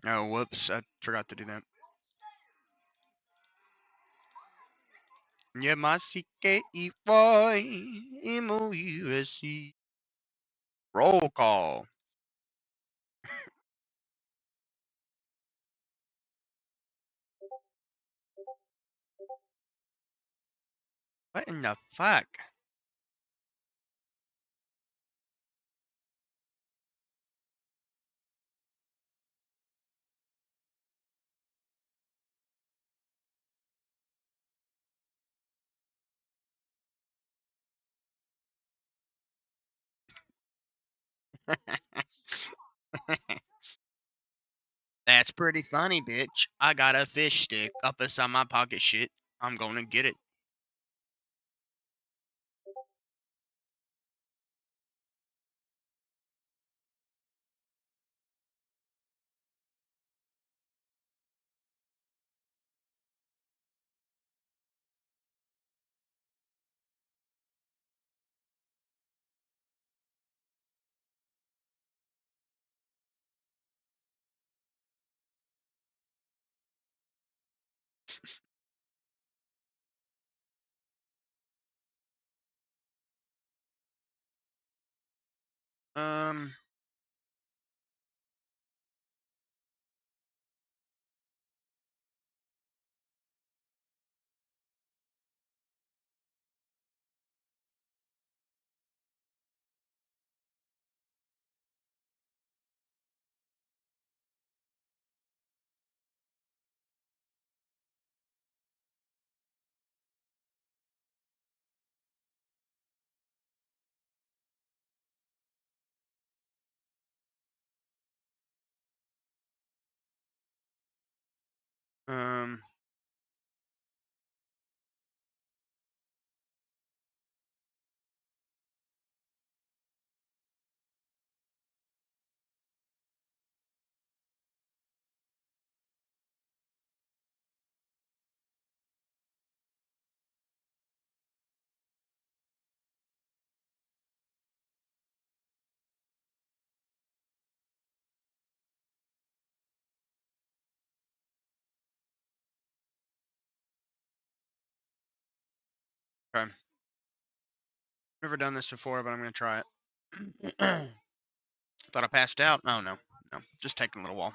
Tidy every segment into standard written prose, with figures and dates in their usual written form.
Oh, whoops. I forgot to do that. Yamasike-Ifoi-M-O-U-S-E. Roll call. What in the fuck? That's pretty funny, bitch. I got a fish stick up inside my pocket shit. I'm gonna get it. Um, um, okay. Never done this before, but I'm gonna try it. Thought I passed out. Oh no, no, just taking a little while.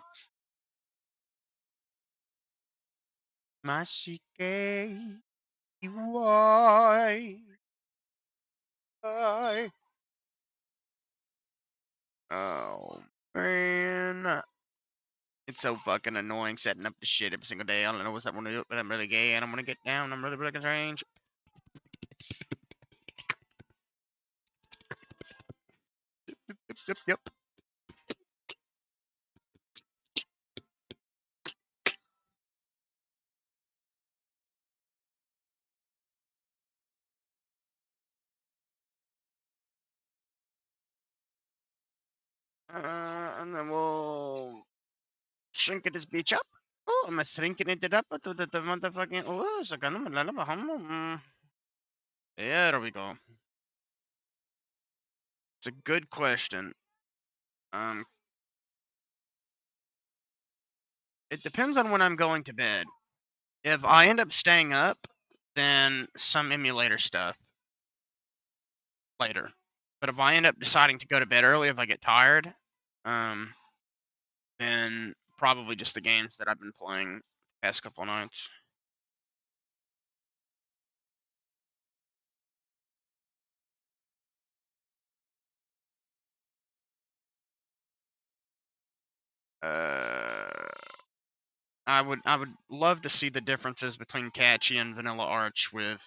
Masike, why? Oh man, it's so fucking annoying setting up this shit every single day. I don't know what's up to do, but I'm really gay and I'm gonna get down. I'm really fucking strange. Yep, yep, yep. And then we'll shrink this bitch up. Oh, I'm shrinking it up to the motherfucking. Oh, so kind of. There we go. It's a good question. Um, it depends on when I'm going to bed. If I end up staying up, then some emulator stuff later. But if I end up deciding to go to bed early, if I get tired, um, then probably just the games that I've been playing the past couple nights. Uh, I would love to see the differences between Catchy and Vanilla Arch with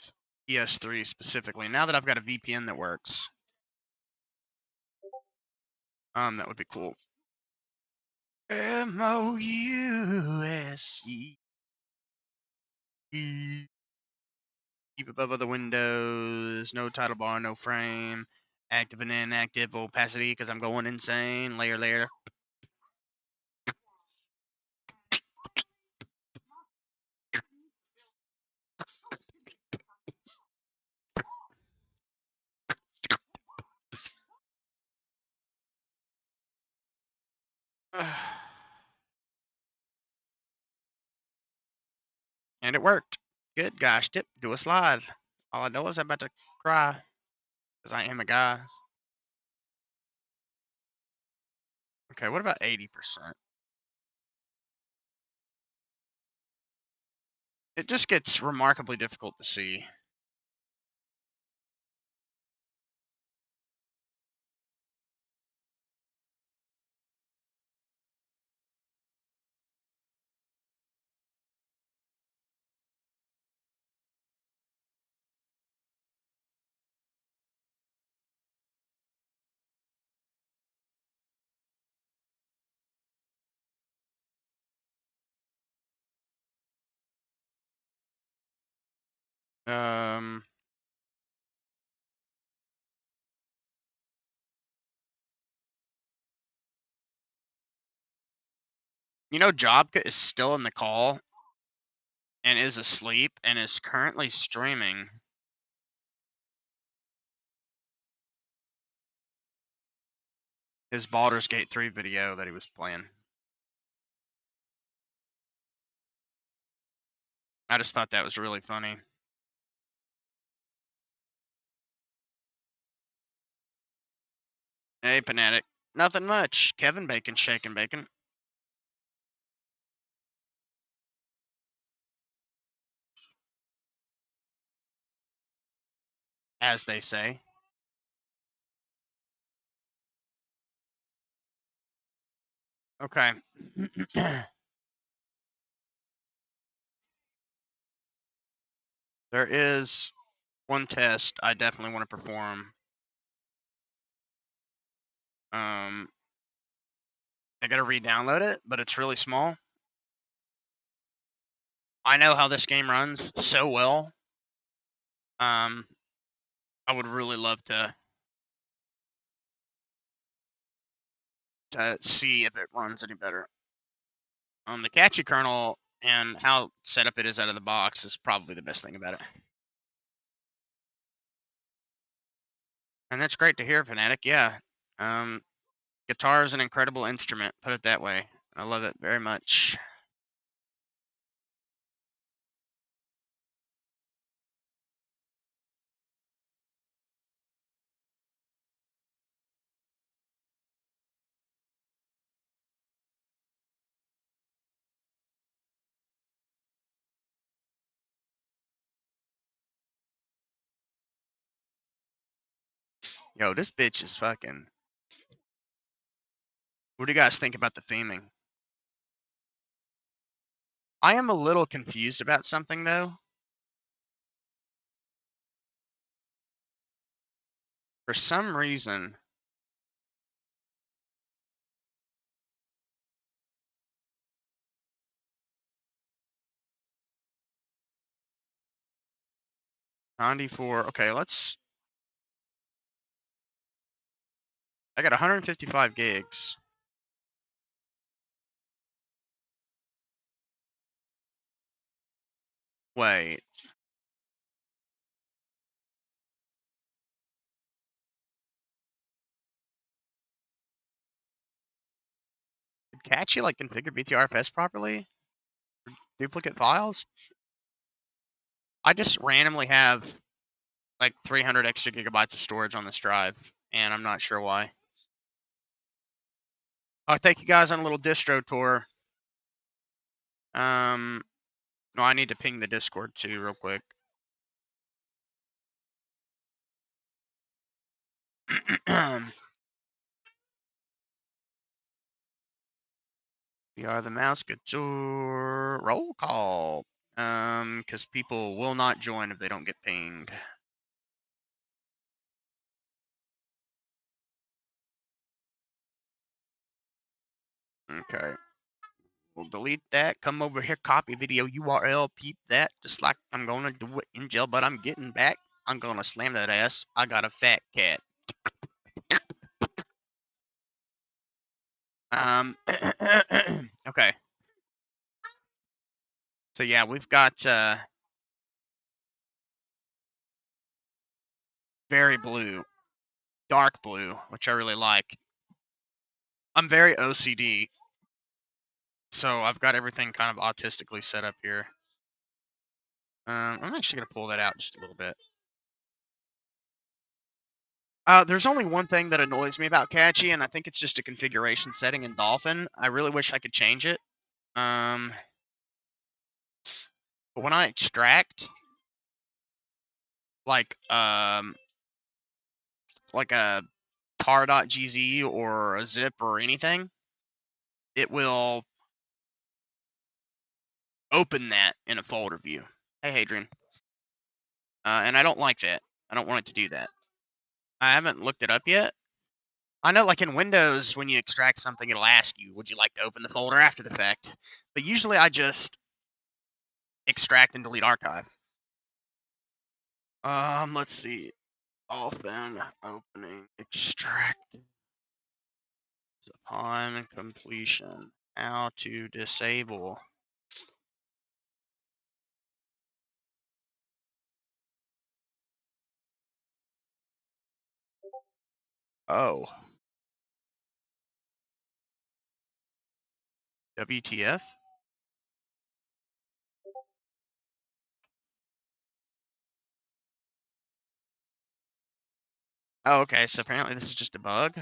PS3 specifically. Now that I've got a VPN that works, that would be cool. MOUSE. Keep above other windows. No title bar, no frame. Active and inactive opacity because I'm going insane. Layer. And it worked. Good gosh, Tip, do a slide. All I know is I'm about to cry because I am a guy. Okay, what about 80%? It just gets remarkably difficult to see. Um, Jobka is still in the call and is asleep and is currently streaming. His Baldur's Gate 3 video that he was playing. I just thought that was really funny. Hey, Panatic. Nothing much. Kevin Bacon, shaking bacon. As they say. Okay. There is one test I definitely want to perform. I gotta re-download it, but it's really small. I know how this game runs so well. I would really love to see if it runs any better. The catchy kernel and how set up it is out of the box is probably the best thing about it. And that's great to hear, Fanatic. Yeah. Guitar is an incredible instrument, put it that way. I love it very much. Yo, this bitch is fucking. What do you guys think about the theming? I am a little confused about something, though. For some reason, .94. Okay, let's. I got 155 gigs. Wait. Did Catchy like configure BTRFS properly? Duplicate files? I just randomly have like 300 extra gigabytes of storage on this drive, and I'm not sure why. I'll take you guys on a little distro tour. No, I need to ping the Discord too, real quick. We are the Mouse Couture roll call. Because people will not join if they don't get pinged. Okay. We'll delete that. Come over here, copy video URL, peep that. Just like I'm gonna do it in jail, but I'm getting back. I'm gonna slam that ass. I got a fat cat. Okay. So yeah, we've got very blue, dark blue, which I really like. I'm very OCD, so I've got everything kind of autistically set up here. I'm actually going to pull that out just a little bit. There's only one thing that annoys me about Catchy, and I think it's just a configuration setting in Dolphin. I really wish I could change it. But when I extract, like a tar.gz or a zip or anything, it will open that in a folder view. Hey, Hadrian. And I don't like that. I don't want it to do that. I haven't looked it up yet. I know, like in Windows, when you extract something, it'll ask you, would you like to open the folder after the fact? But usually I just extract and delete archive. Let's see. Dolphin opening extracted upon completion. How to disable. Oh. WTF? Oh, okay, so apparently this is just a bug.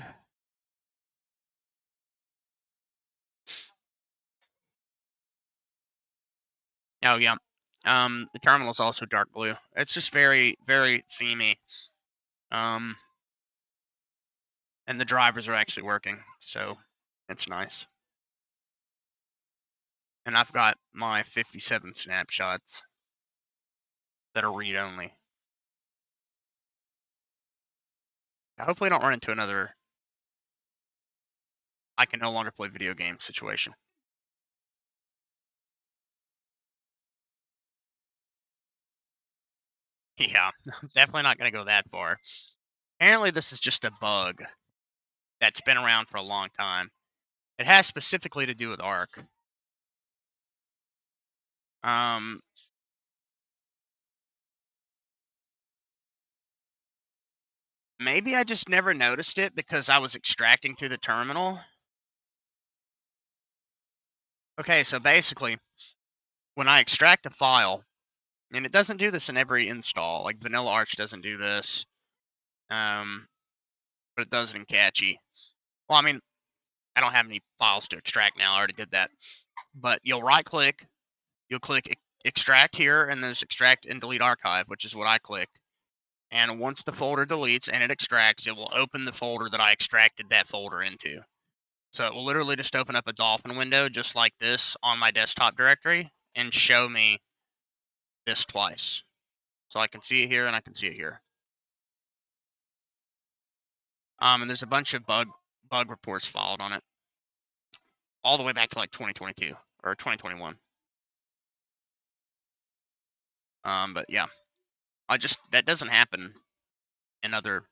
Oh, yeah. The terminal is also dark blue. It's just very, very themey. And the drivers are actually working, so it's nice. And I've got my 57 snapshots that are read-only. Hopefully I don't run into another I can no longer play video games situation. Yeah, definitely not going to go that far. Apparently this is just a bug that's been around for a long time. It has specifically to do with Arc. Maybe I just never noticed it because I was extracting through the terminal. Okay, so basically, when I extract a file, and it doesn't do this in every install, like Vanilla Arch doesn't do this, but it does it in Catchy. Well, I mean, I don't have any files to extract now. I already did that. But you'll right-click, you'll click extract here, and there's extract and delete archive, which is what I click. And once the folder deletes and it extracts, it will open the folder that I extracted that folder into. So it will literally just open up a Dolphin window just like this on my desktop directory and show me this twice. So I can see it here and I can see it here. And there's a bunch of bug reports filed on it, all the way back to like 2022 or 2021. But yeah, that doesn't happen in other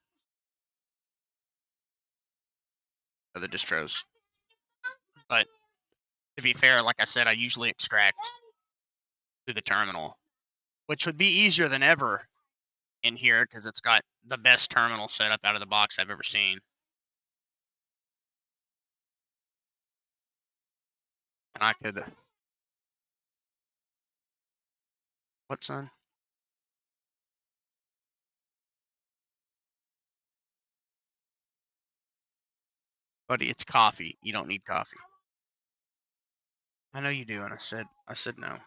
distros. But to be fair, like I said, I usually extract through the terminal, which would be easier than ever in here because it's got the best terminal setup out of the box I've ever seen. And I could. What, son? Buddy, it's coffee. You don't need coffee. I know you do, and I said no.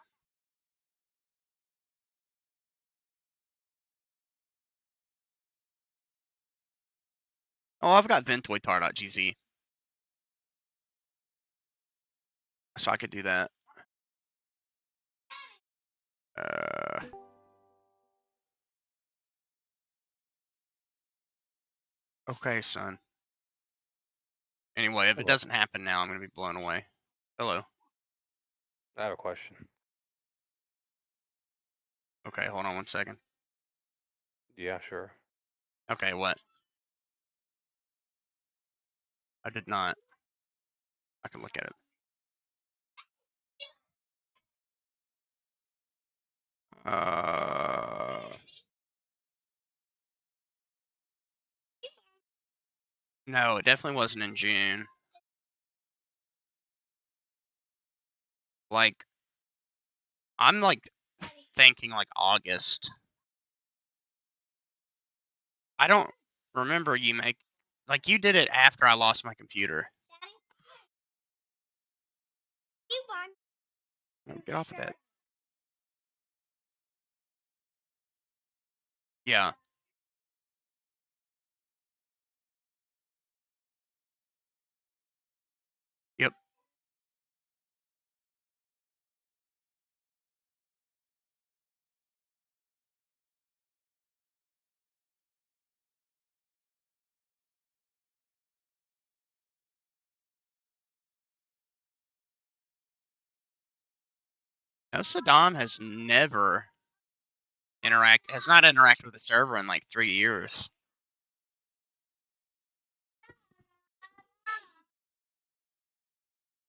Oh, I've got ventoitar.gz, so I could do that. Okay, son. Anyway, if it doesn't happen now, I'm going to be blown away. Hello. I have a question. Okay, hold on one second. Yeah, sure. Okay, what? I did not. I can look at it. No, it definitely wasn't in June. Like, I'm like thinking like August. I don't remember you you did it after I lost my computer. Get off of that. Yeah. Yep. No, Saddam has never has not interacted with the server in like 3 years.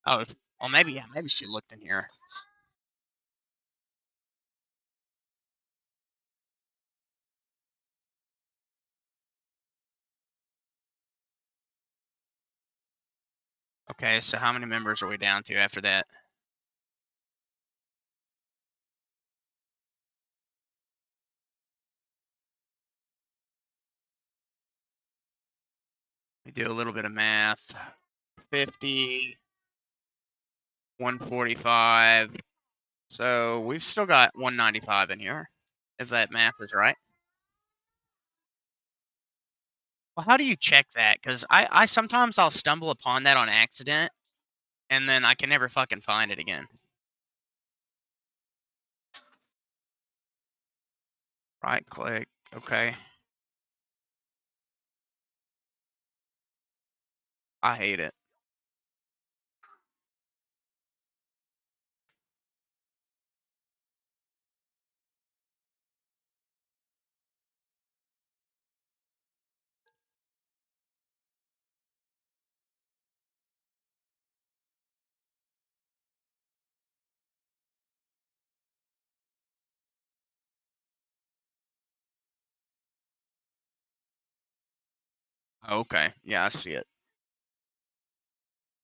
Oh, well, maybe she looked in here. Okay, so how many members are we down to after that? We do a little bit of math. 50, 145. So we've still got 195 in here, if that math is right. Well, how do you check that? Because I sometimes I'll stumble upon that on accident, and then I can never fucking find it again. Right click. Okay. I hate it. Okay. Yeah, I see it.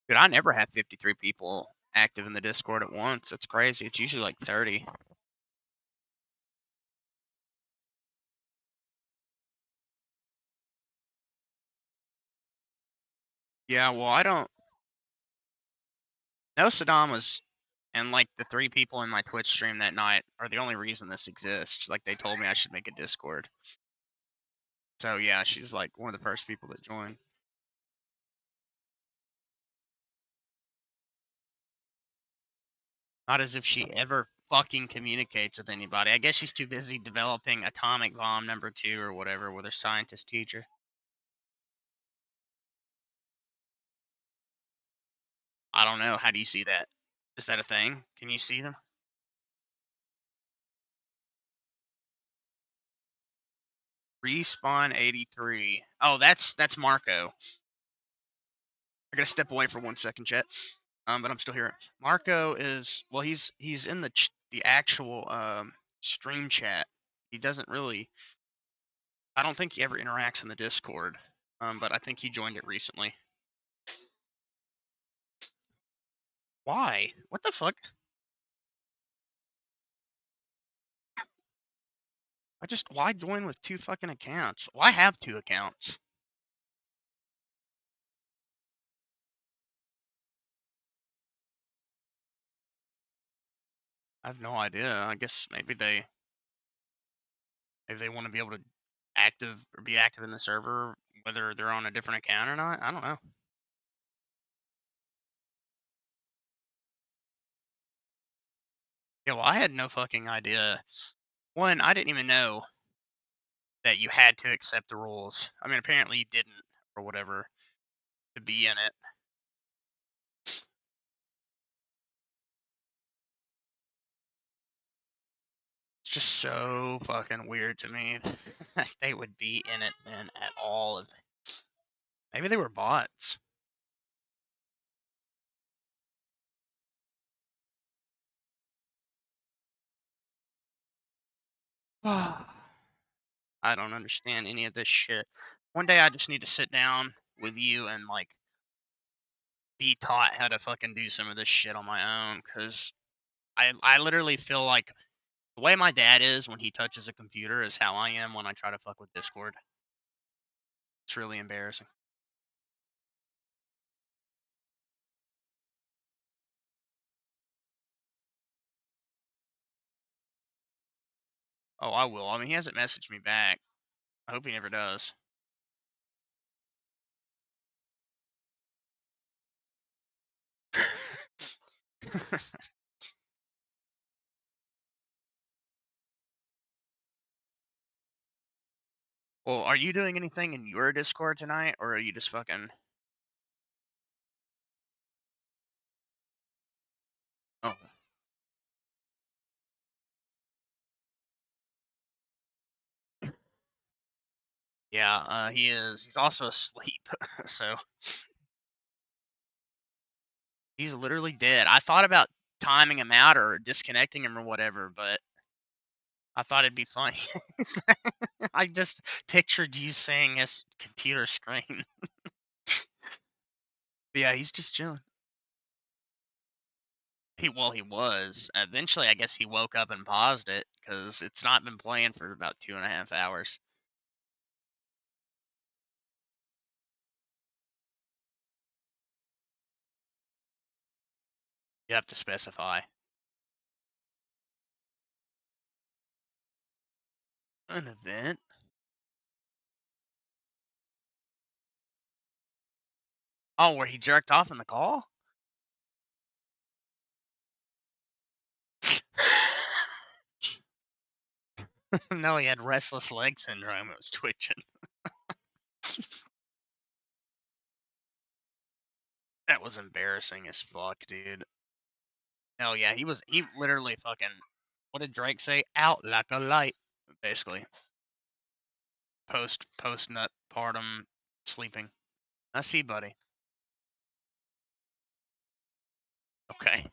Dude, I never have 53 people active in the Discord at once. It's crazy. It's usually like 30. Yeah, well, I don't. No, Saddam was, and like the 3 people in my Twitch stream that night are the only reason this exists. Like they told me I should make a Discord. So yeah, she's like one of the first people that joined. Not as if she ever fucking communicates with anybody. I guess she's too busy developing atomic bomb number 2 or whatever with her scientist teacher. I don't know. How do you see that? Is that a thing? Can you see them? Respawn 83. Oh, that's Marco. I gotta step away for 1 second, chat. But I'm still here. Marco is, well, he's in the actual stream chat. He doesn't really. I don't think he ever interacts in the Discord. But I think he joined it recently. Why? What the fuck? Why join with 2 fucking accounts? Why have 2 accounts? I have no idea. I guess maybe they want to be able to be active in the server, whether they're on a different account or not. I don't know. Yeah, well, I had no fucking idea. One, I didn't even know that you had to accept the rules. I mean, apparently you didn't, or whatever, to be in it. It's just so fucking weird to me that they would be in it then at all. Maybe they were bots. I don't understand any of this shit. One day I just need to sit down with you and like be taught how to fucking do some of this shit on my own, because I literally feel like The way my dad is when he touches a computer is how I am when I try to fuck with Discord. It's really embarrassing. Oh, I will. I mean, he hasn't messaged me back. I hope he never does. Well, are you doing anything in your Discord tonight, or are you just fucking... Oh. Yeah, he is. He's also asleep, so... He's literally dead. I thought about timing him out or disconnecting him or whatever, but I thought it'd be funny. I just pictured you seeing his computer screen. But yeah, he's just chilling. He was. Eventually, I guess he woke up and paused it because it's not been playing for about 2.5 hours. You have to specify. An event? Oh, where he jerked off in the call? No, he had restless leg syndrome. It was twitching. That was embarrassing as fuck, dude. Hell yeah, he literally fucking, what did Drake say? Out like a light, basically. Post nut partum sleeping. I see, buddy. Okay.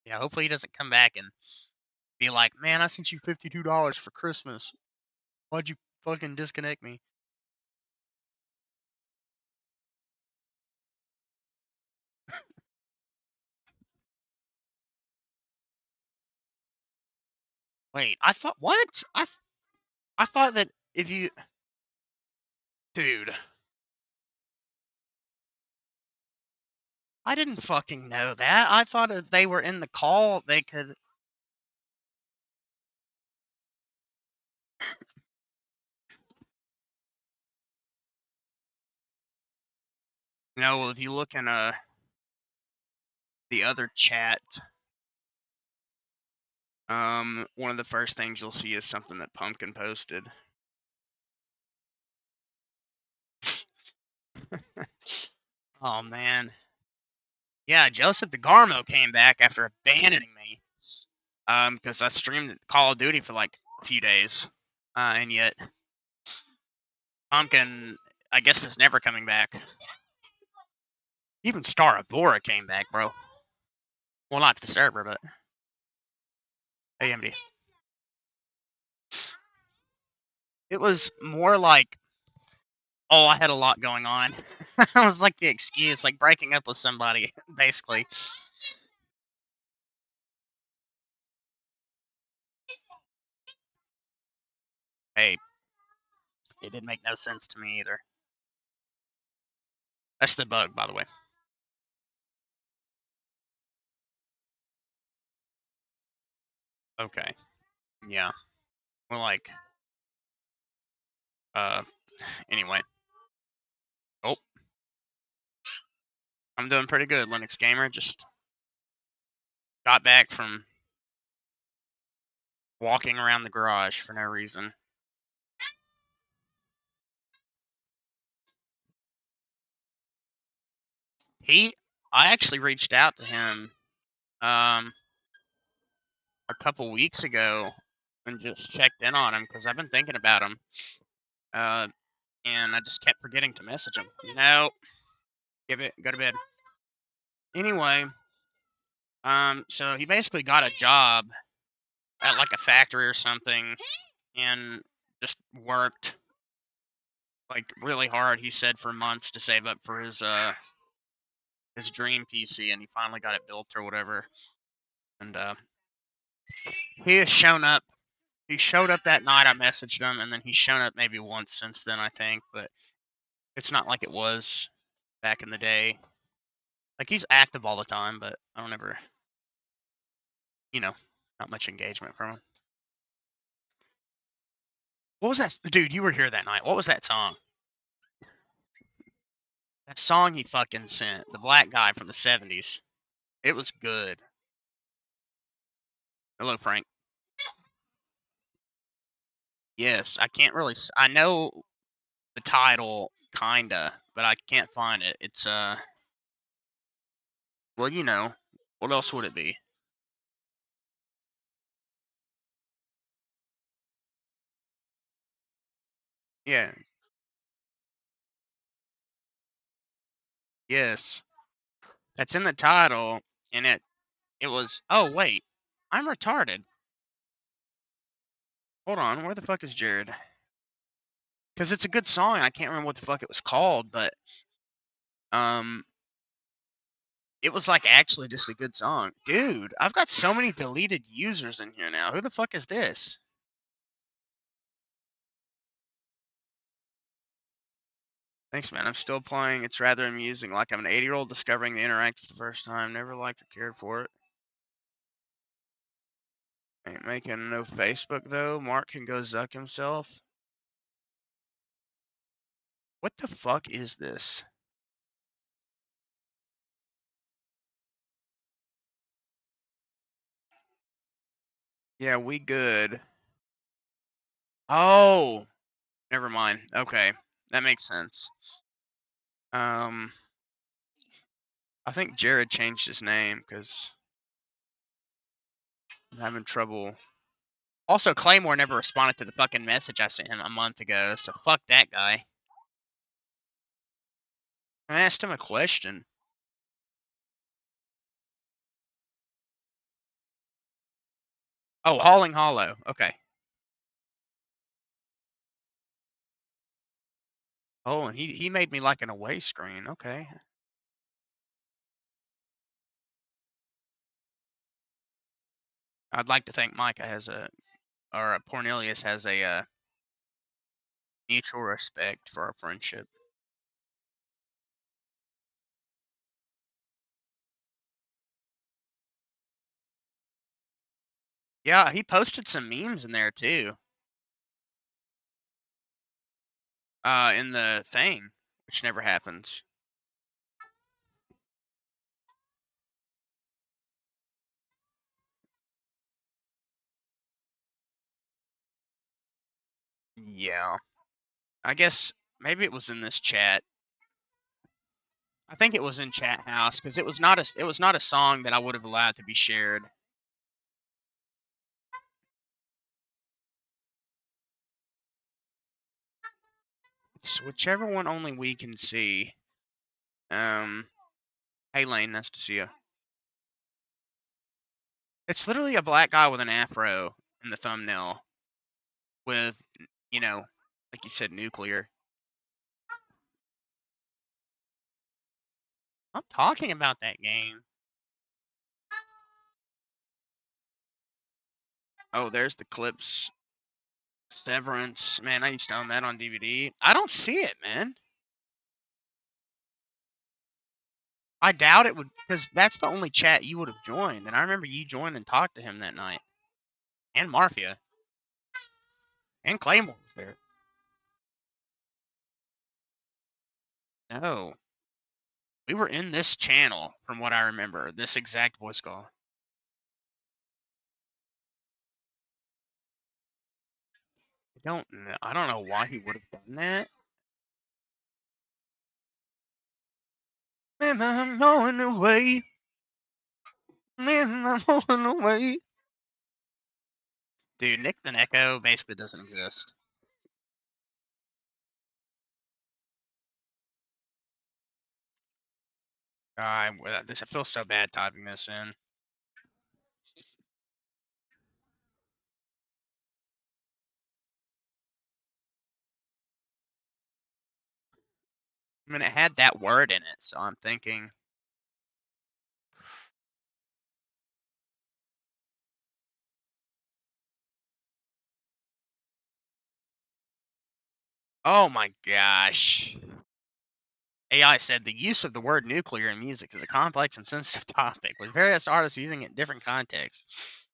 Yeah, hopefully he doesn't come back and be like, man, I sent you $52 for Christmas. Why'd you fucking disconnect me? Wait, I thought, what? I thought that if you, dude, I didn't fucking know that. I thought if they were in the call, they could. No, if you look in the other chat, one of the first things you'll see is something that Pumpkin posted. Oh man, yeah, Joseph DeGarmo came back after abandoning me, because I streamed Call of Duty for like a few days, and yet Pumpkin, I guess, is never coming back. Even Star of Bora came back, bro. Well, not to the server, but AMD. It was more like, oh, I had a lot going on. I was like the excuse, like breaking up with somebody, basically. Hey, it didn't make no sense to me either. That's the bug, by the way. Okay. Yeah. Well, like, anyway. Oh. I'm doing pretty good, Linux Gamer. Just got back from walking around the garage for no reason. I actually reached out to him, a couple weeks ago and just checked in on him because I've been thinking about him. And I just kept forgetting to message him. No, go to bed. Anyway, so he basically got a job at like a factory or something, and just worked like really hard. He said for months to save up for his his dream PC, and he finally got it built or whatever. And he has shown up. He showed up that night. I messaged him, and then he's shown up maybe once since then, I think. But it's not like it was back in the day. Like, he's active all the time, but I don't ever, not much engagement from him. What was that? Dude, you were here that night. What was that song? That song he fucking sent, the black guy from the 70s. It was good. Hello, Frank. Yes, I can't really. I know the title, kinda, but I can't find it. It's, well, what else would it be? Yeah, yes. That's in the title, and it was. Oh, wait. I'm retarded. Hold on. Where the fuck is Jared? Because it's a good song, and I can't remember what the fuck it was called, but, um, it was like actually just a good song. Dude, I've got so many deleted users in here now. Who the fuck is this? Thanks, man. I'm still playing. It's rather amusing. Like I'm an 80-year-old discovering the Interact for the first time. Never liked or cared for it. Ain't making no Facebook, though. Mark can go zuck himself. What the fuck is this? Yeah, we good. Oh, never mind. Okay, that makes sense. I think Jared changed his name because I'm having trouble. Also, Claymore never responded to the fucking message I sent him a month ago, so fuck that guy. I asked him a question. Oh, Hauling Hollow. Okay. Oh, and he made me like an away screen. Okay. I'd like to think Micah has or Cornelius has a mutual respect for our friendship. Yeah, he posted some memes in there too. In the thing, which never happens. Yeah. I guess maybe it was in this chat. I think it was in Chat House because it was not a song that I would have allowed to be shared. It's whichever one only we can see. Hey Lane, nice to see you. It's literally a black guy with an afro in the thumbnail with, like you said, nuclear. I'm talking about that game. Oh, there's the clips. Severance. Man, I used to own that on DVD. I don't see it, man. I doubt it would, because that's the only chat you would have joined. And I remember you joined and talked to him that night. And Marfia. And Claymore was there. No. We were in this channel, from what I remember. This exact voice call. I don't know why he would have done that. Man, I'm going away. Man, I'm going away. Dude, Nick the Neko basically doesn't exist. I feel so bad typing this in. I mean, it had that word in it, so I'm thinking Oh my gosh. AI said the use of the word nuclear in music is a complex and sensitive topic, with various artists using it in different contexts.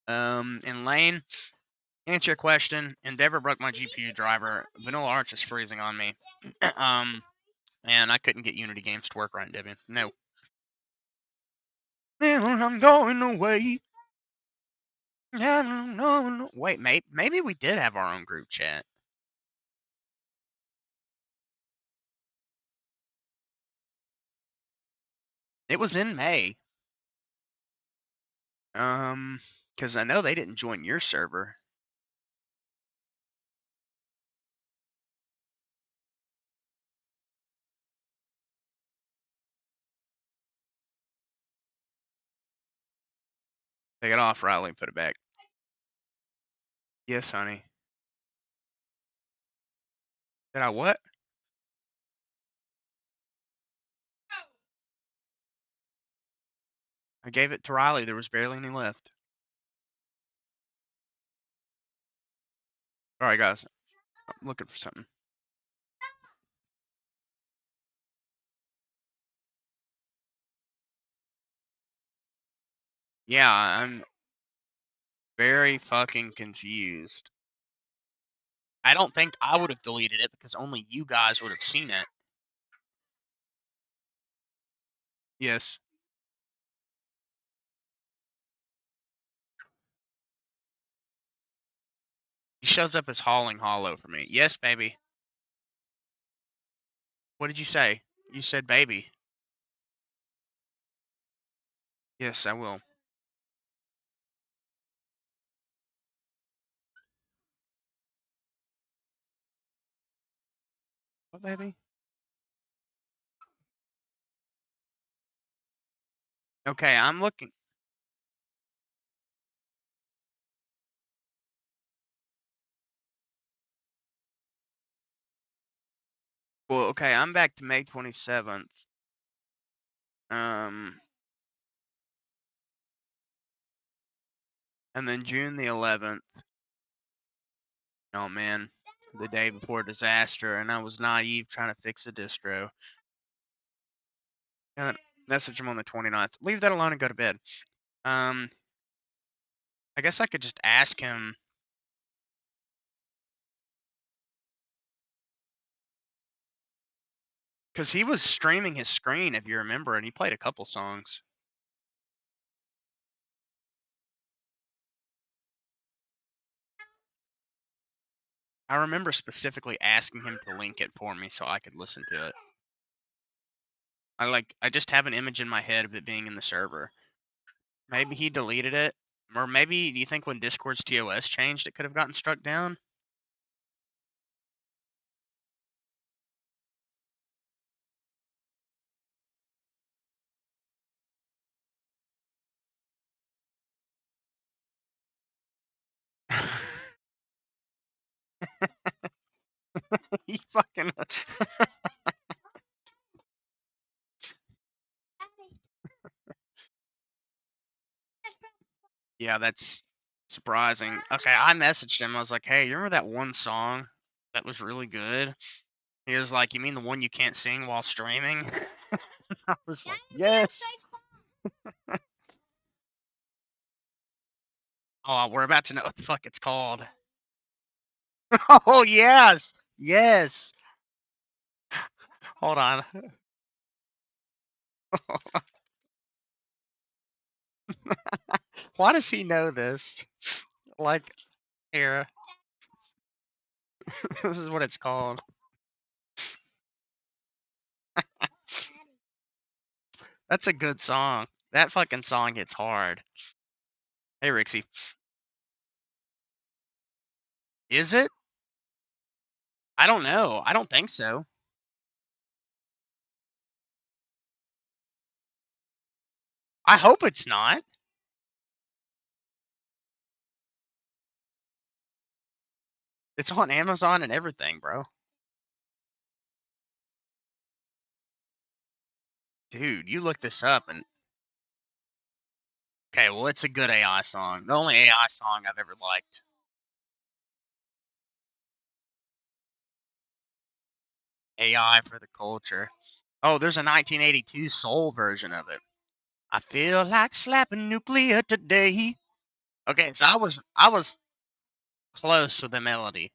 In Lane, answer your question. Endeavor broke my GPU driver. Vanilla Arch is freezing on me. And I couldn't get Unity games to work right, Debian. No. I'm going away. No. Wait, maybe we did have our own group chat. It was in May. Because I know they didn't join your server. Take it off, Riley, and put it back. Yes, honey. Did I what? I gave it to Riley. There was barely any left. All right, guys. I'm looking for something. Yeah, I'm very fucking confused. I don't think I would have deleted it because only you guys would have seen it. Yes. He shows up as Hauling Hollow for me. Yes, baby. What did you say? You said baby. Yes, I will. What, baby? Okay, I'm looking. Well, okay, I'm back to May 27th. And then June the 11th. Oh man, the day before disaster, and I was naive trying to fix a distro. And message him on the 29th. Leave that alone and go to bed. I guess I could just ask him. Because he was streaming his screen, if you remember, and he played a couple songs. I remember specifically asking him to link it for me so I could listen to it. I just have an image in my head of it being in the server. Maybe he deleted it. Or maybe, do you think when Discord's TOS changed, it could have gotten struck down? He fucking. Yeah, that's surprising. Okay, I messaged him. I was like, hey, you remember that one song that was really good? He was like, you mean the one you can't sing while streaming? I was like, yes. Oh, we're about to know what the fuck it's called. Oh, yes. Yes. Hold on. Why does he know this? Like, here. This is what it's called. That's a good song. That fucking song hits hard. Hey, Rixie. Is it? I don't know. I don't think so. I hope it's not. It's on Amazon and everything, bro. Dude, you look this up and Okay, well, it's a good AI song. The only AI song I've ever liked. AI for the culture. Oh, there's a 1982 soul version of it. I feel like slapping nuclear today. Okay, so I was close with the melody.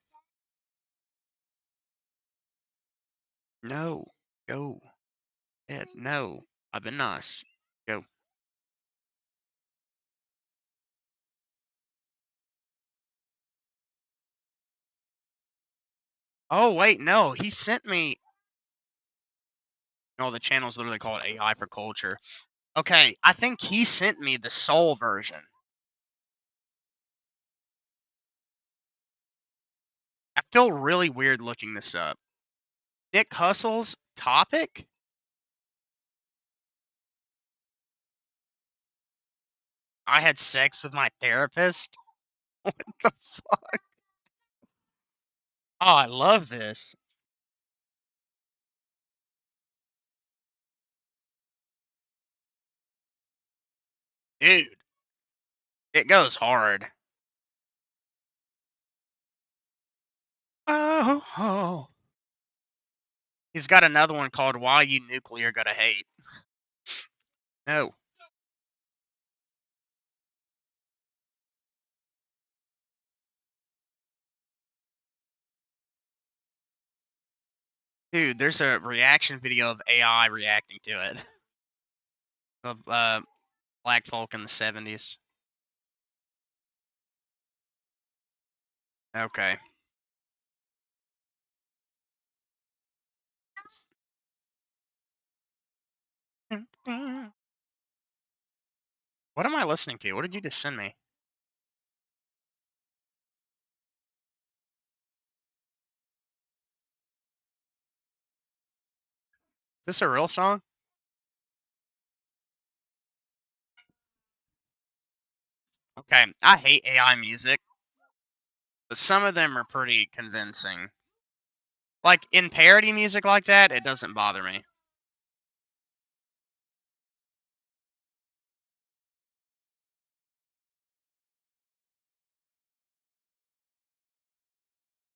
No, go. Ed, no. I've been nice. Go. Oh, wait, no. He sent me. Oh, the channel's literally called AI for Culture. Okay, I think he sent me the soul version. I feel really weird looking this up. Nick Hustle's topic? I had sex with my therapist? What the fuck? Oh, I love this. Dude, it goes hard. Oh. He's got another one called Why You Nuclear Gotta Hate. No. Dude, there's a reaction video of AI reacting to it. Of black folk in the 70s. Okay. What am I listening to? What did you just send me? Is this a real song? Okay, I hate AI music, but some of them are pretty convincing. Like, in parody music like that, it doesn't bother me.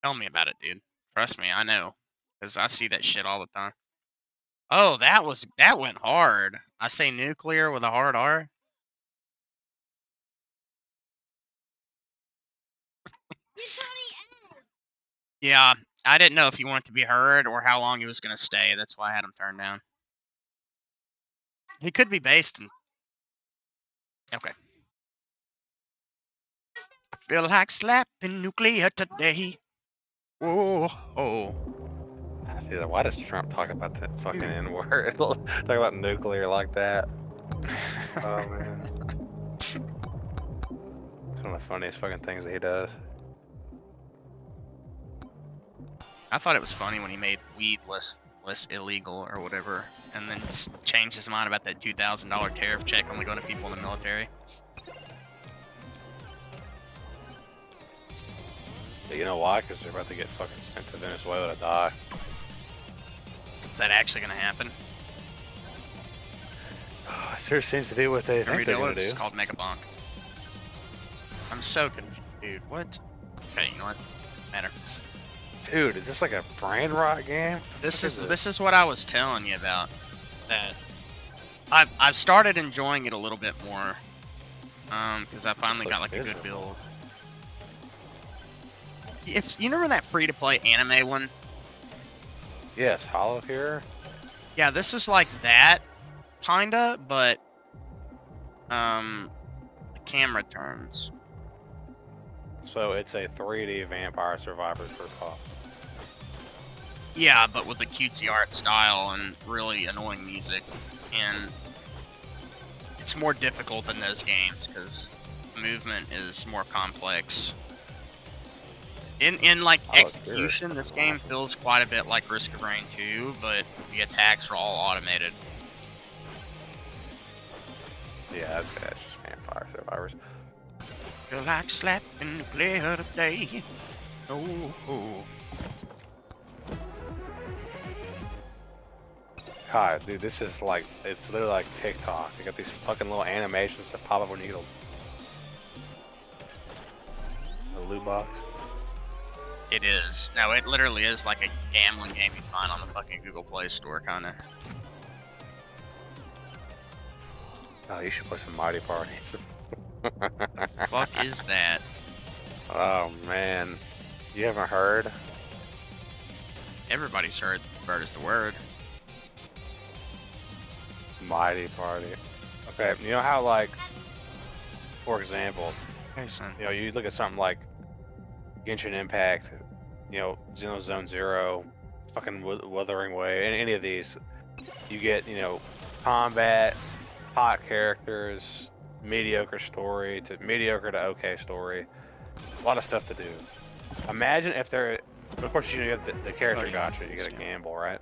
Tell me about it, dude. Trust me, I know. Because I see that shit all the time. Oh, that went hard. I say nuclear with a hard R. Yeah, I didn't know if he wanted to be heard or how long he was going to stay. That's why I had him turned down. He could be based in. Okay. I feel like slapping nuclear today. Whoa, oh. See, why does Trump talk about that fucking N word? Talk about nuclear like that. Oh man. It's one of the funniest fucking things that he does. I thought it was funny when he made weed less illegal or whatever, and then changed his mind about that $2,000 tariff check only going to people in the military. But you know why? Because they're about to get fucking sent to Venezuela to die. Is that actually going to happen? It sure seems to do what they think they're going to do. It's called Megabonk. I'm so confused, dude. What? Okay, you know what? Matter. Dude, is this like a brain rot game? This is what I was telling you about. That I've started enjoying it a little bit more. Because I finally got like a good build. It's, you remember that free-to-play anime one? Yes, Hollow Hero. Yeah, this is like that, kinda, but the camera turns. So it's a 3D Vampire Survivors first off. Yeah, but with the cutesy art style and really annoying music, and it's more difficult than those games because movement is more complex. In like execution, this game feels quite a bit like Risk of Rain 2, but the attacks are all automated. Yeah, that's just Vampire Survivors. Feel like slapping nuclear today. Oh. God, dude, this is like, it's literally like TikTok. You got these fucking little animations that pop up when you get a loot box. It is. No, it literally is like a gambling game you find on the fucking Google Play Store, kind of. Oh, you should play some Mighty Party. Fuck is that? Oh man, you haven't heard? Everybody's heard bird is the word. Mighty Party. Okay, you know how like, for example, Hey, son. you know, you look at something like Genshin Impact, you know, Xenozone Zero, fucking Wuthering Way, any of these, you get, you know, combat, hot characters, mediocre story to mediocre to okay story, a lot of stuff to do. Imagine if there, of course you have the character gotcha, you get a gamble, right?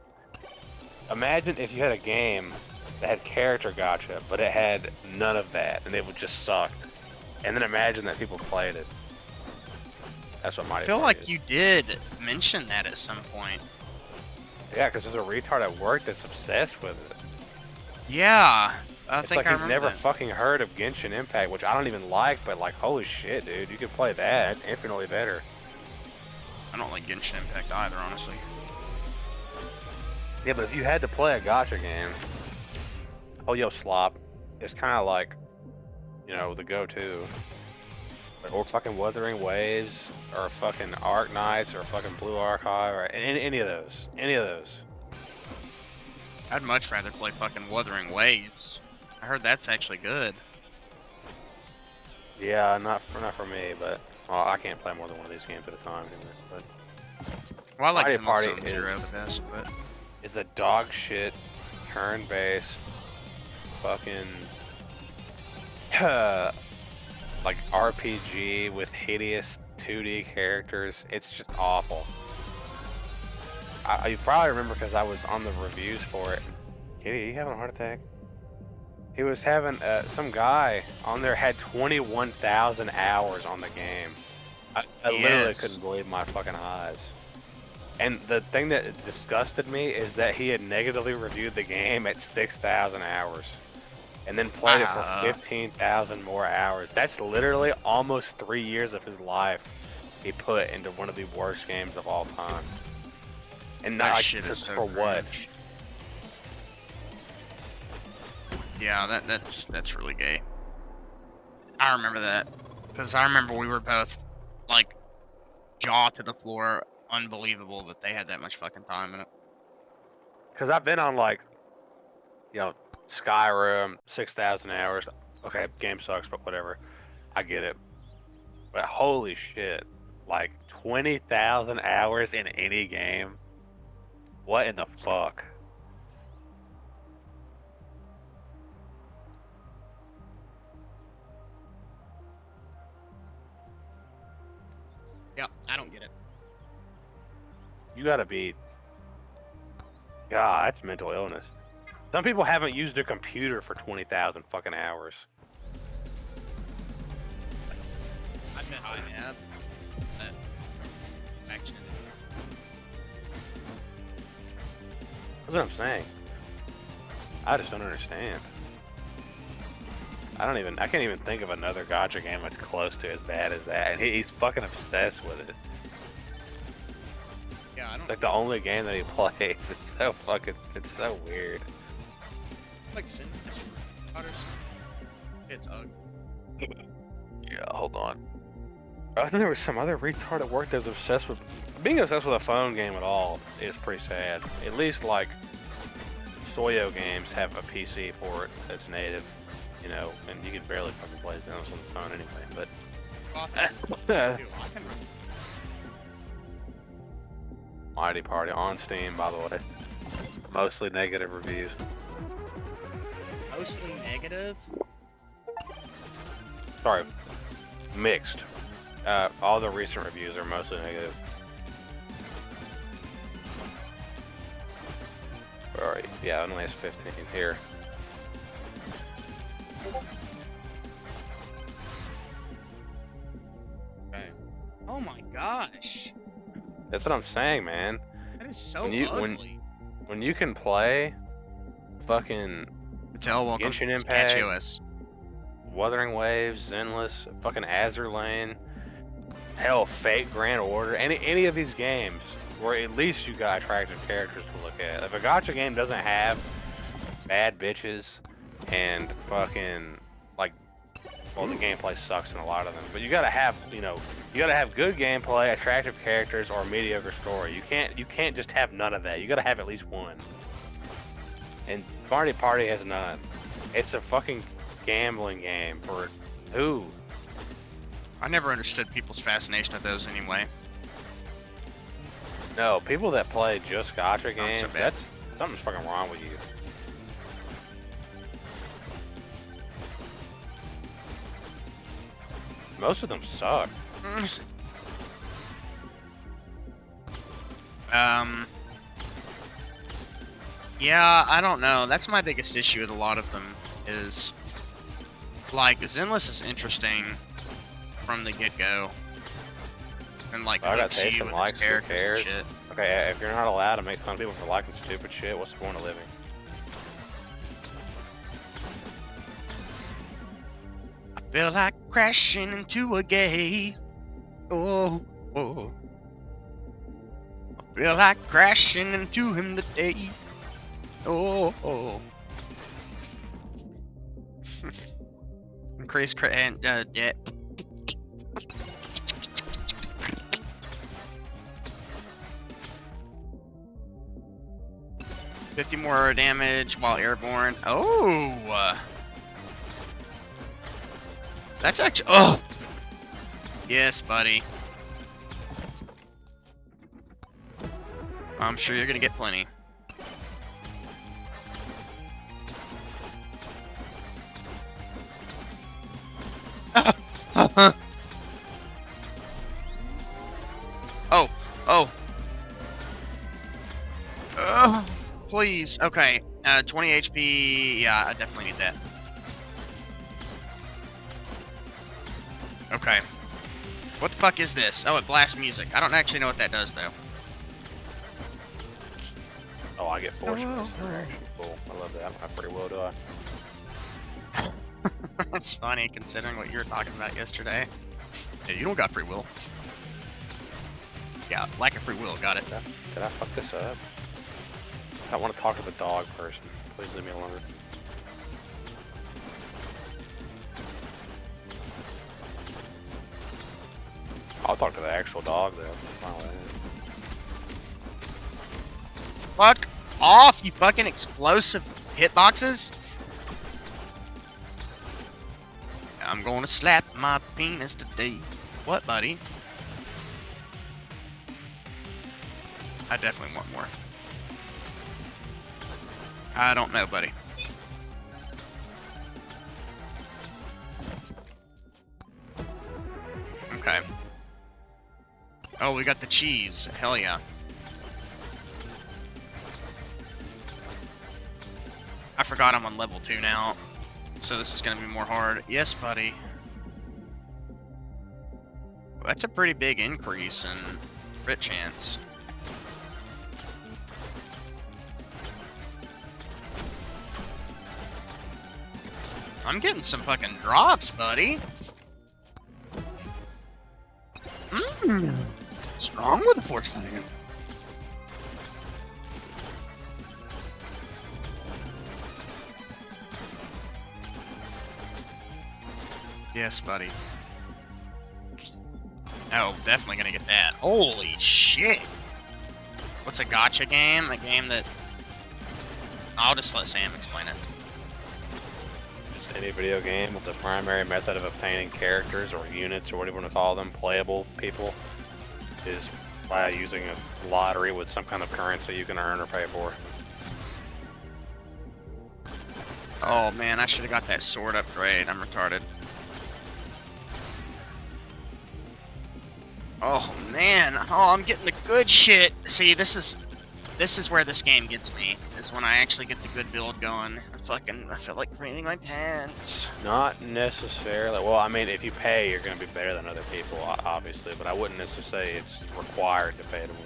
Imagine if you had a game that had character gotcha, but it had none of that, and it would just suck. And then imagine that people played it. That's what I Mighty feel Party like is. you did mention that at some point. Yeah, because there's a retard at work that's obsessed with it. Yeah, I It's think like I he's remember never that. fucking heard of Genshin Impact, which I don't even like, but like, holy shit, dude, you can play that. It's infinitely better. I don't like Genshin Impact either, honestly. Yeah, but if you had to play a gacha game, oh yo slop, it's kind of like, you know, the go-to. Or fucking Wuthering Waves, or fucking Arc Knights, or fucking Blue Archive, or any of those. Any of those. I'd much rather play fucking Wuthering Waves. I heard that's actually good. Yeah, not for me, but well, I can't play more than one of these games at a time. But Well, I like Mighty Party Xenozone Zero is- the best, but it's a dog shit, turn-based, fucking like RPG with hideous 2D characters. It's just awful. You probably remember because I was on the reviews for it. Kitty, you having a heart attack? He was having some guy on there had 21,000 hours on the game. I literally Yes. couldn't believe my fucking eyes. And the thing that disgusted me is that he had negatively reviewed the game at 6,000 hours. And then played it for Wow. 15,000 more hours. That's literally almost 3 years of his life he put into one of the worst games of all time. And that not like, shit is so for what? cringe. Yeah, that's really gay. I remember that because I remember we were both like jaw to the floor, unbelievable that they had that much fucking time in it. Because I've been on like, you know, Skyrim, 6,000 hours. Okay, game sucks, but whatever. I get it. But holy shit, like 20,000 hours in any game? What in the fuck? Yeah, I don't get it. You gotta be. God, that's mental illness. Some people haven't used their computer for 20,000 fucking hours. I admit I have. Action. That's what I'm saying. I just don't understand. I can't even think of another gacha game that's close to as bad as that. And he's fucking obsessed with it. Yeah, I don't Like the only game that he plays. It's so weird. like Sin Otters. It's ugly. Yeah, hold on. I think there was some other retard at work that was obsessed with. Being obsessed with a phone game at all is pretty sad. At least like Soyo games have a PC for it that's native, you know, and you can barely fucking play Xenos on the phone anyway. But Mighty Party on Steam, by the way. Mostly negative reviews. Mostly negative. Sorry, mixed. All the recent reviews are mostly negative. Where are you? Yeah, it only has 15 here. Okay. Oh my gosh, That's what I'm saying, man. that is so When you- when- ugly. When you can play fucking Mattel, welcome. Genshin It's Catchy Impact, OS. Wuthering Waves, Zenless, fucking Azur Lane, hell, Fate Grand Order, any of these games where at least you got attractive characters to look at. If a gacha game doesn't have bad bitches and fucking like, well, the gameplay sucks in a lot of them, but you gotta have, you gotta have good gameplay, attractive characters, or a mediocre story. You can't just have none of that. You gotta have at least one. And Party Party has none. It's a fucking gambling game for who? I never understood people's fascination with those anyway. No, people that play just gacha Not games, so bad. that's something's fucking wrong with you. Most of them suck. Yeah, I don't know. That's my biggest issue with a lot of them is, like, Zenless is interesting from the get-go. And, like, I got hooks taste you and with its likes, who characters and cares? shit. Okay, if you're not allowed to make fun of people for liking stupid shit, what's the point of living? I feel like crashing into a gay. Oh, oh. I feel like crashing into him today. Oh, oh. Increase and yeah. $50 more damage while airborne. Oh, that's actually. Oh, yes, buddy. I'm sure you're gonna get plenty. Oh, oh. Please. Okay. 20 HP. Yeah, I definitely need that. Okay. What the fuck is this? Oh, it blasts music. I don't actually know what that does, though. Oh, I get force. Oh. Cool. I love that. I don't have free will, do I? That's funny, considering what you were talking about yesterday. Yeah, you don't got free will. Yeah, lack of free will. Got it. Did I fuck this up? I want to talk to the dog person. Please leave me alone. I'll talk to the actual dog though. Wow, Fuck off, you fucking explosive hitboxes. I'm gonna slap my penis today. What, buddy? I definitely want more. I don't know, buddy. Okay. Oh, we got the cheese. Hell yeah. I forgot I'm on level 2 now. So this is gonna be more hard. Yes, buddy. That's a pretty big increase in crit chance. I'm getting some fucking drops, buddy. What's wrong with the Force Dragon? Yes, buddy. Oh, definitely gonna get that. Holy shit! What's a gacha game? A game that... I'll just let Sam explain it. Just any video game with the primary method of obtaining characters or units or whatever you want to call them, playable people, is by using a lottery with some kind of currency you can earn or pay for. Oh man, I should have got that sword upgrade. I'm retarded. Oh man, oh I'm getting the good shit. See, this is where this game gets me. Is when I actually get the good build going. I feel like cramming my pants. Not necessarily. Well, I mean, if you pay, you're going to be better than other people, obviously. But I wouldn't necessarily say it's required to pay to win.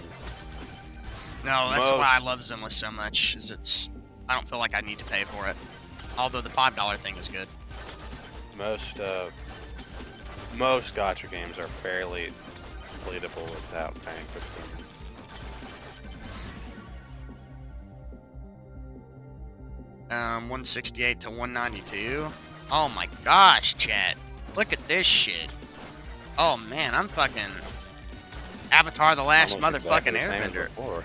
No, that's why I love Zenless so much. Is it's I don't feel like I need to pay for it. Although the $5 thing is good. Most gacha games are fairly completable without paying for them. 168 to 192. Oh my gosh, chat. Look at this shit. Oh man, I'm fucking Avatar the Last Almost motherfucking exactly the same as Airbender. before.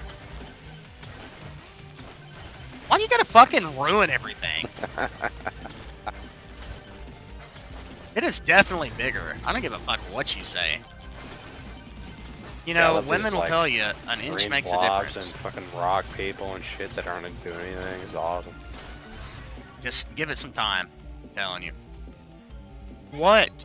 Why do you gotta fucking ruin everything? It is definitely bigger. I don't give a fuck what you say. You Yeah, I know, love women these, will like, tell you an inch Green makes a blobs difference. and fucking rock people and shit that aren't doing anything is awesome. Just give it some time. I'm telling you. What?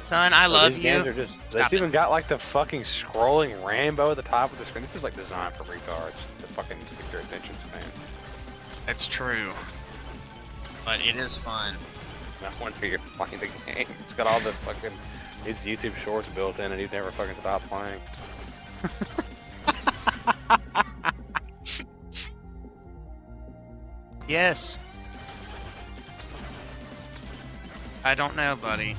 Son, I But love these you. games are just, Stop it's even got like the fucking scrolling rainbow at the top of the screen. This is like designed for retards to fucking get their attention span. That's true. But it is fun. Not wonder you're playing the game. It's got all the fucking, it's YouTube shorts built in and you'd never fucking stop playing. Yes. I don't know, buddy.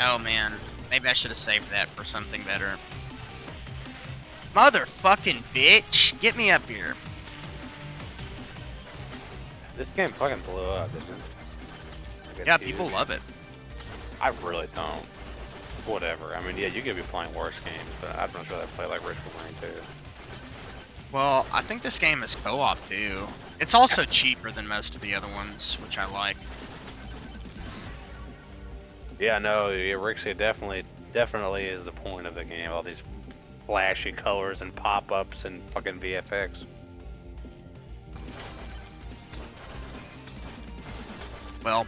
Oh man, maybe I should have saved that for something better. Motherfucking bitch! Get me up here. This game fucking blew up, didn't it? Like, it's Yeah, huge. people love it. I really don't. Whatever. I mean, yeah, you could be playing worse games, but I'd much rather play like Ritual Marine 2. Well, I think this game is co-op too. It's also cheaper than most of the other ones, which I like. Yeah, no, yeah, Rixia definitely is the point of the game. All these flashy colors and pop-ups and fucking VFX. Well,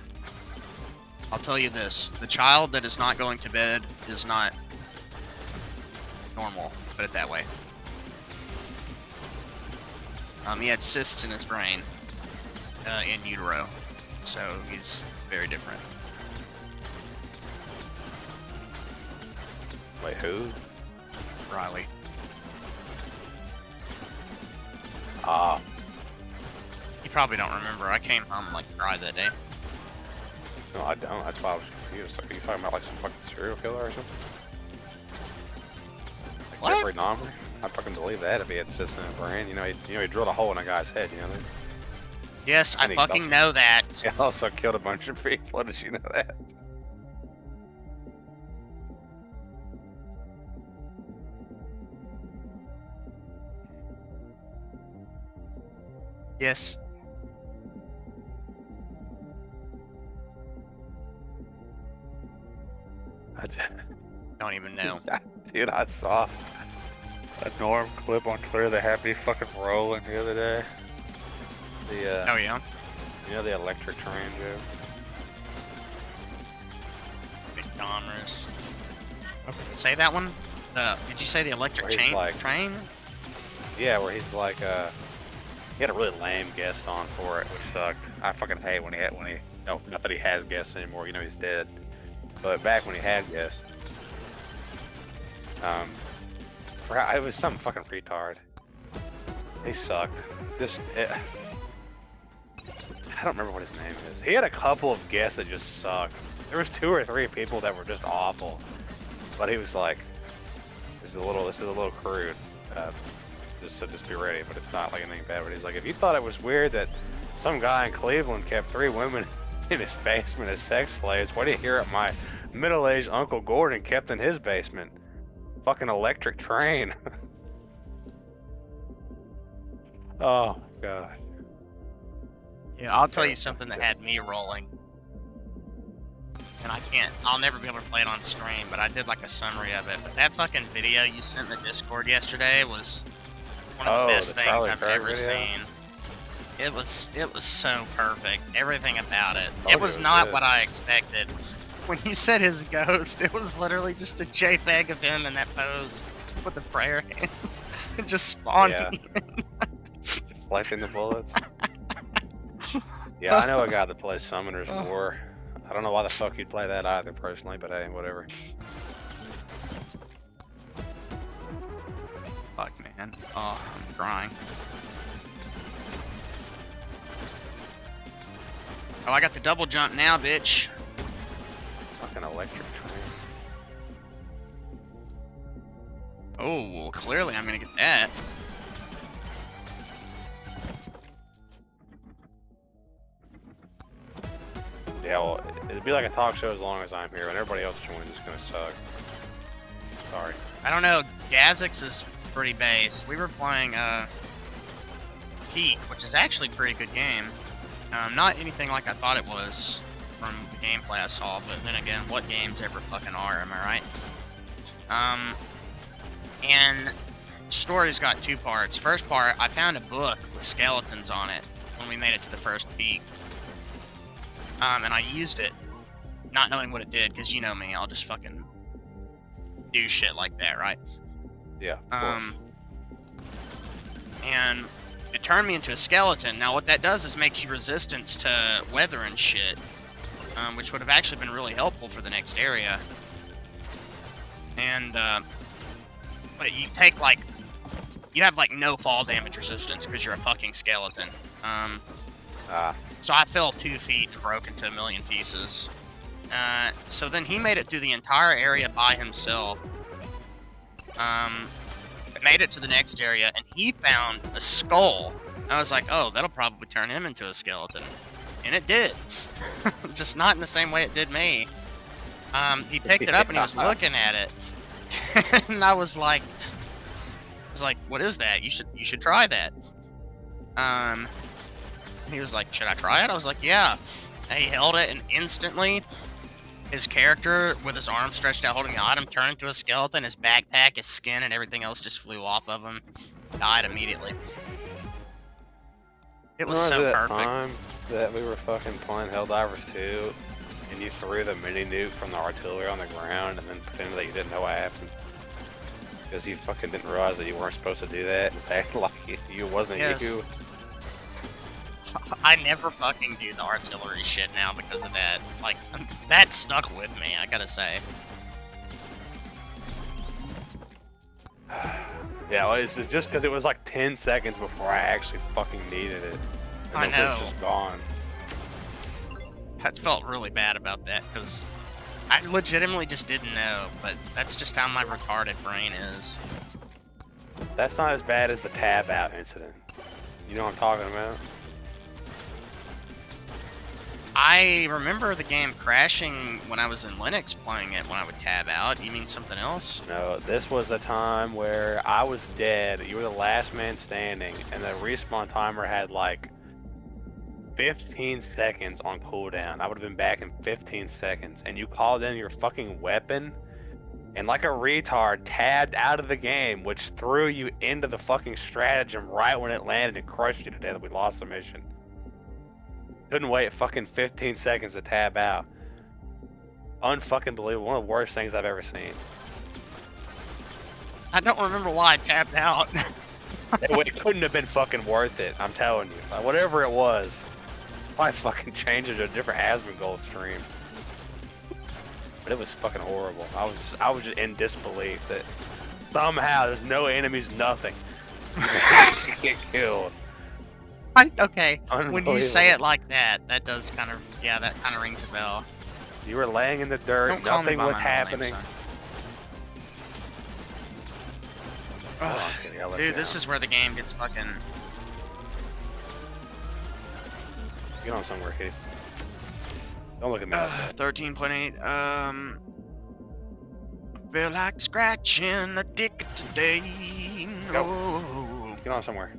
I'll tell you this. The child that is not going to bed is not normal, put it that way. He had cysts in his brain, in utero, so he's very different. Wait, who? Riley. Ah, You probably don't remember. I came home like cried that day. no, I don't. That's why I was confused. Like, are you talking about like some fucking serial killer or something? Like What? Jeffrey Dahmer? I'd fucking believe that if he had cysts in his brain. You know, he drilled a hole in a guy's head. You know that? Yes, I And he fucking also- know that. He also killed a bunch of people. Did you know that? Yes. Don't even know. Dude, I saw a Norm clip on Twitter that had me fucking rolling the other day. The Oh yeah. you know the electric train joke? McDonald's. Say that one. Did you say the electric Where he's chain like- train? Yeah, where he's like he had a really lame guest on for it, which sucked. I fucking hate when he no, not that he has guests anymore, you know he's dead. But back when he had guests, it was some fucking retard. He sucked. I don't remember what his name is. He had a couple of guests that just sucked. There was 2 or 3 people that were just awful. But he was like, this is a little crude. Just be ready, but it's not like anything bad. But he's like, if you thought it was weird that some guy in Cleveland kept 3 women in his basement as sex slaves, what do you hear at my middle-aged Uncle Gordon kept in his basement? Fucking electric train. Oh god. Yeah, I'll tell you something that had me rolling. And I'll never be able to play it on stream, but I did like a summary of it. But that fucking video you sent in the Discord yesterday was one of the best the things Charlie I've Kirk ever video? seen. It was so perfect. Everything about it. Told It you was it was not good. what I expected. When you said his ghost, it was literally just a JPEG of him in that pose with the prayer hands. It just spawned Yeah. me. Deflecting the bullets. Yeah, I know a guy that plays Summoner's Oh. War. I don't know why the fuck you'd play that either, personally, but hey, whatever. Fuck, man. Oh, I'm crying. Oh, I got the double jump now, bitch. Fucking electric train. Oh, well, clearly I'm gonna get that. Yeah, well, it'd be like a talk show as long as I'm here, and everybody else joins is gonna suck. Sorry. I don't know. Gazix is pretty based. We were playing Peak, which is actually a pretty good game. Not anything like I thought it was from the gameplay I saw, but then again, what games ever fucking are, am I right? And story's got two parts. First part, I found a book with skeletons on it when we made it to the first peak. And I used it, not knowing what it did, because you know me, I'll just fucking do shit like that, right? Yeah. Of course. And it turned me into a skeleton. Now what that does is makes you resistance to weather and shit, which would have actually been really helpful for the next area. And but you take like, you have like no fall damage resistance because you're a fucking skeleton. So I fell 2 feet and broke into a million pieces. So then he made it through the entire area by himself. Made it to the next area, and he found a skull. I was like, oh, that'll probably turn him into a skeleton. And it did. Just not in the same way it did me. He picked it up and he was looking at it. And I was like, what is that? You should try that. He was like, should I try it? I was like, yeah. And he held it, and instantly his character, with his arms stretched out holding the item, turned into a skeleton. His backpack, his skin, and everything else just flew off of him. Died immediately. It was so that perfect. Time that we were fucking playing Helldivers 2, and you threw the mini nuke from the artillery on the ground, and then pretended that you didn't know what happened. Because you fucking didn't realize that you weren't supposed to do that, and acted like it wasn't you. I never fucking do the artillery shit now because of that. Like, that stuck with me, I gotta say. Yeah, well, it's just because it was like 10 seconds before I actually fucking needed it. And I know. It was just gone. I felt really bad about that because I legitimately just didn't know, but that's just how my retarded brain is. That's not as bad as the tab out incident. You know what I'm talking about? I remember the game crashing when I was in Linux playing it when I would tab out. You mean something else? No, this was a time where I was dead. You were the last man standing, and the respawn timer had like 15 seconds on cooldown. I would have been back in 15 seconds, and you called in your fucking weapon, and like a retard tabbed out of the game, which threw you into the fucking stratagem right when it landed and crushed you to death. We lost the mission. Couldn't wait fucking 15 seconds to tab out. Unfucking believable. One of the worst things I've ever seen. I don't remember why I tabbed out. It couldn't have been fucking worth it. I'm telling you. Like, whatever it was, I fucking changed it to a different Asmongold stream. But it was fucking horrible. I was just in disbelief that somehow there's no enemies, nothing. You get killed. Okay, when you say it like that, that does kind of, yeah, that kind of rings a bell. You were laying in the dirt, Don't call me nothing by was my happening. name, dude, this is where the game gets fucking... Get on somewhere, kitty. Don't look at me like that. 13.8, feel like scratching a dick today. Go. Oh. Get on somewhere.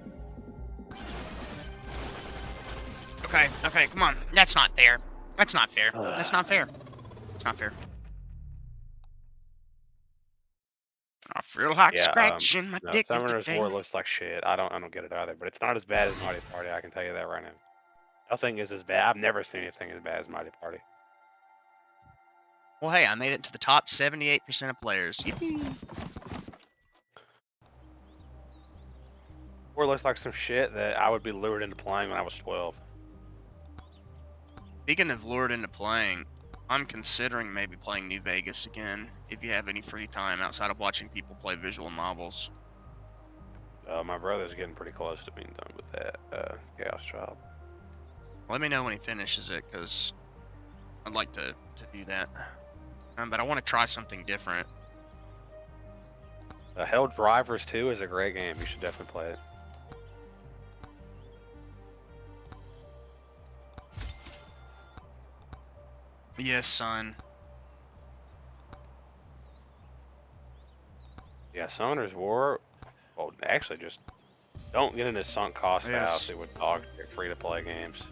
Okay, come on. That's not fair. That's not fair. That's not fair. It's not fair. I feel like scratching my dick Summoner's today. War looks like shit. I don't get it either, but it's not as bad as Mighty Party, I can tell you that right now. Nothing is as bad. I've never seen anything as bad as Mighty Party. Well, hey, I made it to the top 78% of players. Yippee! War looks like some shit that I would be lured into playing when I was 12. Speaking of lured into playing, I'm considering maybe playing New Vegas again, if you have any free time outside of watching people play visual novels. My brother's getting pretty close to being done with that Chaos Child. Let me know when he finishes it, because I'd like to do that. But I want to try something different. Hell Drivers 2 is a great game. You should definitely play it. Yes, son. Yeah, Summoner's War. Well, actually, just don't get into Sunk Cost Yes. Fallacy with dog free-to-play games.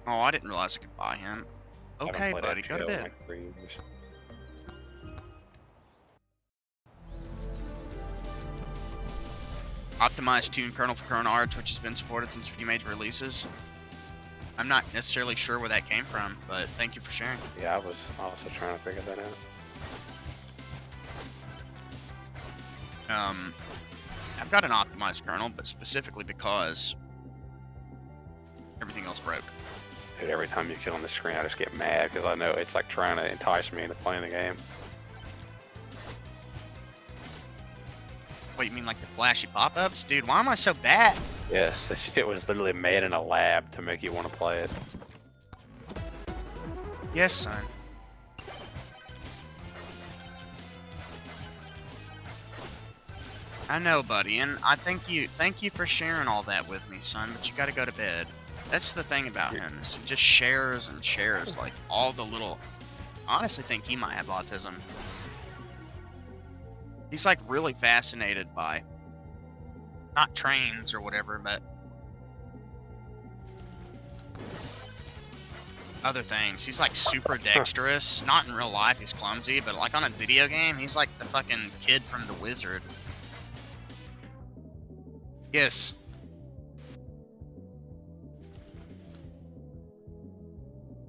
Oh, I didn't realize I could buy him. Okay, Haven't played buddy, go to FTL in bed. like 3 years. Optimized tune kernel for Corona Arch, which has been supported since a few major releases. I'm not necessarily sure where that came from, but thank you for sharing. Yeah, I was also trying to figure that out. I've got an optimized kernel, but specifically because everything else broke. Dude, every time you kill on the screen, I just get mad because I know it's like trying to entice me into playing the game. What, you mean like the flashy pop-ups? Dude, why am I so bad? Yes, this shit was literally made in a lab to make you want to play it. Yes, son. I know, buddy, and I thank you for sharing all that with me, son, but you gotta go to bed. That's the thing about him, is he just shares and shares, like, all the little... I honestly think he might have autism. He's, like, really fascinated by... not trains or whatever, but... other things. He's, like, super dexterous. Not in real life, he's clumsy, but, like, on a video game, he's like the fucking kid from The Wizard. Yes.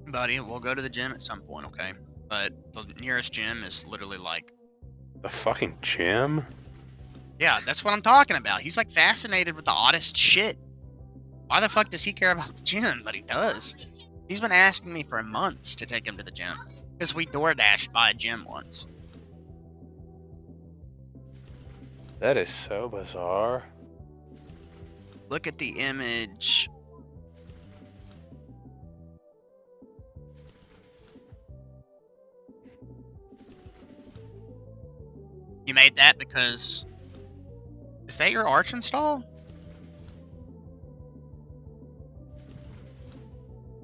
Buddy, we'll go to the gym at some point, okay? But the nearest gym is literally like... The fucking gym? Yeah, that's what I'm talking about. He's like fascinated with the oddest shit. Why the fuck does he care about the gym? But he does. He's been asking me for months to take him to the gym. Because we door dashed by a gym once. That is so bizarre. Look at the image. You made that because... Is that your Arch install?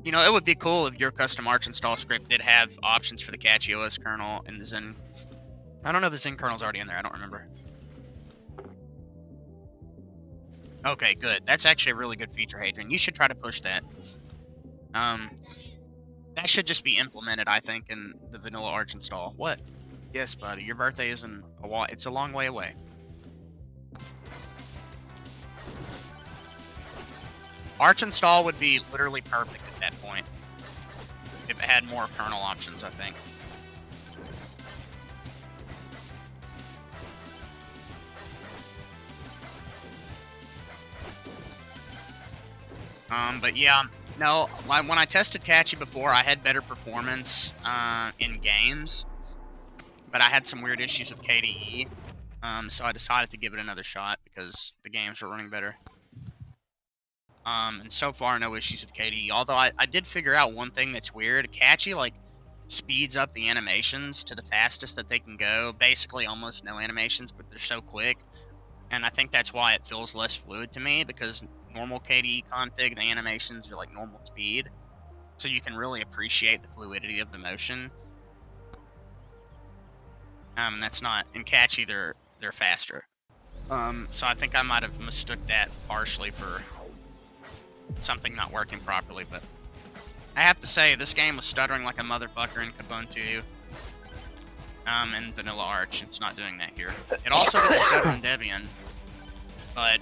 You know, it would be cool if your custom Arch install script did have options for the Catchy OS kernel and the Zen... I don't know if the Zen kernel's already in there, I don't remember. Okay, good. That's actually a really good feature, Hadrian. You should try to push that. That should just be implemented, I think, in the vanilla Arch install. What? Yes, buddy. Your birthday isn't a while. It's a long way away. Arch install would be literally perfect at that point. If it had more kernel options, I think. But yeah, no, when I tested Catchy before, I had better performance in games, but I had some weird issues with KDE, so I decided to give it another shot because the games were running better. And so far, no issues with KDE, although I did figure out one thing that's weird. Catchy, like, speeds up the animations to the fastest that they can go, basically almost no animations, but they're so quick. And I think that's why it feels less fluid to me, because normal KDE config, the animations are like normal speed. So you can really appreciate the fluidity of the motion. That's not, in Catchy, they're faster. So I think I might have mistook that partially for something not working properly, but I have to say, this game was stuttering like a motherfucker in Kubuntu. In Vanilla Arch, it's not doing that here. It also didn't stutter in Debian, but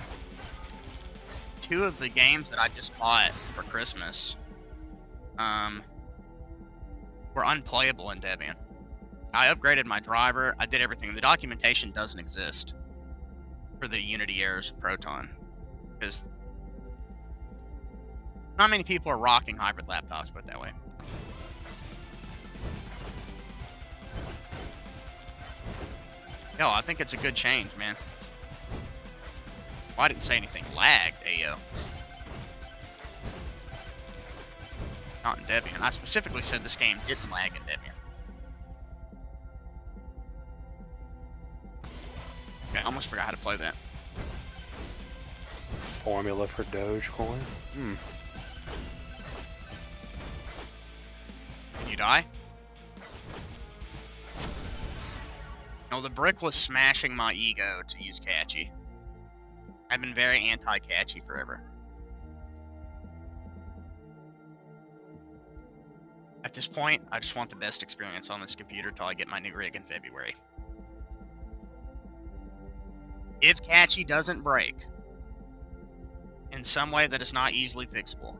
two of the games that I just bought for Christmas were unplayable in Debian. I upgraded my driver, I did everything. The documentation doesn't exist for the Unity errors of Proton, because not many people are rocking hybrid laptops, put it that way. Yo, I think it's a good change, man. Well, I didn't say anything lagged, Ayo. Not in Debian. I specifically said this game didn't lag in Debian. Okay, I almost forgot how to play that. Formula for Dogecoin? Hmm. Can you die? No, the brick was smashing my ego to use Catchy. I've been very anti-Catchy forever. At this point, I just want the best experience on this computer till I get my new rig in February. If Catchy doesn't break in some way that is not easily fixable,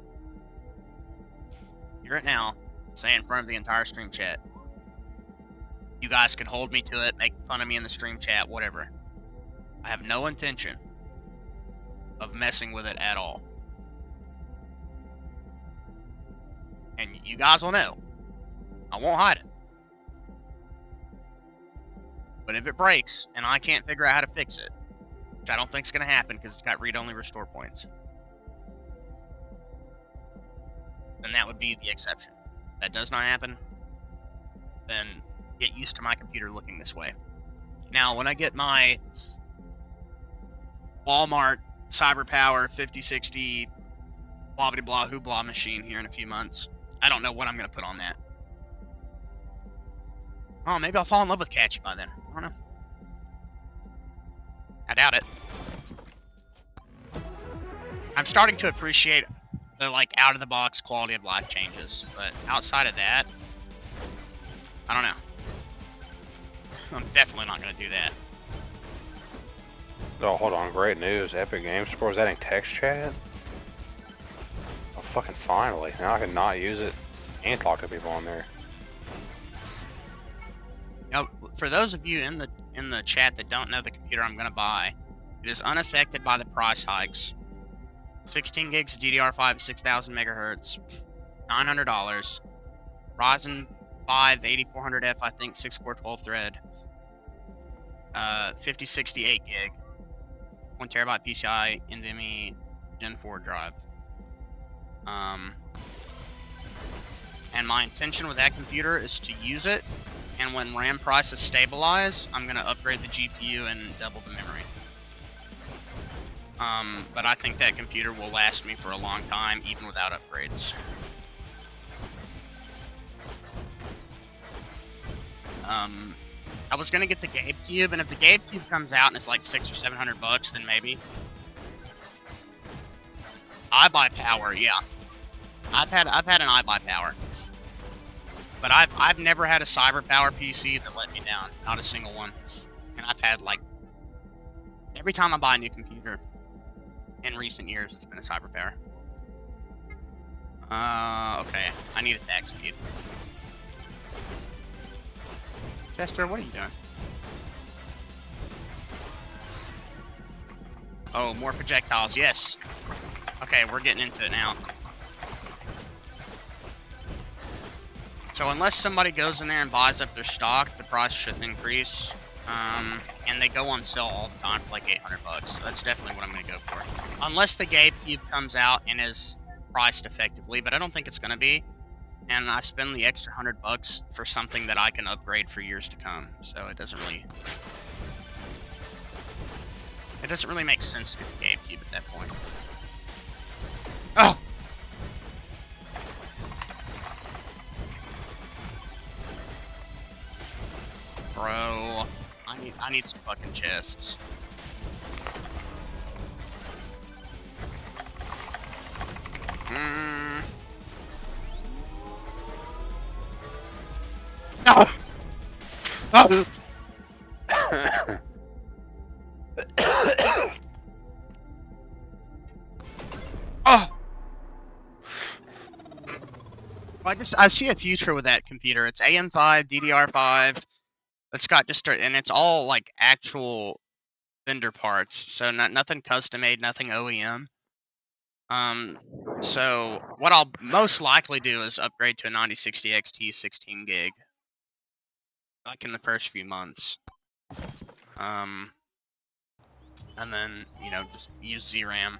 hear it now, say in front of the entire stream chat. You guys could hold me to it, make fun of me in the stream chat, whatever. I have no intention of messing with it at all. And you guys will know. I won't hide it. But if it breaks and I can't figure out how to fix it, which I don't think is going to happen because it's got read-only restore points, then that would be the exception. If that does not happen, then get used to my computer looking this way. Now, when I get my Walmart CyberPower 5060 blah blah blah hoopla machine here in a few months, I don't know what I'm going to put on that. Oh, maybe I'll fall in love with Catchy by then. I don't know. I doubt it. I'm starting to appreciate the like out-of-the-box quality of life changes, but outside of that, I don't know. I'm definitely not going to do that. Oh, hold on. Great news. Epic Games Store is adding text chat? Oh, fucking finally. Now I can not use it and talk to people on there. Now, for those of you in the chat that don't know the computer I'm going to buy, it is unaffected by the price hikes. 16 gigs of DDR5 at 6,000 megahertz, $900. Ryzen 5 8400F, I think, 6-core 12-thread. 5068 gig, 1 terabyte PCI NVMe Gen 4 drive. And my intention with that computer is to use it, and when RAM prices stabilize, I'm going to upgrade the GPU and double the memory. But I think that computer will last me for a long time, even without upgrades. I was gonna get the GameCube, and if the GameCube comes out and it's like $600 or $700, then maybe. iBuyPower, yeah. I've had an iBuyPower, but I've never had a CyberPower PC that let me down, not a single one. And I've had like every time I buy a new computer in recent years, it's been a CyberPower. Okay, I need attack speed. Chester, what are you doing? Oh, more projectiles, yes. Okay, we're getting into it now. So unless somebody goes in there and buys up their stock, the price shouldn't increase. And they go on sale all the time for like $800. So that's definitely what I'm going to go for. Unless the GameCube comes out and is priced effectively, but I don't think it's going to be. And I spend the extra $100 for something that I can upgrade for years to come. So it doesn't really make sense to get the GameCube at that point. Oh! Bro, I need some fucking chests. No! Oh! Oh! I see a future with that computer. It's AM5, DDR5. It's got and it's all like actual vendor parts. So nothing custom made, nothing OEM. So what I'll most likely do is upgrade to a 9060 XT 16 gig. Like in the first few months. and then, you know, just use ZRAM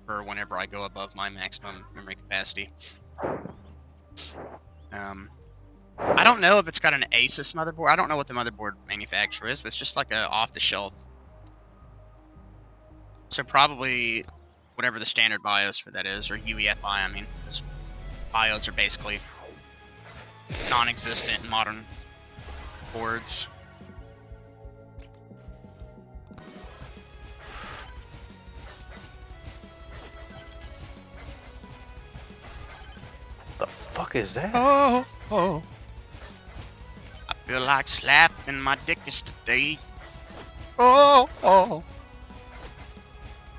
for whenever I go above my maximum memory capacity. I don't know if it's got an Asus motherboard. I don't know what the motherboard manufacturer is, but it's just like a off-the-shelf. So probably whatever the standard BIOS for that is, or UEFI, I mean. BIOS are basically non-existent in modern boards. The fuck is that? Oh. I feel like slapping my dickies today. Oh.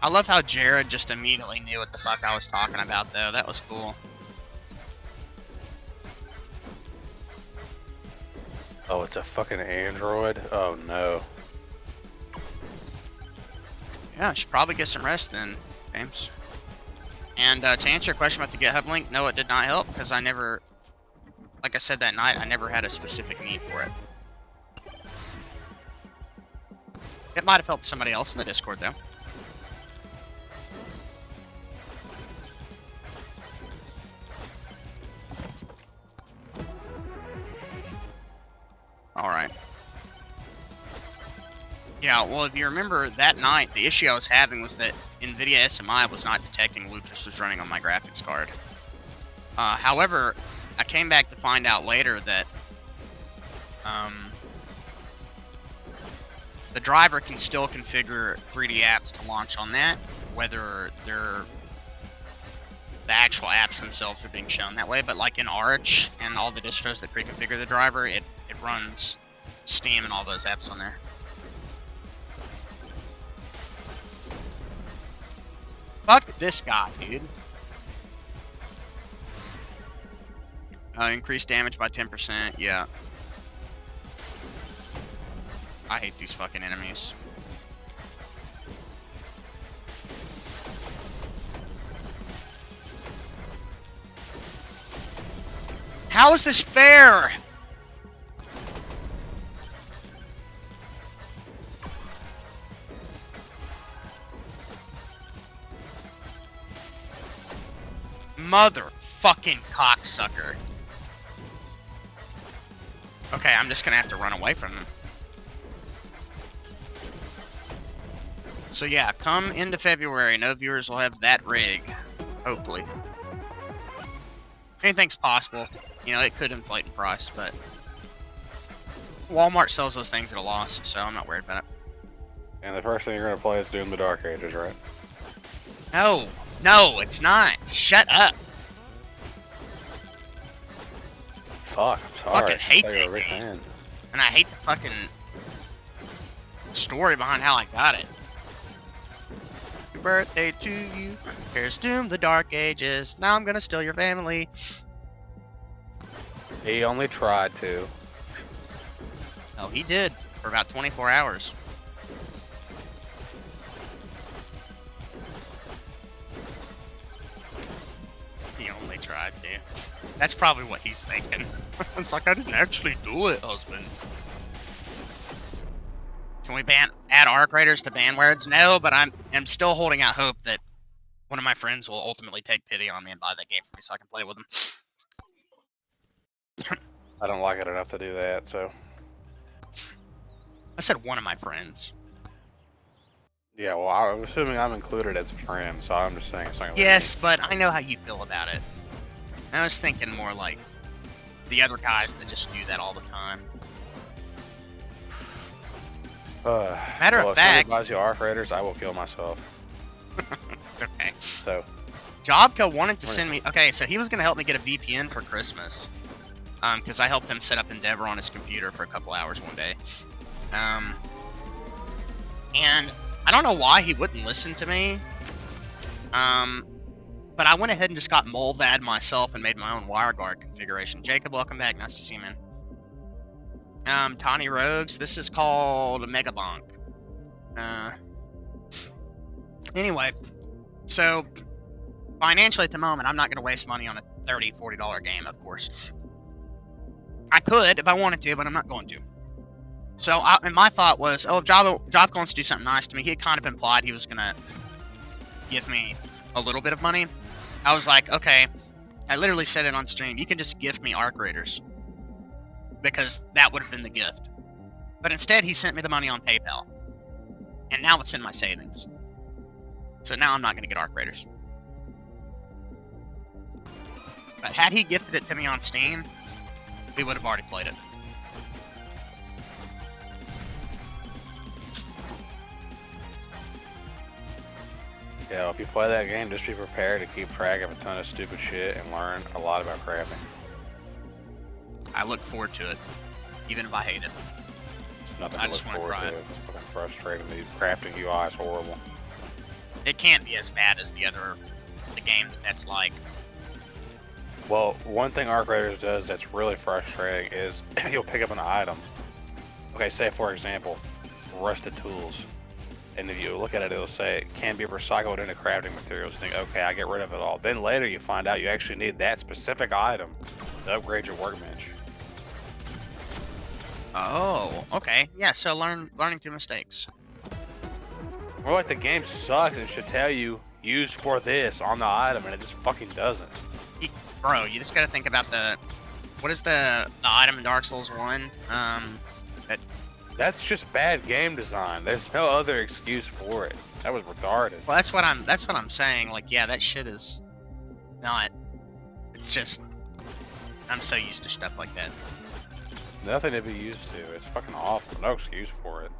I love how Jared just immediately knew what the fuck I was talking about, though. That was cool. Oh, it's a fucking Android? Oh no. Yeah, I should probably get some rest then, James. And to answer your question about the GitHub link, no, it did not help, because I never, like I said that night, I never had a specific need for it. It might have helped somebody else in the Discord, though. Alright. Yeah, well, if you remember that night, the issue I was having was that NVIDIA SMI was not detecting Lutris was running on my graphics card. However, I came back to find out later that the driver can still configure 3D apps to launch on that, whether they're the actual apps themselves are being shown that way. But like in Arch and all the distros that pre-configure the driver, it runs Steam and all those apps on there. Fuck this guy, dude. Increase damage by 10%, yeah. I hate these fucking enemies. How is this fair? Motherfucking cocksucker. Okay, I'm just gonna have to run away from them. So yeah, come into February, no viewers will have that rig. Hopefully. Anything's possible. You know, it could inflate in price, but Walmart sells those things at a loss, so I'm not worried about it. And the first thing you're gonna play is Doom the Dark Ages, right? No, it's not. Shut up. Fuck, I'm sorry. Fucking hate I thought you were a that big game. fan. And I hate the fucking story behind how I got it. Happy birthday to you. Here's Doom the Dark Ages. Now I'm gonna steal your family. He only tried to. Oh, he did. For about 24 hours. He only tried to. That's probably what he's thinking. It's like, I didn't actually do it, husband. Can we add ARC Raiders to ban words? No, but I'm still holding out hope that one of my friends will ultimately take pity on me and buy that game for me so I can play with them. I don't like it enough to do that, so. I said one of my friends. Yeah, well, I'm assuming I'm included as a friend, so I'm just saying it's not gonna Yes, but I know how you feel about it. I was thinking more like the other guys that just do that all the time. Matter of if fact, somebody buys you ARC Raiders, I will kill myself. okay. So. Jobco wanted to send me. Okay, so he was gonna help me get a VPN for Christmas, because I helped him set up Endeavor on his computer for a couple hours one day, and I don't know why he wouldn't listen to me. But I went ahead and just got Molvad myself and made my own WireGuard configuration. Jacob, welcome back. Nice to see you, man. Tawny Rogues. This is called Megabonk. Anyway, so financially at the moment, I'm not going to waste money on a $30, $40 game, of course. I could if I wanted to, but I'm not going to. So and my thought was, oh, if Job wants to do something nice to me, he had kind of implied he was gonna give me a little bit of money. I was like, okay. I literally said it on stream. You can just gift me Arc Raiders, because that would have been the gift. But instead, he sent me the money on PayPal, and now it's in my savings. So now I'm not gonna get Arc Raiders. But had he gifted it to me on Steam, we would have already played it. Yeah, if you play that game, just be prepared to keep track of a ton of stupid shit and learn a lot about crafting. I look forward to it, even if I hate it. It's nothing I to just look wanna forward try to. it. It's fucking frustrating. The crafting UI is horrible. It can't be as bad as the game that's like. Well, one thing Arc Raiders does that's really frustrating is you'll pick up an item. Okay, say for example, rusted tools. And if you look at it, it'll say it can be recycled into crafting materials. You think, okay, I get rid of it all. Then later you find out you actually need that specific item to upgrade your workbench. Oh, okay. Yeah, so learning through mistakes. Or like the game sucks and it should tell you used for this on the item, and it just fucking doesn't. Bro, you just gotta think about what is the item in Dark Souls 1? That's just bad game design. There's no other excuse for it. That was retarded. Well, that's what I'm saying. Like, yeah, that shit is not. It's just I'm so used to stuff like that. Nothing to be used to. It's fucking awful. No excuse for it.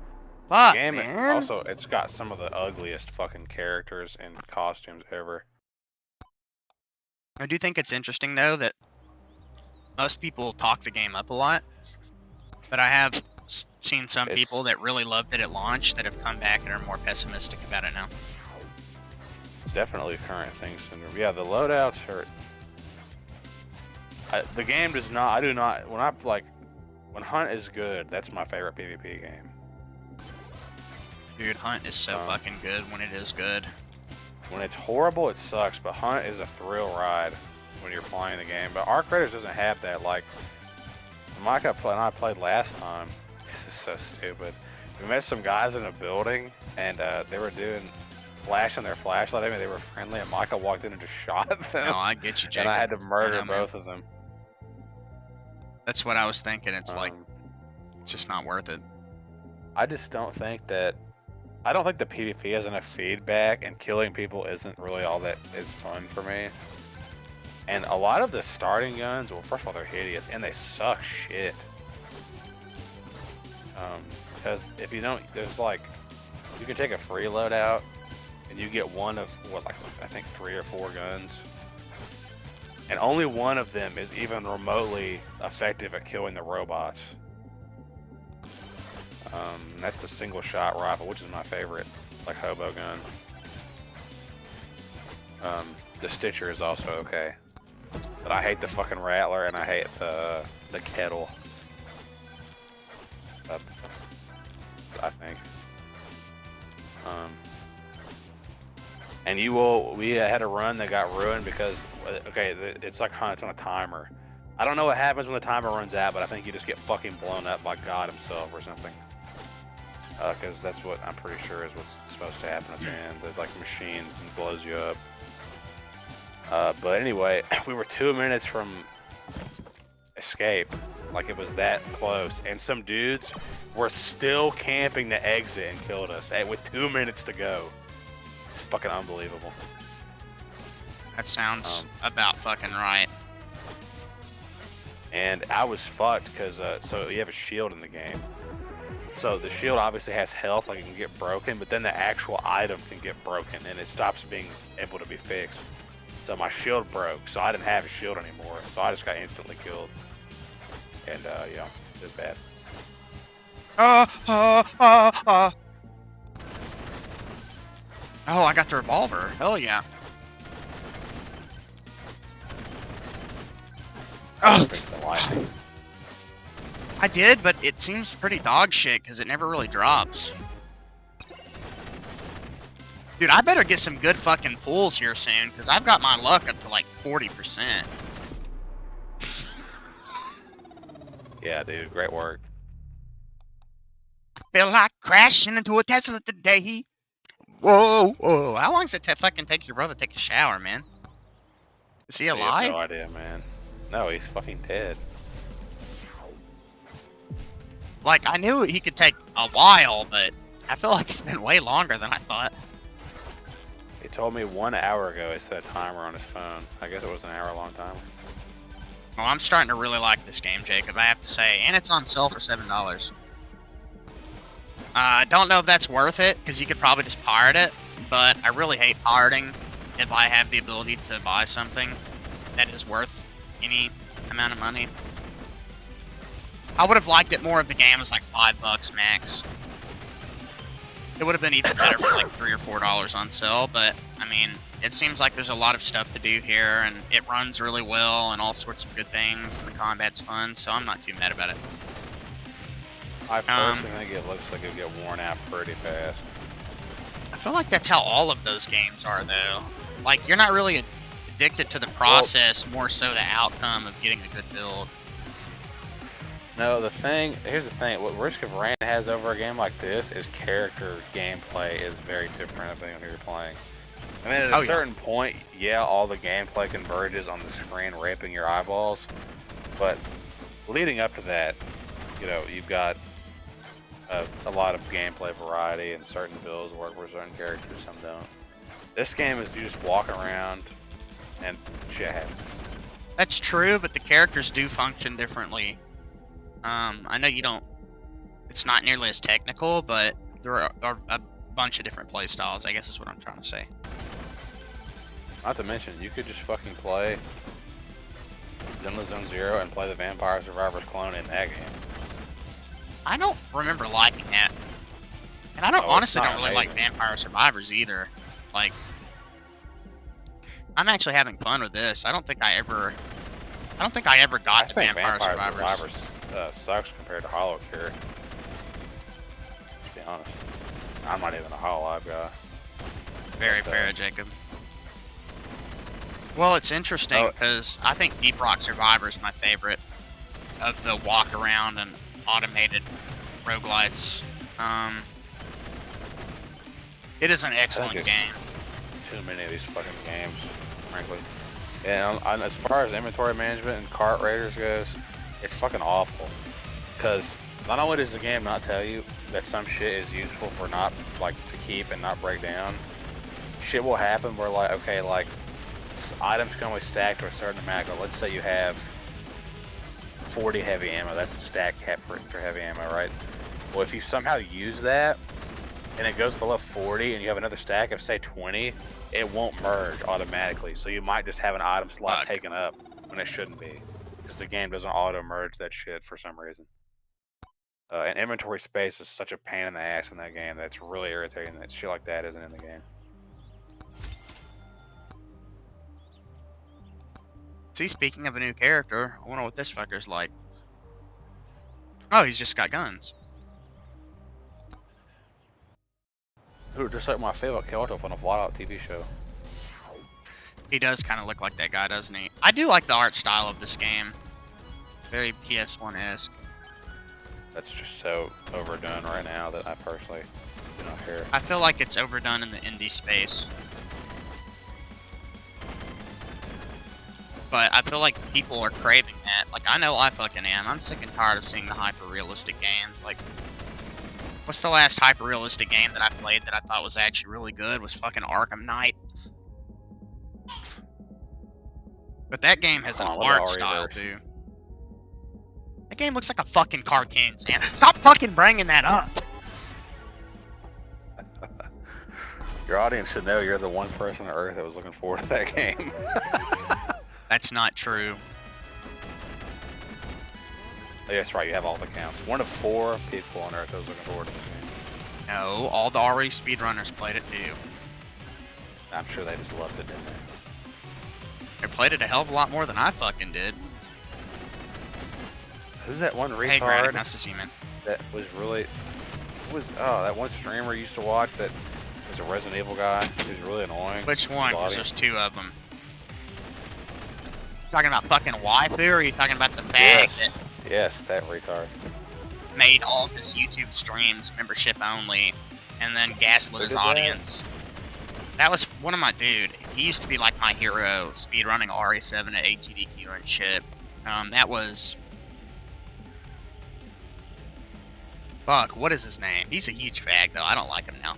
Fuck, The game man. also, it's got some of the ugliest fucking characters and costumes ever. I do think it's interesting though that most people talk the game up a lot, but I have seen some people that really loved it at launch that have come back and are more pessimistic about it now. It's definitely a current thing syndrome. Yeah, the loadouts are. The game does not. I do not. When Hunt is good, that's my favorite PvP game. Dude, Hunt is so fucking good when it is good. When it's horrible, it sucks. But Hunt is a thrill ride when you're playing the game. But Arc Raiders doesn't have that. Like Mike and I played last time. This is so stupid. We met some guys in a building, and they were flashing their flashlight at me. They were friendly, and Micah walked in and just shot them. No, I get you, Jacob. And I had to murder I know, both of them. That's what I was thinking. It's like, it's just not worth it. I just don't think that. I don't think the PvP has enough feedback, and killing people isn't really all that is fun for me. And a lot of the starting guns, well, first of all, they're hideous, and they suck shit. Because if you don't, there's like, you can take a free loadout, and you get one of, I think 3 or 4 guns. And only one of them is even remotely effective at killing the robots. That's the single shot rifle, which is my favorite, like hobo gun. The Stitcher is also okay. But I hate the fucking Rattler and I hate the Kettle. I think. And we had a run that got ruined because, okay, it's like Hunt's on a timer. I don't know what happens when the timer runs out, but I think you just get fucking blown up by God himself or something. Because that's what I'm pretty sure is what's supposed to happen at the end. There's like a machine and blows you up. But anyway, we were 2 minutes from escape. Like it was that close. And some dudes were still camping the exit and killed us with 2 minutes to go. It's fucking unbelievable. That sounds about fucking right. And I was fucked because, so you have a shield in the game. So the shield obviously has health, like it can get broken, but then the actual item can get broken and it stops being able to be fixed. So my shield broke, so I didn't have a shield anymore. So I just got instantly killed. And, yeah, it was bad. Oh, I got the revolver. Hell yeah. Oh. I did, but it seems pretty dog shit because it never really drops. Dude, I better get some good fucking pulls here soon because I've got my luck up to like 40%. Yeah, dude, great work. Feel like crashing into a Tesla today. Whoa, whoa. How long does it fucking take your brother to take a shower, man? Is he I have alive? no idea, man. No, he's fucking dead. Like, I knew he could take a while, but I feel like it's been way longer than I thought. He told me 1 hour ago he set a timer on his phone. I guess it was an hour-long timer. Well, I'm starting to really like this game, Jacob, I have to say. And it's on sale for $7. I don't know if that's worth it, because you could probably just pirate it. But I really hate pirating if I have the ability to buy something that is worth any amount of money. I would have liked it more if the game was like $5 max. It would have been even better for like $3 or $4 on sale, but I mean, it seems like there's a lot of stuff to do here, and it runs really well, and all sorts of good things, and the combat's fun, so I'm not too mad about it. I personally think it looks like it'll get worn out pretty fast. I feel like that's how all of those games are, though. Like, you're not really addicted to the process, more so the outcome of getting a good build. No, here's the thing, what Risk of Rain has over a game like this is character gameplay is very different than when you're playing. I mean, at a certain point, yeah, all the gameplay converges on the screen, raping your eyeballs, but leading up to that, you know, you've got a lot of gameplay variety, and certain builds work for certain characters, some don't. This game is you just walk around and shit happens. That's true, but the characters do function differently. I know you don't, it's not nearly as technical, but there are a bunch of different play styles, I guess is what I'm trying to say. Not to mention, you could just fucking play Zenless Zone Zero and play the Vampire Survivors clone in that game. I don't remember liking that. And I honestly don't really like Vampire Survivors either. Like, I'm actually having fun with this. I don't think I ever got to Vampire Survivors. Sucks compared to Hollow Cure. To be honest, I'm not even a Hololive guy. Very fair, Jacob. Well, it's interesting because I think Deep Rock Survivor is my favorite of the walk around and automated roguelites. It is an excellent game. Too many of these fucking games, frankly. And as far as inventory management and cart raiders goes, it's fucking awful. Because not only does the game not tell you that some shit is useful for not, like, to keep and not break down, shit will happen where, like, okay, like, items can only stack to a certain amount. But let's say you have 40 heavy ammo, that's the stack cap for heavy ammo, right? Well, if you somehow use that, and it goes below 40, and you have another stack of, say, 20, it won't merge automatically. So you might just have an item slot taken up when it shouldn't be. Because the game doesn't auto-merge that shit for some reason. And inventory space is such a pain in the ass in that game that's really irritating that shit like that isn't in the game. See, speaking of a new character, I wonder what this fucker's like. Oh, he's just got guns. Dude, just like my favorite character from a Fallout TV show. He does kind of look like that guy, doesn't he? I do like the art style of this game. Very PS1-esque. That's just so overdone right now that I personally do not care. I feel like it's overdone in the indie space. But I feel like people are craving that. Like, I know I fucking am. I'm sick and tired of seeing the hyper-realistic games. Like, what's the last hyper-realistic game that I played that I thought was actually really good? Was fucking Arkham Knight. But that game has an art style, too. That game looks like a fucking cartoon, Sam. Stop fucking bringing that up! Your audience should know you're the one person on Earth that was looking forward to that game. That's not true. Oh, that's right, you have all the counts. 1 of 4 people on Earth that was looking forward to this game. No, all the RE speedrunners played it too. I'm sure they just loved it, didn't they? They played it a hell of a lot more than I fucking did. Who's that one retard? Hey, Gradic, nice to see you, man. That was really... that one streamer used to watch that was a Resident Evil guy who's really annoying. Which one? Because there's 2 of them. Talking about fucking waifu, or are you talking about the fag? Yes, that retard. made all of his YouTube streams membership only, and then gaslit his audience. That was one of my dude. He used to be like my hero, speedrunning RE7 at HGDQ and shit. That was... Fuck, what is his name? He's a huge fag, though. I don't like him now.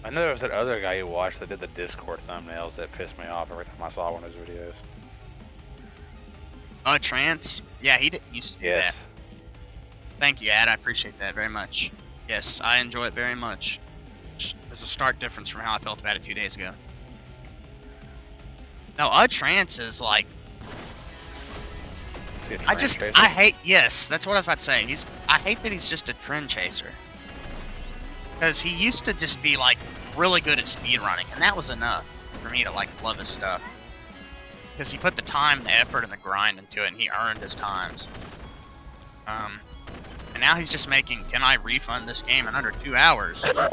I know there was that other guy you watched that did the Discord thumbnails that pissed me off every time I saw one of his videos. Trance? Yeah, he used to do that. Thank you, Ad. I appreciate that very much. Yes, I enjoy it very much. There's a stark difference from how I felt about it 2 days ago. No, Trance is like... I hate... Yes, that's what I was about to say. I hate that he's just a trend chaser. Because he used to just be, like, really good at speedrunning, and that was enough for me to, like, love his stuff. Because he put the time, the effort, and the grind into it, and he earned his times. And now he's just making, can I refund this game in under 2 hours? Yeah,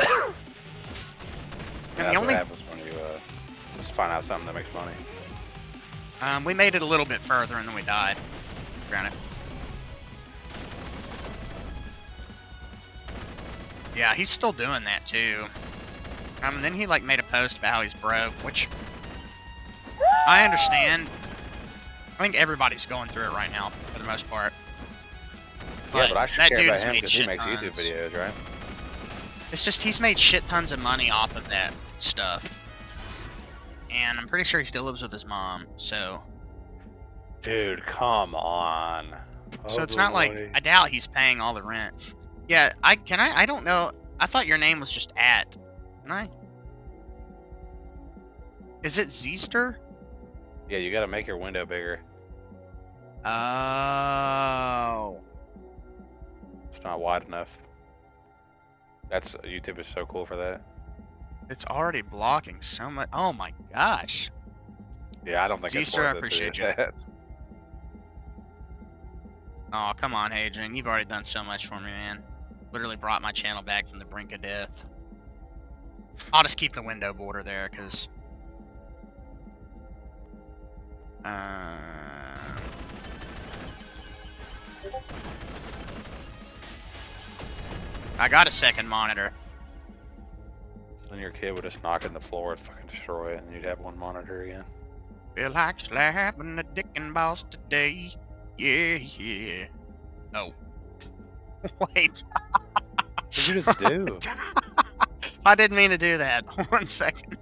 that's what happens when you just find out something that makes money. We made it a little bit further, and then we died. Granted. Yeah, he's still doing that too. Then he like made a post about how he's broke, which I understand. I think everybody's going through it right now, for the most part. Yeah, but I should care about him made because he shit makes tons. YouTube videos, right? It's just he's made shit tons of money off of that stuff. And I'm pretty sure he still lives with his mom, so... Dude, come on. So it's not like... I doubt he's paying all the rent. Yeah, I don't know. I thought your name was just at. Can I? Is it Zeester? Yeah, you gotta make your window bigger. Oh. It's not wide enough. YouTube is so cool for that. It's already blocking so much. Oh my gosh. Yeah, I don't think it's Zeester, I worth it to do appreciate you. that. Oh, come on, Adrian. You've already done so much for me, man. Literally brought my channel back from the brink of death. I'll just keep the window border there, because... I got a second monitor. Then your kid would just knock in the floor and fucking destroy it, and you'd have one monitor again. Feel like slapping the dick and balls today. Yeah, yeah. Oh. Wait. What did you just do? I didn't mean to do that. 1 second.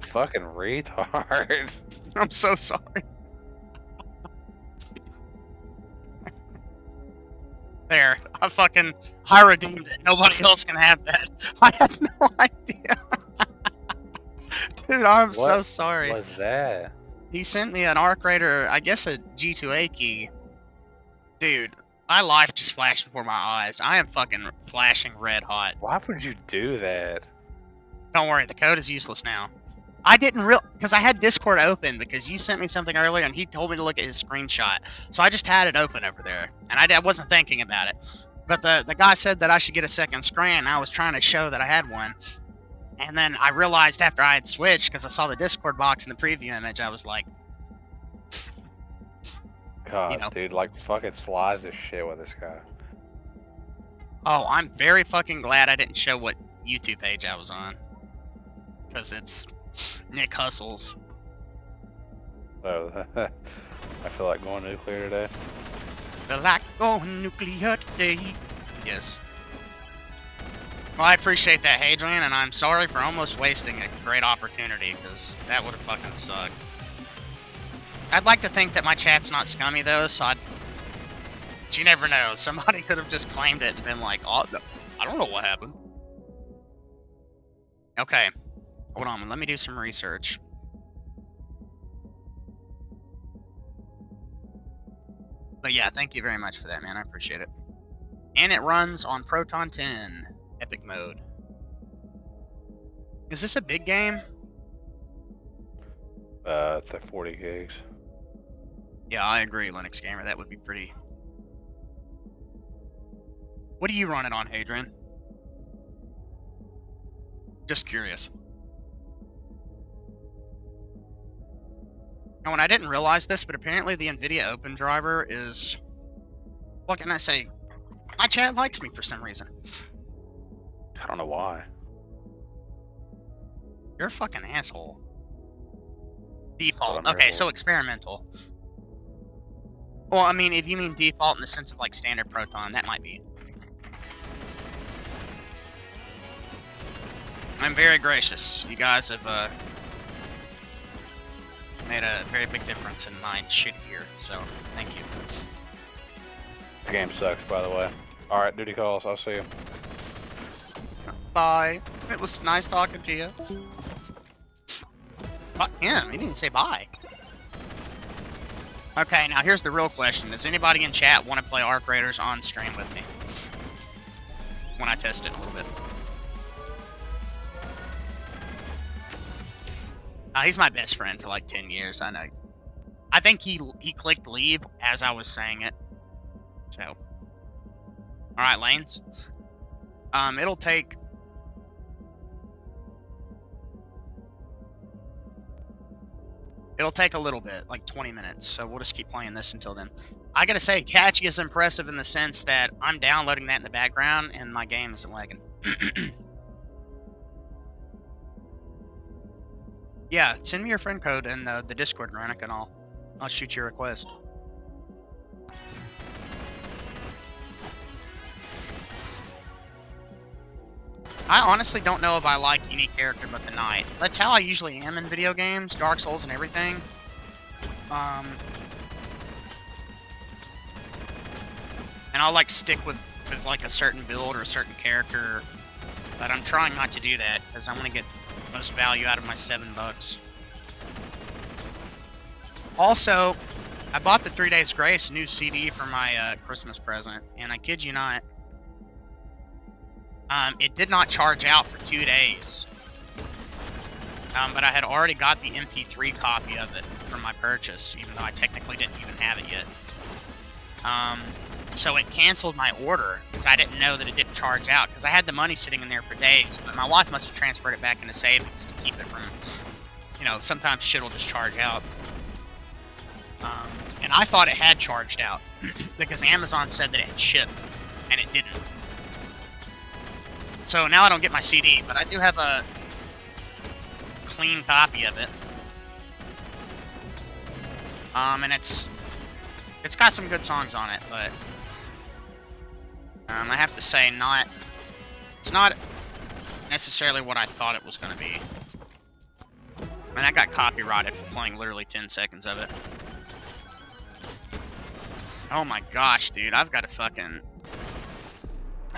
Fucking retard. I'm so sorry. There. I redeemed it. Nobody else can have that. I had no idea. Dude, I'm so sorry. What was that? He sent me an Arc Raider, I guess a G2A key. Dude, my life just flashed before my eyes. I am fucking flashing red hot. Why would you do that? Don't worry, the code is useless now. I didn't because I had Discord open because you sent me something earlier and he told me to look at his screenshot. So I just had it open over there and I wasn't thinking about it. But the guy said that I should get a second screen and I was trying to show that I had one. And then I realized after I had switched, because I saw the Discord box in the preview image, I was like... God, dude, like fucking flies this shit with this guy. Oh, I'm very fucking glad I didn't show what YouTube page I was on. Because it's Nick Hustles. Oh, I feel like going nuclear today. Feel like going nuclear today. Yes. Well, I appreciate that, Hadrian, and I'm sorry for almost wasting a great opportunity, because that would have fucking sucked. I'd like to think that my chat's not scummy, though, so but you never know. Somebody could have just claimed it and been like, oh, I don't know what happened. Okay. Hold on, let me do some research. But yeah, thank you very much for that, man. I appreciate it. And it runs on Proton 10. Epic mode. Is this a big game? It's like 40 gigs. Yeah, I agree, Linux Gamer. That would be pretty... What do you run it on, Hadrian? Just curious. Oh, and I didn't realize this, but apparently the NVIDIA Open driver is... What can I say? My chat likes me for some reason. I don't know why. You're a fucking asshole. Default. But I'm Okay, here so for. experimental. Well, I mean, if you mean default in the sense of like standard Proton, that might be. I'm very gracious. You guys have made a very big difference in my shit here, so thank you. The game sucks, by the way. Alright, duty calls. I'll see you. Bye. It was nice talking to you. Fuck him. He didn't say bye. Okay, now here's the real question. Does anybody in chat want to play Arc Raiders on stream with me? When I test it a little bit. He's my best friend for like 10 years, I know. I think he clicked leave as I was saying it. So. Alright, lanes. It'll take... It'll take a little bit, like 20 minutes, so we'll just keep playing this until then. I gotta say, Catchy is impressive in the sense that I'm downloading that in the background and my game isn't lagging. Yeah, send me your friend code in the Discord, Granick, and I'll shoot your request. I honestly don't know if I like any character but the Knight. That's how I usually am in video games, Dark Souls and everything. And I'll like stick with like a certain build or a certain character, but I'm trying not to do that because I want to get the most value out of my $7. Also, I bought the 3 Days Grace new CD for my Christmas present, and I kid you not, it did not charge out for 2 days. But I had already got the MP3 copy of it from my purchase, even though I technically didn't even have it yet. So it canceled my order because I didn't know that it didn't charge out because I had the money sitting in there for days, but my wife must have transferred it back into savings to keep it from, you know, sometimes shit will just charge out. And I thought it had charged out because Amazon said that it had shipped, and it didn't. So now I don't get my CD, but I do have a clean copy of it. And it's got some good songs on it, but I have to say, it's not necessarily what I thought it was going to be. I mean, I got copyrighted for playing literally 10 seconds of it. Oh my gosh, dude, I've got a fucking...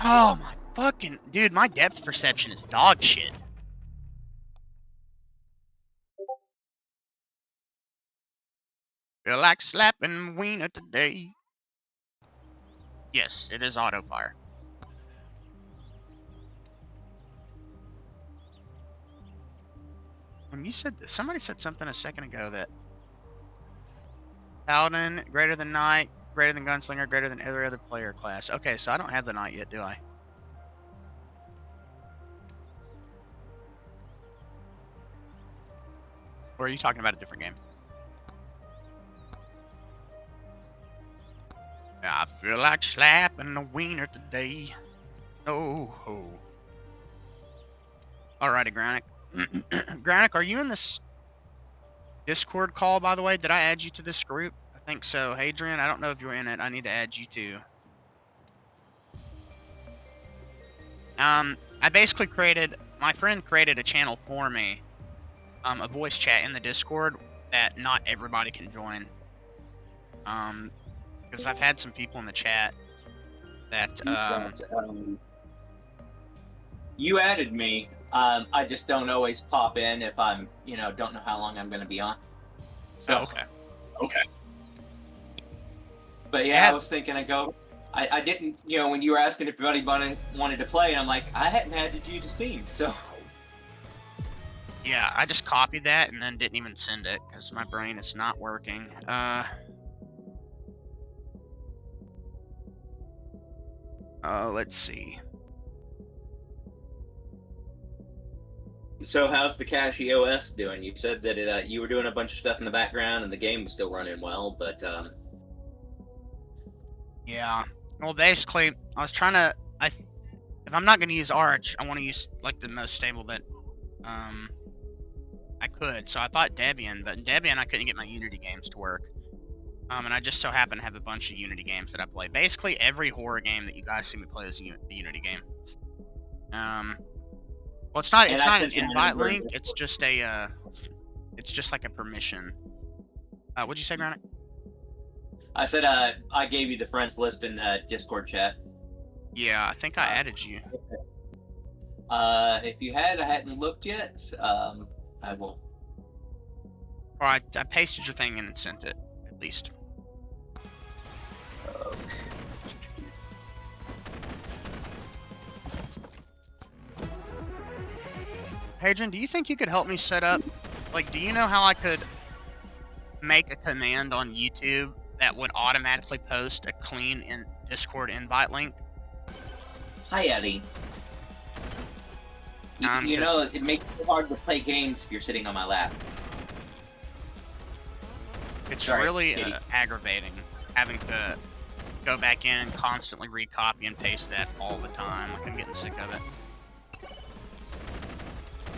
Oh my fucking... Dude, my depth perception is dog shit. Feel like slapping wiener today. Yes, it is auto fire. You said somebody said something a second ago that Paladin greater than Knight, greater than Gunslinger, greater than every other player class. Okay, so I don't have the Knight yet, do I? Or are you talking about a different game? I feel like slapping the wiener today. Oh ho. Alrighty, Granick. Granick, are you in this Discord call, by the way? Did I add you to this group? I think so. Hadrian, I don't know if you're in it. I need to add you too. I basically my friend created a channel for me, a voice chat in the Discord that not everybody can join. Because I've had some people in the chat that, you added me. I just don't always pop in if I'm, don't know how long I'm going to be on. So, okay. Okay. But yeah, I was thinking, I didn't, when you were asking if anybody wanted to play, and I'm like, I hadn't added you to Steam, so. Yeah, I just copied that and then didn't even send it because my brain is not working. Let's see. So how's the Casio OS doing? You said that you were doing a bunch of stuff in the background and the game was still running well, but Yeah. Well, basically, I was trying to. If I'm not going to use Arch, I want to use like the most stable that I could. So I thought Debian, but in Debian I couldn't get my Unity games to work. And I just so happen to have a bunch of Unity games that I play. Basically, every horror game that you guys see me play is a Unity game. Well, it's not. It's not an invite link. It's just a. It's just like a permission. What'd you say, Granite? I said I gave you the friends list in the Discord chat. Yeah, I think I added you. If you had, I hadn't looked yet. I will. Or I pasted your thing in and sent it, at least. Okay. Hadrian, do you think you could help me set up? Like, do you know how I could make a command on YouTube that would automatically post a clean Discord invite link? Hi, Eddie. You know, it makes it hard to play games if you're sitting on my lap. It's really aggravating having to go back in and constantly recopy and paste that all the time. Like, I'm getting sick of it.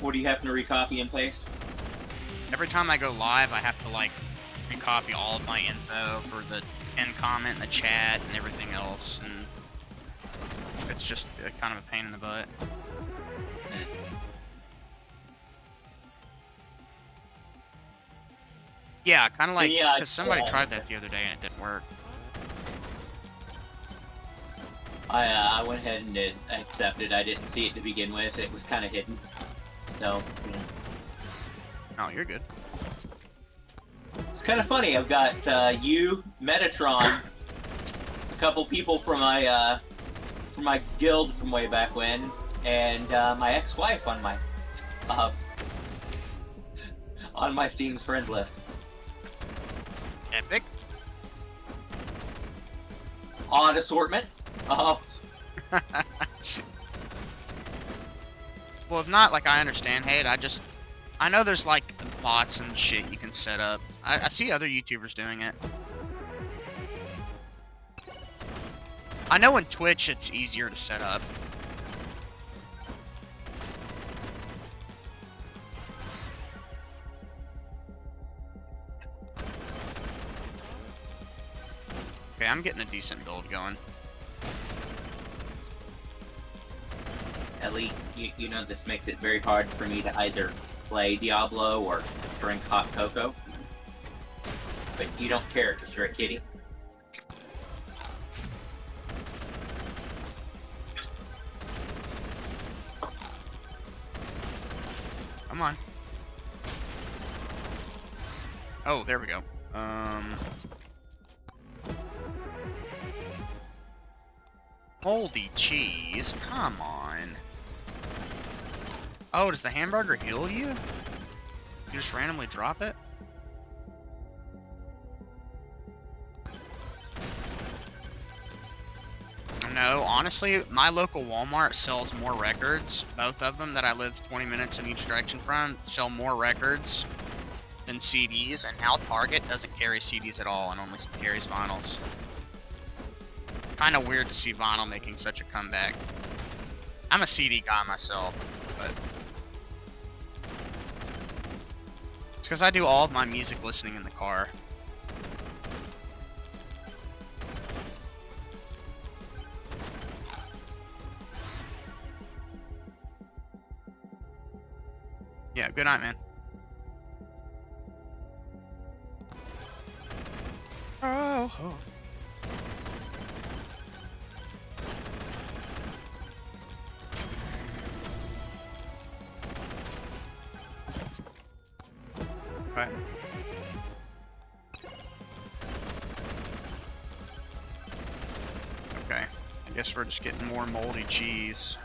What do you happen to recopy and paste? Every time I go live, I have to, like, recopy all of my info for the pinned comment in the chat and everything else, and it's just kind of a pain in the butt. Yeah, kind of like, because somebody tried that the other day and it didn't work. I went ahead and accepted. I didn't see it to begin with. It was kind of hidden. So, yeah. Oh, you're good. It's kind of funny. I've got you, Metatron, a couple people from my guild from way back when, and my ex-wife on my Steam's friend list. Epic. Odd assortment. Well, if not, like, I understand. Hey, I know there's, like, bots and shit you can set up. I see other YouTubers doing it. I know in Twitch it's easier to set up. Okay, I'm getting a decent build going. Ellie, you know this makes it very hard for me to either play Diablo or drink hot cocoa. But you don't care because you're a kitty. Come on. Oh, there we go. Holy cheese, come on. Oh, does the hamburger heal you? You just randomly drop it? No, honestly, my local Walmart sells more records. Both of them that I live 20 minutes in each direction from sell more records than CDs, and now Target doesn't carry CDs at all and only carries vinyls. Kind of weird to see vinyl making such a comeback. I'm a CD guy myself, but it's because I do all of my music listening in the car. Yeah, good night, man. Oh. Okay. Okay. I guess we're just getting more moldy cheese.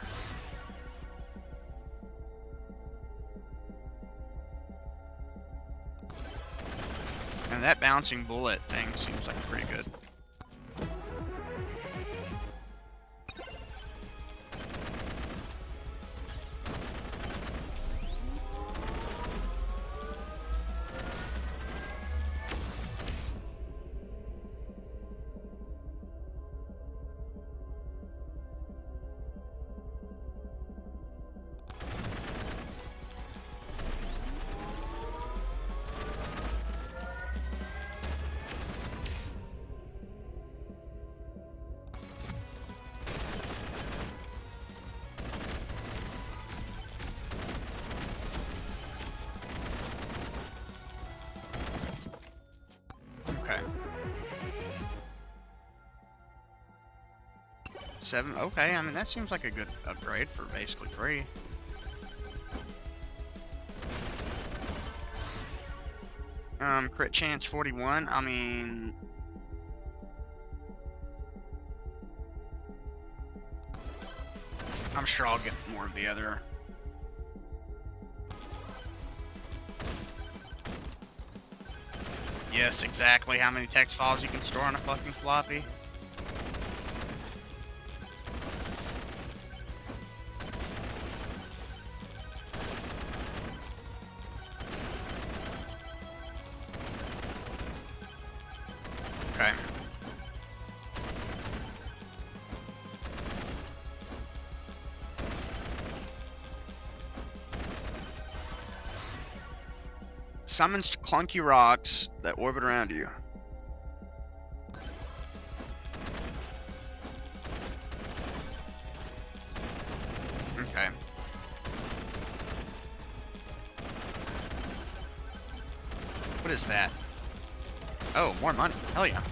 And that bouncing bullet thing seems like pretty good. 7. Okay, I mean, that seems like a good upgrade for basically free. Crit chance 41. I mean, I'm sure I'll get more of the other. Yes, exactly how many text files you can store on a fucking floppy. Okay. Summons clunky rocks that orbit around you. Okay. What is that? Oh, more money. Hell yeah.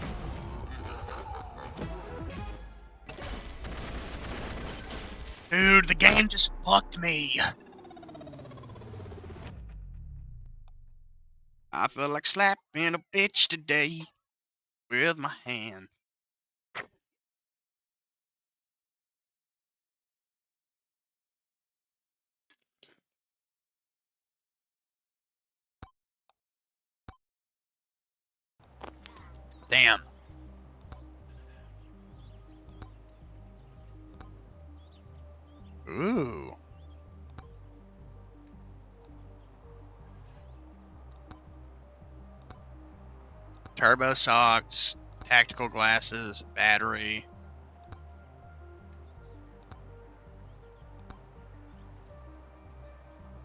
Dude, the game just fucked me. I feel like slapping a bitch today with my hand. Damn. Ooh. Turbo socks, tactical glasses, battery.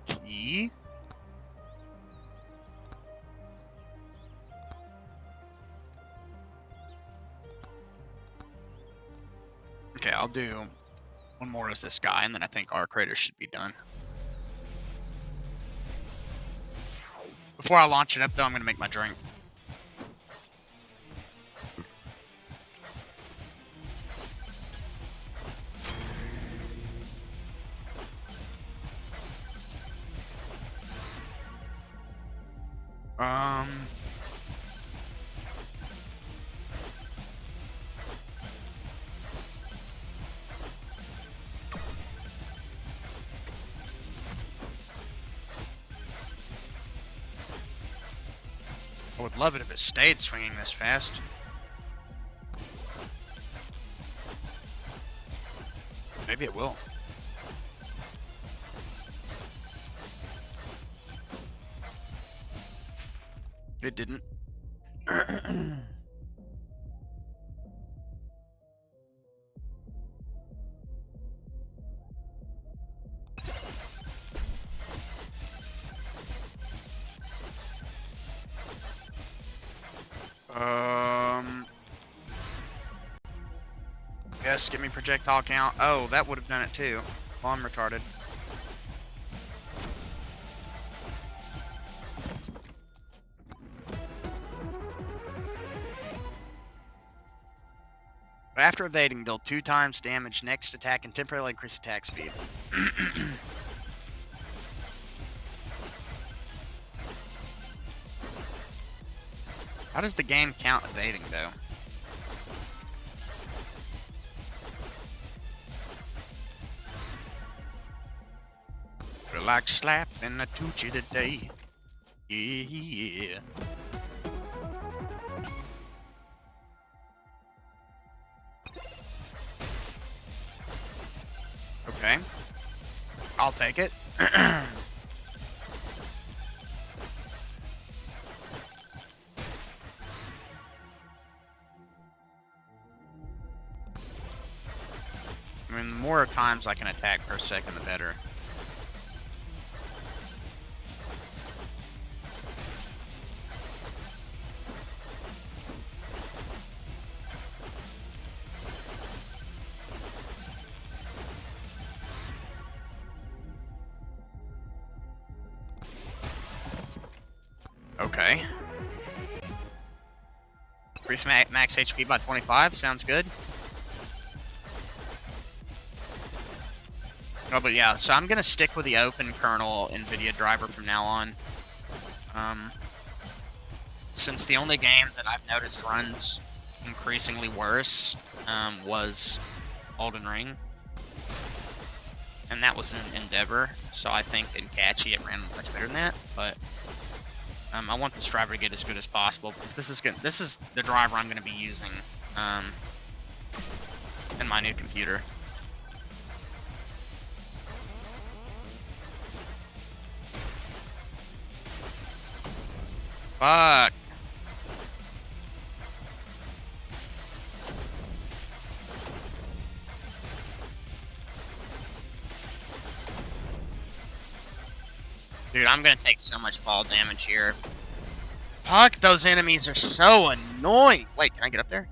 Key? Okay, I'll do one more as this guy, and then I think our crater should be done. Before I launch it up, though, I'm going to make my drink. I would love it if it stayed swinging this fast. Maybe it will. It didn't. Yes, get me projectile count. Oh, that would have done it too. Well, I'm retarded. After evading, deal 2 times damage next attack and temporarily increase attack speed. How does the game count evading, though? Feel like slapping a Tucci today. Yeah. Okay. I'll take it. I mean, the more times I can attack per second, the better. Okay. Increase max HP by 25, sounds good. Oh, but yeah, so I'm gonna stick with the open kernel NVIDIA driver from now on. Since the only game that I've noticed runs increasingly worse was Elden Ring. And that was in Endeavor, so I think in Catchy it ran much better than that, but I want this driver to get as good as possible, because this is the driver I'm gonna be using in my new computer. Fuck. Dude, I'm gonna take so much fall damage here. Fuck, those enemies are so annoying. Wait, can I get up there?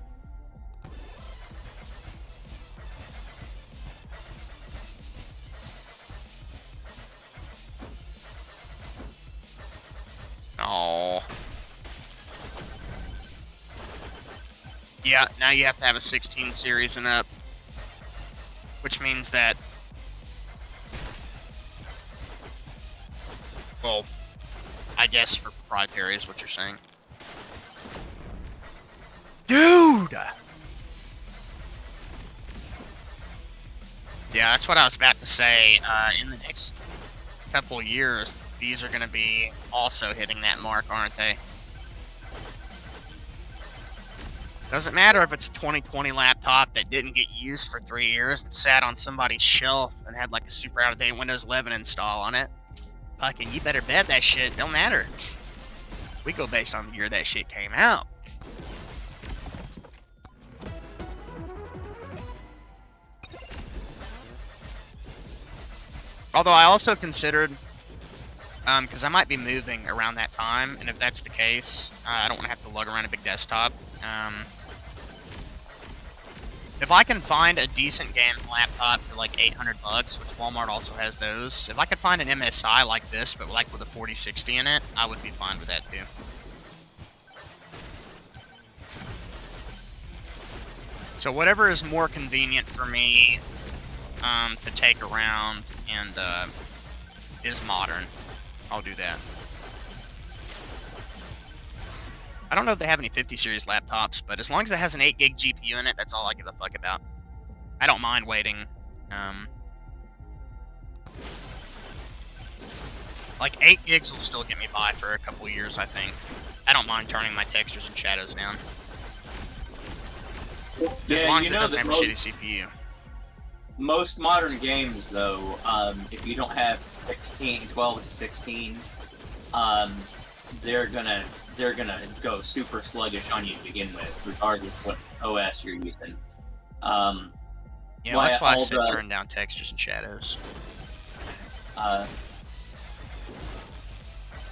Oh. Yeah, now you have to have a 16 series and up. Which means that... Well, I guess for proprietary is what you're saying. Dude! Yeah, that's what I was about to say. In the next couple years, these are going to be also hitting that mark, aren't they? Doesn't matter if it's a 2020 laptop that didn't get used for 3 years and sat on somebody's shelf and had like a super out-of-date Windows 11 install on it. Fucking, you better bet that shit don't matter. We go based on the year that shit came out. Although I also considered, because I might be moving around that time, and if that's the case, I don't want to have to lug around a big desktop. If I can find a decent game laptop for like $800, which Walmart also has those, if I could find an MSI like this, but like with a 4060 in it, I would be fine with that too. So whatever is more convenient for me to take around and is modern, I'll do that. I don't know if they have any 50 series laptops, but as long as it has an 8 gig GPU in it, that's all I give a fuck about. I don't mind waiting. Like 8 gigs will still get me by for a couple years, I think. I don't mind turning my textures and shadows down. As long as it doesn't have a shitty CPU. Most modern games, though, if you don't have 12 to 16, they're gonna go super sluggish on you to begin with, regardless of what OS you're using. Yeah, that's why I said turn down textures and shadows.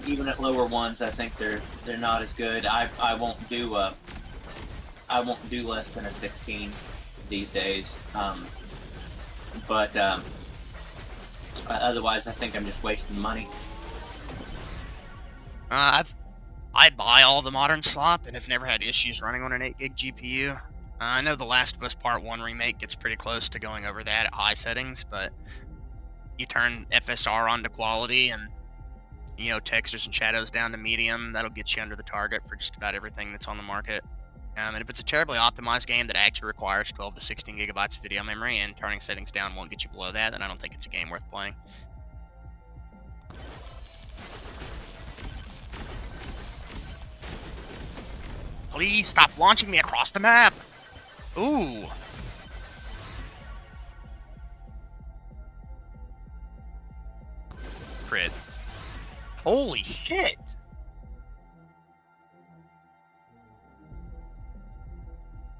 Even at lower ones, I think they're not as good. I won't do less than a 16 these days. But otherwise, I think I'm just wasting money. I buy all the modern slop and have never had issues running on an 8 gig GPU. I know The Last of Us Part 1 remake gets pretty close to going over that at high settings, but you turn FSR on to quality and, you know, textures and shadows down to medium, that'll get you under the target for just about everything that's on the market. And if it's a terribly optimized game that actually requires 12 to 16 gigabytes of video memory and turning settings down won't get you below that, then I don't think it's a game worth playing. Please stop launching me across the map! Ooh! Crit. Holy shit!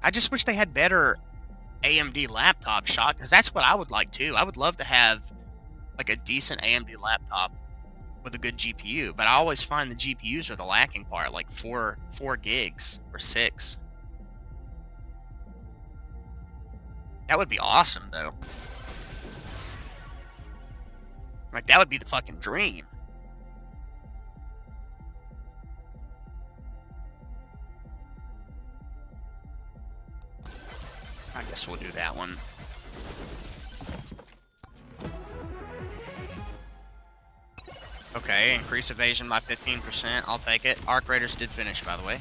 I just wish they had better AMD laptop shot, because that's what I would like too. I would love to have like a decent AMD laptop with a good GPU, but I always find the GPUs are the lacking part, like 4 gigs or 6. That would be awesome though. Like that would be the fucking dream. I guess we'll do that one. Okay, increase evasion by 15%. I'll take it. Arc Raiders did finish, by the way.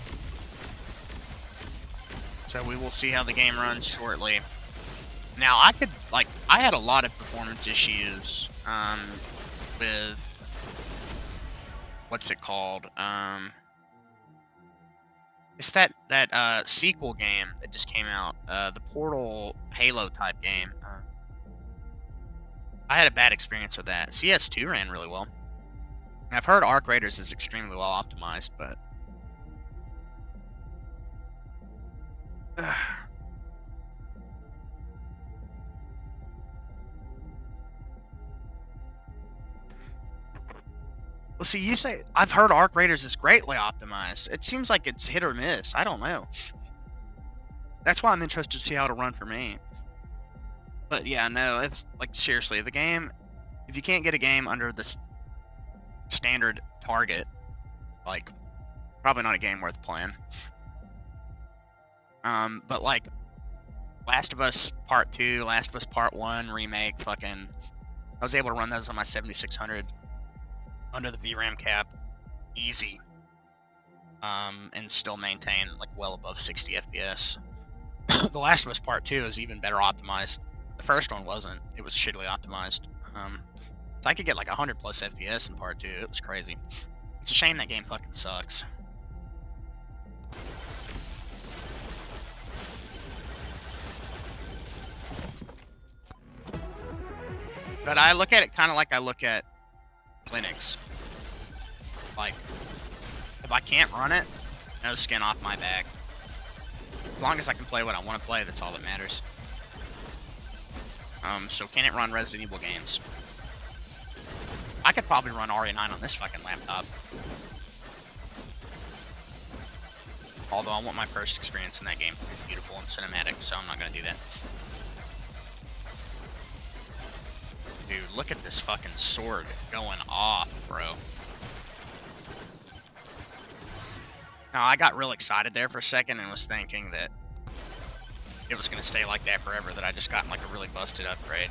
So we will see how the game runs shortly. Now, I had a lot of performance issues with, what's it called? It's that sequel game that just came out, the Portal Halo type game. I had a bad experience with that. CS2 ran really well. I've heard Arc Raiders is extremely well optimized, but well, see, you say I've heard Arc Raiders is greatly optimized. It seems like it's hit or miss. I don't know. That's why I'm interested to see how it'll run for me. But yeah, no, it's like seriously, the game. If you can't get a game under the standard target, like probably not a game worth playing. But like Last of Us Part 2, Last of Us Part 1 remake, fucking I was able to run those on my 7600 under the VRAM cap easy. And still maintain like well above 60 FPS. The Last of Us Part 2 is even better optimized. The first one wasn't. It was shittily optimized. So I could get like 100 plus FPS in Part 2. It was crazy. It's a shame that game fucking sucks. But I look at it kind of like I look at Linux. Like, if I can't run it, no skin off my back. As long as I can play what I want to play, that's all that matters. So can it run Resident Evil games? I could probably run RE9 on this fucking laptop. Although I want my first experience in that game to be beautiful and cinematic, so I'm not gonna do that. Dude, look at this fucking sword going off, bro. Now, I got real excited there for a second and was thinking that it was gonna stay like that forever, that I just got like a really busted upgrade.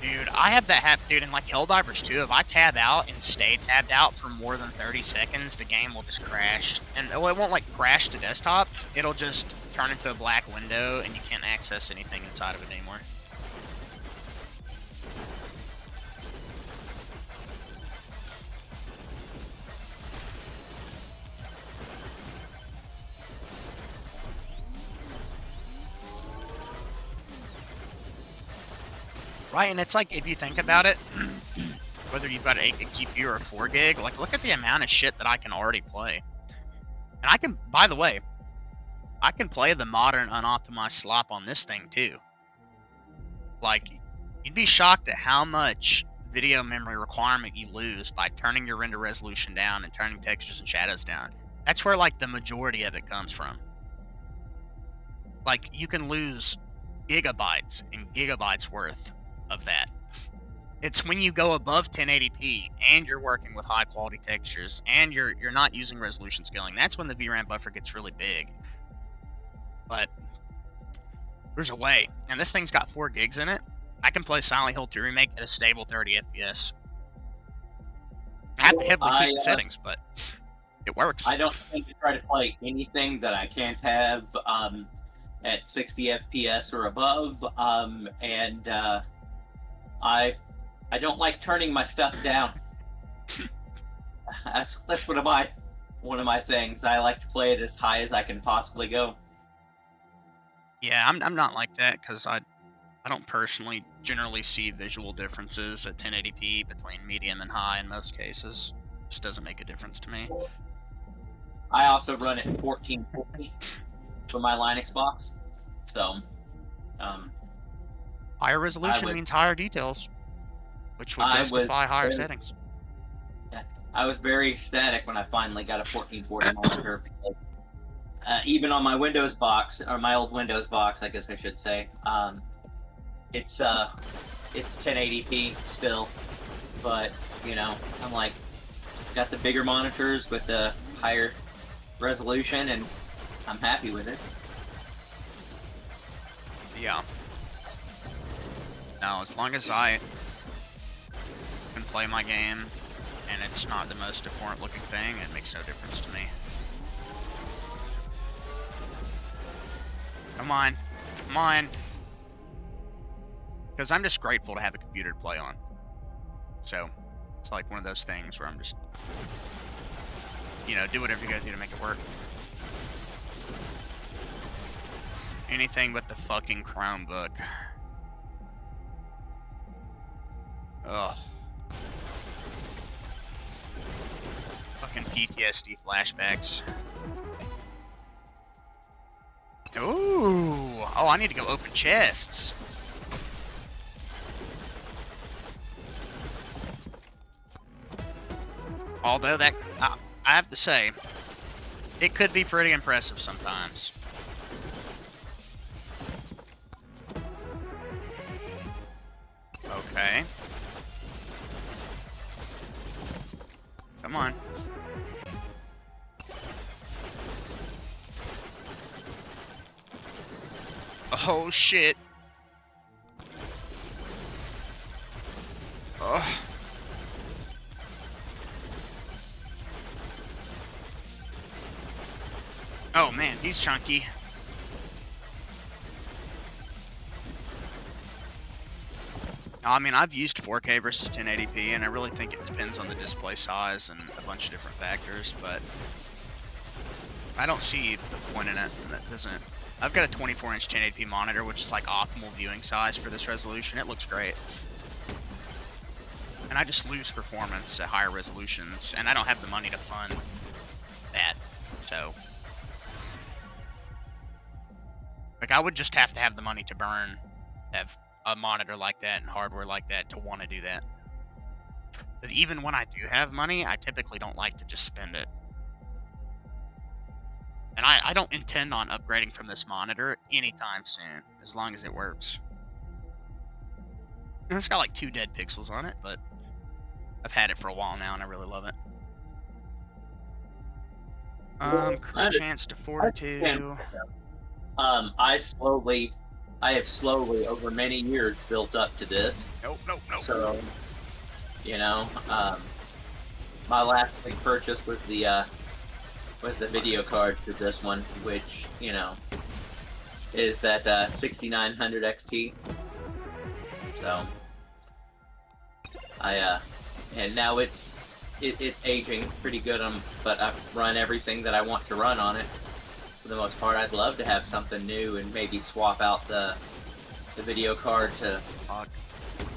Dude, I have that dude, in like Helldivers 2, if I tab out and stay tabbed out for more than 30 seconds, the game will just crash. And well, it won't like crash to desktop, it'll just turn into a black window and you can't access anything inside of it anymore. Right, and it's like, if you think about it, whether you've got an 8 gig GPU or a 4 gig, like, look at the amount of shit that I can already play. And I can, by the way, I can play the modern unoptimized slop on this thing too. Like, you'd be shocked at how much video memory requirement you lose by turning your render resolution down and turning textures and shadows down. That's where, like, the majority of it comes from. Like, you can lose gigabytes and gigabytes worth of that. It's when you go above 1080p and you're working with high quality textures and you're not using resolution scaling, that's when the VRAM buffer gets really big. But there's a way, and this thing's got 4 gigs in it. I can play Silent Hill 2 Remake at a stable 30 FPS. I have to heavily keep the settings, but it works. I don't tend to try to play anything that I can't have at 60 FPS or above, and I don't like turning my stuff down. That's one of my things. I like to play it as high as I can possibly go. Yeah, I'm not like that because I don't personally generally see visual differences at 1080p between medium and high in most cases. It just doesn't make a difference to me. I also run it 1440 for my Linux box, so higher resolution means higher details, which would justify higher settings. I was very ecstatic when I finally got a 1440 monitor. Even on my Windows box, or my old Windows box, I guess I should say, it's 1080p still, but you know, I'm like, got the bigger monitors with the higher resolution, and I'm happy with it. Yeah. No, as long as I can play my game and it's not the most abhorrent looking thing, it makes no difference to me. Come on. Come on. Because I'm just grateful to have a computer to play on. So, it's like one of those things where I'm just, you know, do whatever you gotta do to make it work. Anything but the fucking Chromebook. Ugh. Fucking PTSD flashbacks. Ooh. Oh, I need to go open chests. Although that, I have to say, it could be pretty impressive sometimes. Okay. Come on. Oh shit. Ugh. Oh man, he's chunky. I mean, I've used 4K versus 1080p, and I really think it depends on the display size and a bunch of different factors, but I don't see the point in it. That doesn't. I've got a 24-inch 1080p monitor, which is like optimal viewing size for this resolution. It looks great. And I just lose performance at higher resolutions, and I don't have the money to fund that, so. Like, I would just have to have the money to burn, have a monitor like that and hardware like that to want to do that. But even when I do have money, I typically don't like to just spend it. And I don't intend on upgrading from this monitor anytime soon, as long as it works. And it's got like 2 dead pixels on it, but I've had it for a while now and I really love it. Crew chance to 42. I have slowly, over many years, built up to this. Nope. So, you know, my last big purchase was the video card for this one, which, you know, is that 6900 XT. So, and now it's aging pretty good, but I've run everything that I want to run on it. For the most part, I'd love to have something new and maybe swap out the video card to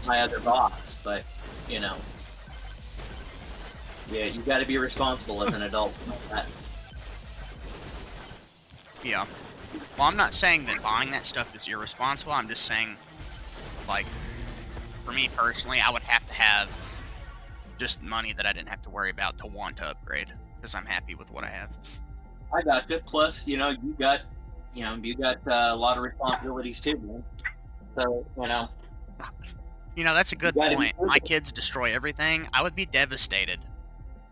my other box, but, you know, yeah, you got to be responsible as an adult. Yeah. Well, I'm not saying that buying that stuff is irresponsible. I'm just saying, like, for me personally, I would have to have just money that I didn't have to worry about to want to upgrade, because I'm happy with what I have. I got you. Plus, you know, you got a lot of responsibilities too, man. So, you know. You know, that's a good point. My kids destroy everything. I would be devastated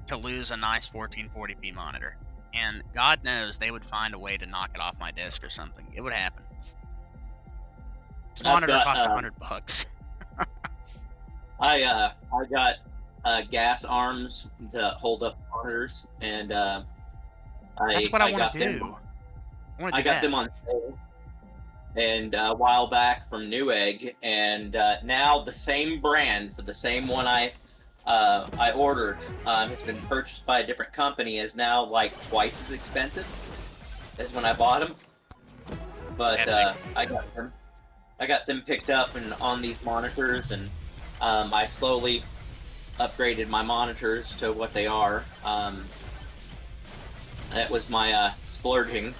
to lose a nice 1440p monitor. And God knows they would find a way to knock it off my desk or something. It would happen. This monitor cost $100. I got gas arms to hold up monitors, and that's what I want to do. I got them on sale, and a while back from Newegg, and now the same brand for the same one I ordered has been purchased by a different company, is now like twice as expensive as when I bought them. But I got them picked up and on these monitors, and I slowly upgraded my monitors to what they are. That was my splurging,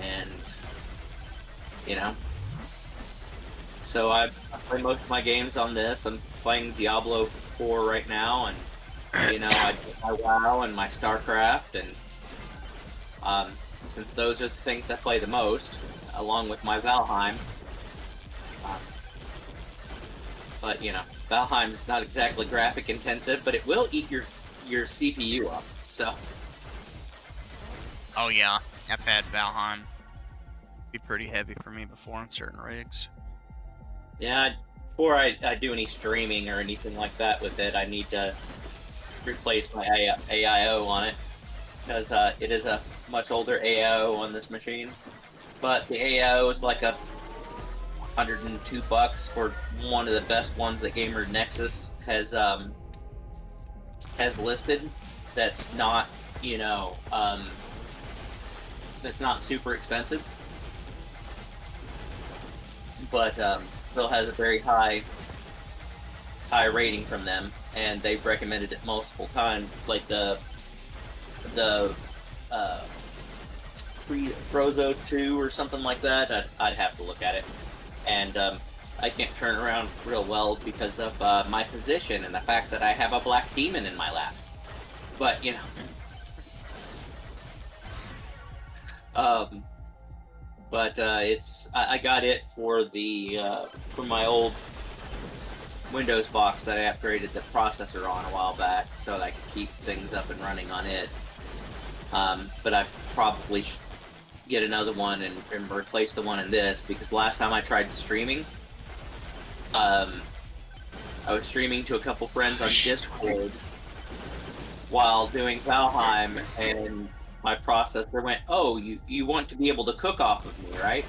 and you know. So I play most of my games on this. I'm playing Diablo 4 right now, and you know, I do my WoW and my StarCraft, and since those are the things I play the most, along with my Valheim. But you know, Valheim is not exactly graphic intensive, but it will eat your CPU up. So. Oh yeah. I've had Valheim be pretty heavy for me before on certain rigs. Yeah, before I do any streaming or anything like that with it, I need to replace my AIO on it, because it is a much older AIO on this machine. But the AIO is like $102 for one of the best ones that Gamer Nexus has listed. That's not, that's not super expensive, but Bill has a very high rating from them, and they've recommended it multiple times. Like the Frozo 2 or something like that. I'd have to look at it, and I can't turn around real well because of my position and the fact that I have a black demon in my lap. But it's I got it for the for my old Windows box that I upgraded the processor on a while back, so that I could keep things up and running on it. But I probably should get another one and replace the one in this, because last time I tried streaming, I was streaming to a couple friends on Discord while doing Valheim, and my processor went, "Oh, you want to be able to cook off of me, right?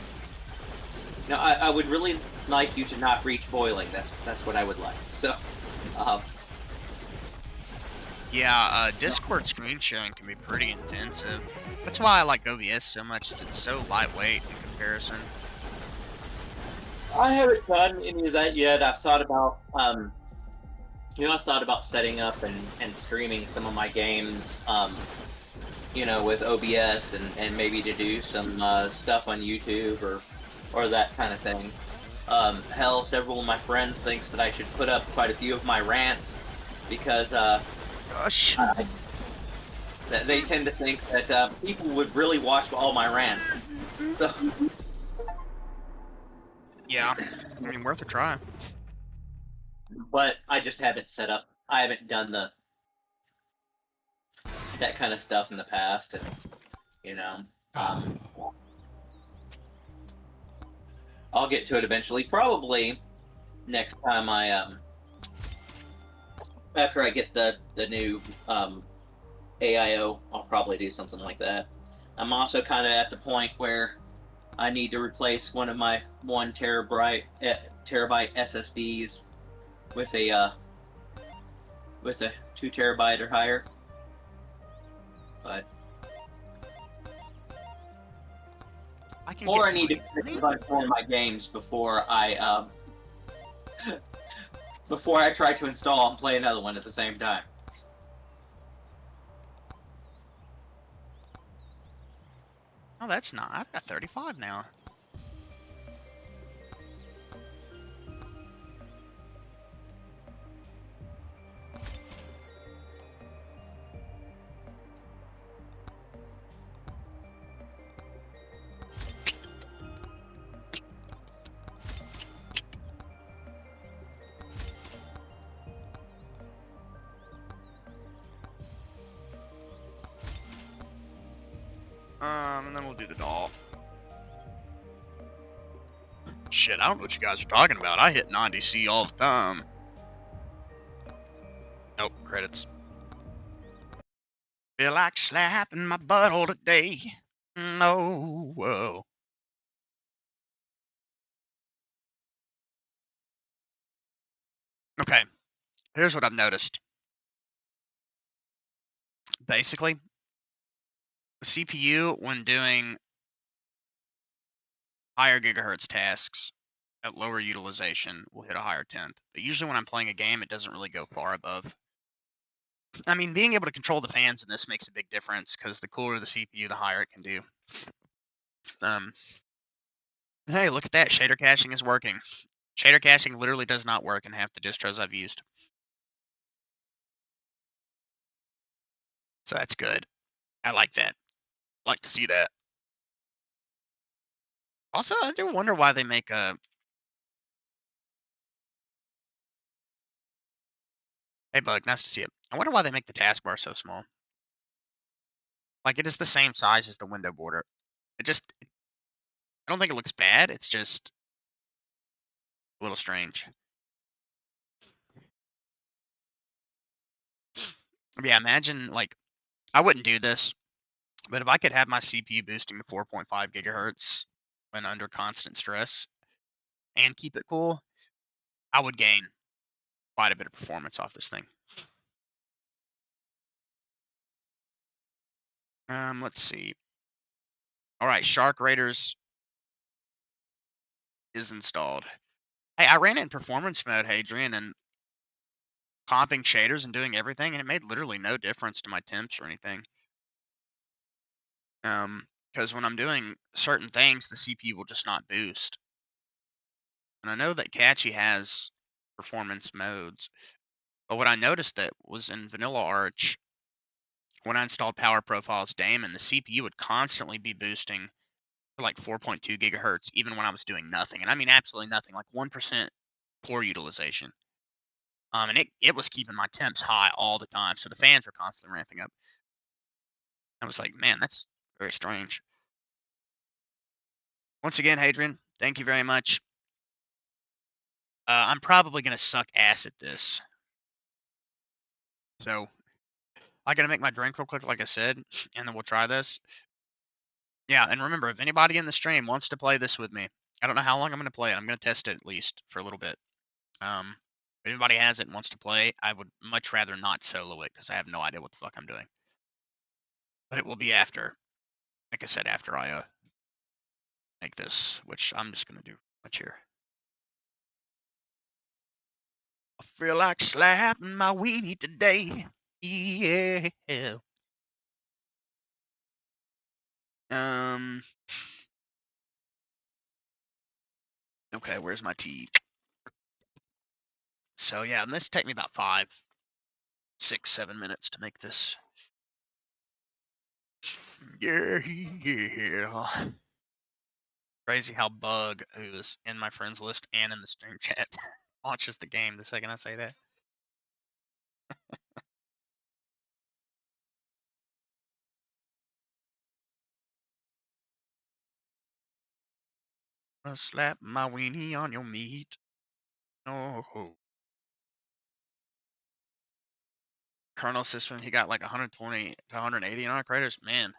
No, I would really like you to not reach boiling. That's what I would like." So, Yeah, Discord screen sharing can be pretty intensive. That's why I like OBS so much, is it's so lightweight in comparison. I haven't done any of that yet. I've thought about I've thought about setting up and streaming some of my games, with OBS, and maybe to do some stuff on YouTube or that kind of thing. Hell, several of my friends thinks that I should put up quite a few of my rants, because Gosh. they tend to think that people would really watch all my rants. So, Yeah, I mean, worth a try. but I just haven't set up. I haven't done that kind of stuff in the past, and I'll get to it eventually. Probably next time after I get the new AIO, I'll probably do something like that. I'm also kind of at the point where I need to replace one of my 1 terabyte SSDs with a 2 terabyte or higher. But I need to finish a bunch more of my games before I try to install and play another one at the same time. Oh, that's not. I've got 35 now. And then we'll do the doll. Shit, I don't know what you guys are talking about. I hit 90C all the time. Nope, credits. Feel like slapping my butthole today. No, whoa. Okay, here's what I've noticed. Basically, the CPU, when doing higher gigahertz tasks at lower utilization, will hit a higher temp. But usually when I'm playing a game, it doesn't really go far above. I mean, being able to control the fans in this makes a big difference, because the cooler the CPU, the higher it can do. Hey, look at that. Shader caching is working. Shader caching literally does not work in half the distros I've used. So that's good. I like that. I like to see that. Also, I do wonder why they make a... Hey, Bug, nice to see you. I wonder why they make the taskbar so small. Like, it is the same size as the window border. I don't think it looks bad. It's just a little strange. Yeah, imagine, like, I wouldn't do this, but if I could have my CPU boosting to 4.5 gigahertz when under constant stress and keep it cool, I would gain quite a bit of performance off this thing. Let's see. All right, Shark Raiders is installed. Hey, I ran it in performance mode, Hadrian, and comping shaders and doing everything, and it made literally no difference to my temps or anything. Because when I'm doing certain things, the CPU will just not boost. And I know that Catchy has performance modes, but what I noticed that was in Vanilla Arch, when I installed Power Profiles Daemon, the CPU would constantly be boosting for like 4.2 gigahertz, even when I was doing nothing. And I mean absolutely nothing, like 1% core utilization. And it was keeping my temps high all the time, so the fans were constantly ramping up. I was like, man, that's very strange. Once again, Hadrian, thank you very much. I'm probably going to suck ass at this. So I got to make my drink real quick, like I said, and then we'll try this. Yeah, and remember, if anybody in the stream wants to play this with me, I don't know how long I'm going to play it. I'm going to test it at least for a little bit. If anybody has it and wants to play, I would much rather not solo it because I have no idea what the fuck I'm doing. But it will be after, like I said, after I make this, which I'm just going to do much here. I feel like slapping my weenie today. Yeah. Okay, where's my tea? So yeah, and this take me about 5, 6, 7 minutes to make this. Yeah. Crazy how Bug, who's in my friends list and in the stream chat, watches the game the second I say that. I'll slap my weenie on your meat. Oh. Kernel system, he got like 120 to 180 on Kratos. Man.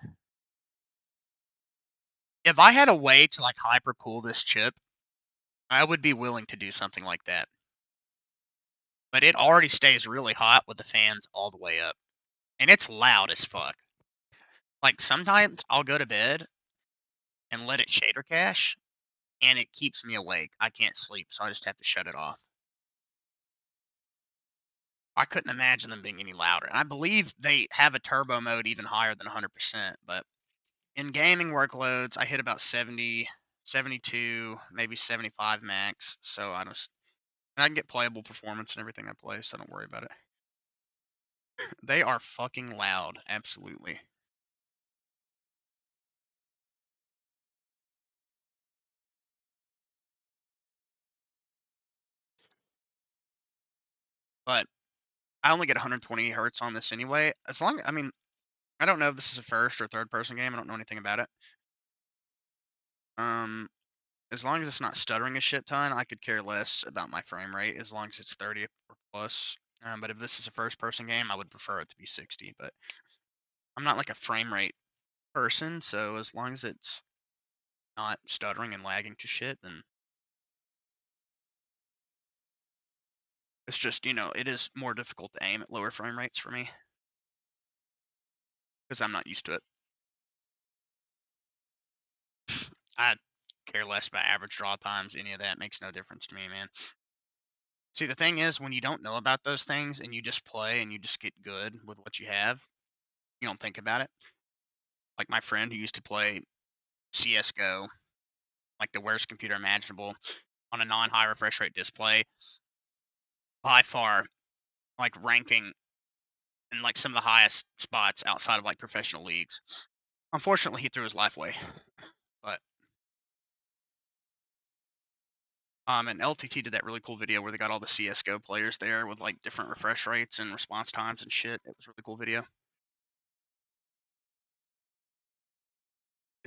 If I had a way to like hypercool this chip, I would be willing to do something like that. But it already stays really hot with the fans all the way up. And it's loud as fuck. Like sometimes I'll go to bed and let it shader cache, and it keeps me awake. I can't sleep, so I just have to shut it off. I couldn't imagine them being any louder. And I believe they have a turbo mode even higher than 100%, but in gaming workloads, I hit about 70, 72, maybe 75 max, so I can get playable performance and everything I play, so don't worry about it. They are fucking loud, absolutely. But I only get 120 hertz on this anyway. I mean, I don't know if this is a first or third person game. I don't know anything about it. As long as it's not stuttering a shit ton, I could care less about my frame rate as long as it's 30 or plus. But if this is a first person game, I would prefer it to be 60. But I'm not like a frame rate person, so as long as it's not stuttering and lagging to shit, then it's just, it is more difficult to aim at lower frame rates for me because I'm not used to it. I care less about average draw times, any of that makes no difference to me, man. See, the thing is, when you don't know about those things and you just play and you just get good with what you have, you don't think about it. Like my friend who used to play CSGO, like the worst computer imaginable, on a non-high refresh rate display, by far, like ranking in like some of the highest spots outside of like professional leagues. Unfortunately, he threw his life away. But and LTT did that really cool video where they got all the CSGO players there with like different refresh rates and response times and shit. It was a really cool video.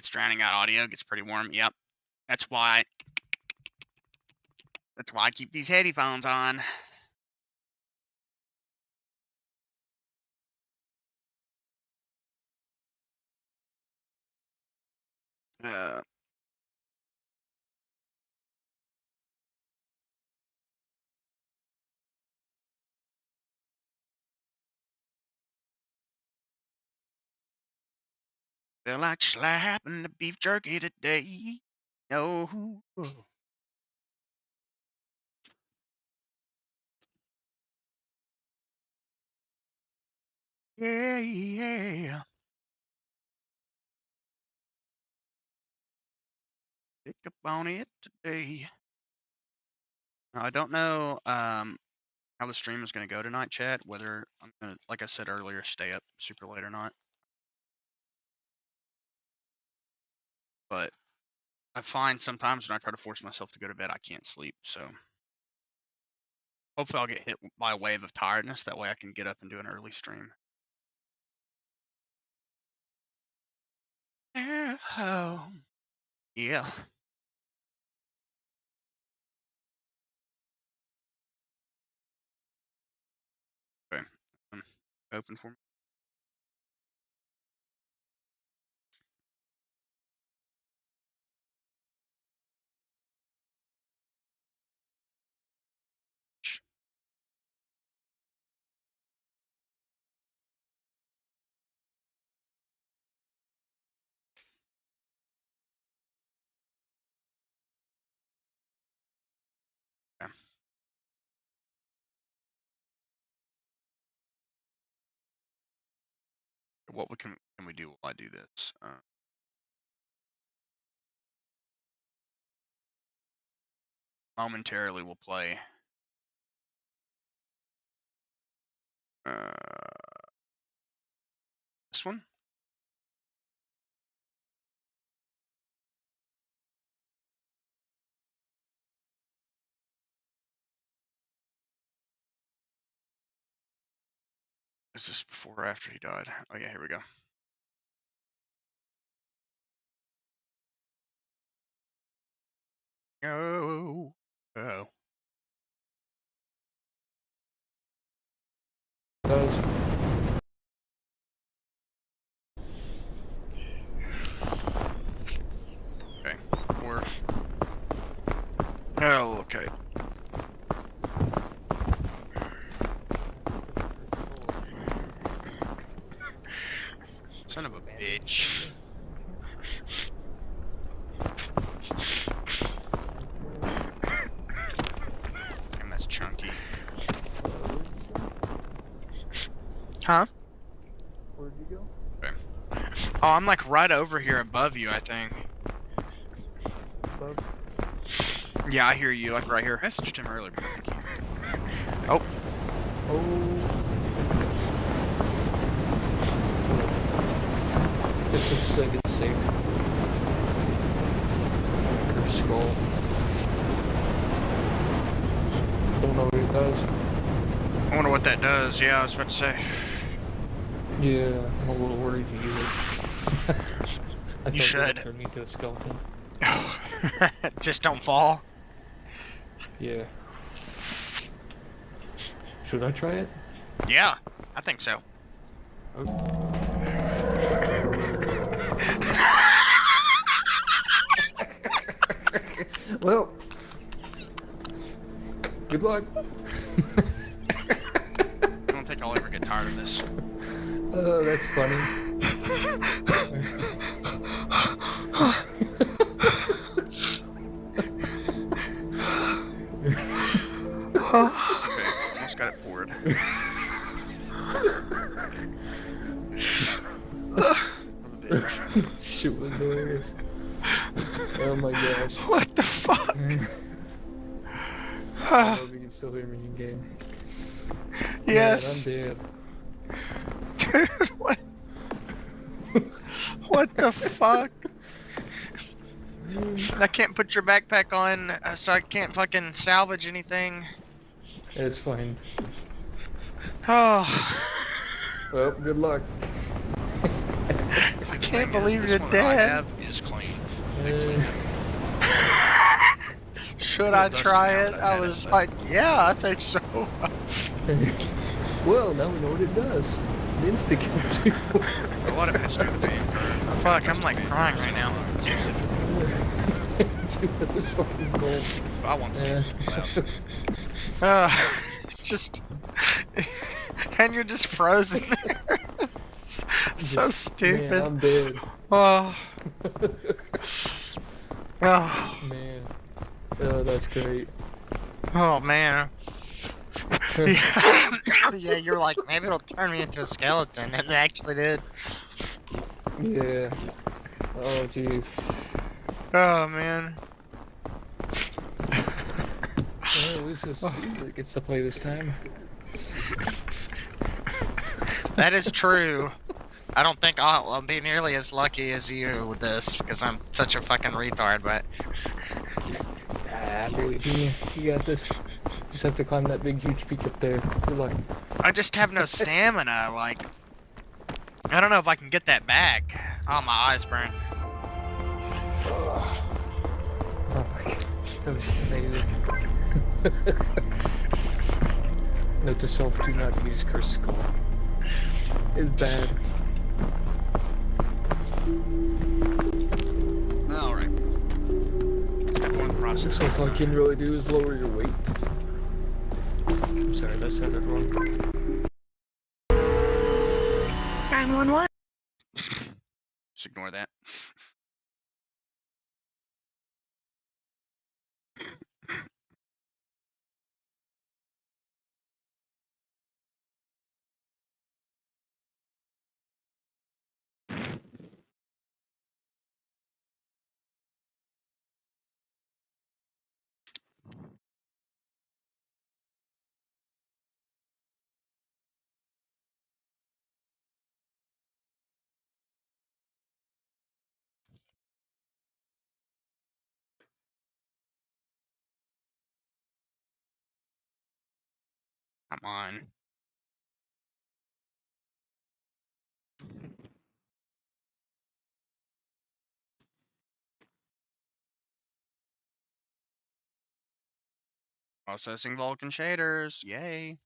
It's drowning out audio. Gets pretty warm. Yep. That's why I keep these headphones on. Feel like slapping the beef jerky today. No. Yeah, yeah. Pick up on it today. Now, I don't know how the stream is going to go tonight, chat. Whether I'm going to, like I said earlier, stay up super late or not. But I find sometimes when I try to force myself to go to bed, I can't sleep. So hopefully I'll get hit by a wave of tiredness. That way I can get up and do an early stream. Oh, yeah. Okay. Open for me. Okay. What can we do while I do this? Momentarily, we'll play. This one. Is this before or after he died? Oh yeah, here we go. Oh. Oh. Does. Okay. Oh, okay. Son of a bitch. Damn, that's chunky. Huh? Where'd you go? Okay. Oh, I'm like right over here above you, I think. Above? Yeah, I hear you, like right here. I messaged him earlier, but I think he... Oh. Oh. This looks like it's safe. Her skull. Don't know what it does. I wonder what that does. Yeah, I was about to say. Yeah, I'm a little worried to use it. I You should. Turn me into a skeleton. Just don't fall. Yeah. Should I try it? Yeah, I think so. Well, good luck. I don't think I'll ever get tired of this. Oh, that's funny. Okay, almost got it poured. Shit was hilarious. Oh my gosh. What the fuck? I hope you can still hear me in game. Yes. Man, I'm Dude, what? What the fuck? I can't put your backpack on, so I can't fucking salvage anything. dead. It's fine. Oh. Well, good luck. I can't thing believe is, you're this one that I dead. have is clean. Should Well, I it doesn't try now it? that I've I had it, was but- like, yeah, I think so. Well, now we know what it does. It insta-kills you. But what if it's Duvane? Fuck, I'm like crying right now. Dude, that was fucking gold. I want the Yeah. game left. Just, and you're just frozen there. It's so Man, stupid. I'm dead. Oh, oh, Man. Oh, that's great. oh man. Yeah. Yeah, you're like, maybe it'll turn me into a skeleton, and it actually did. Yeah. Oh, jeez. Oh man. Well, at least this Caesar gets to play this time. That is true. I don't think I'll be nearly as lucky as you with this because I'm such a fucking retard, but I believe in you. You got this. Just have to climb that big, huge peak up there. Good luck. I just have no stamina. Like, I don't know if I can get that back. Oh, my eyes burn. Oh my gosh. That was amazing. Note to self, do not use Cursed Skull. It's bad. Alright. Everyone process. So all you can really do is lower your weight. I'm sorry, that sounded wrong. 911. Just ignore that. Come on. Processing Vulcan shaders. Yay.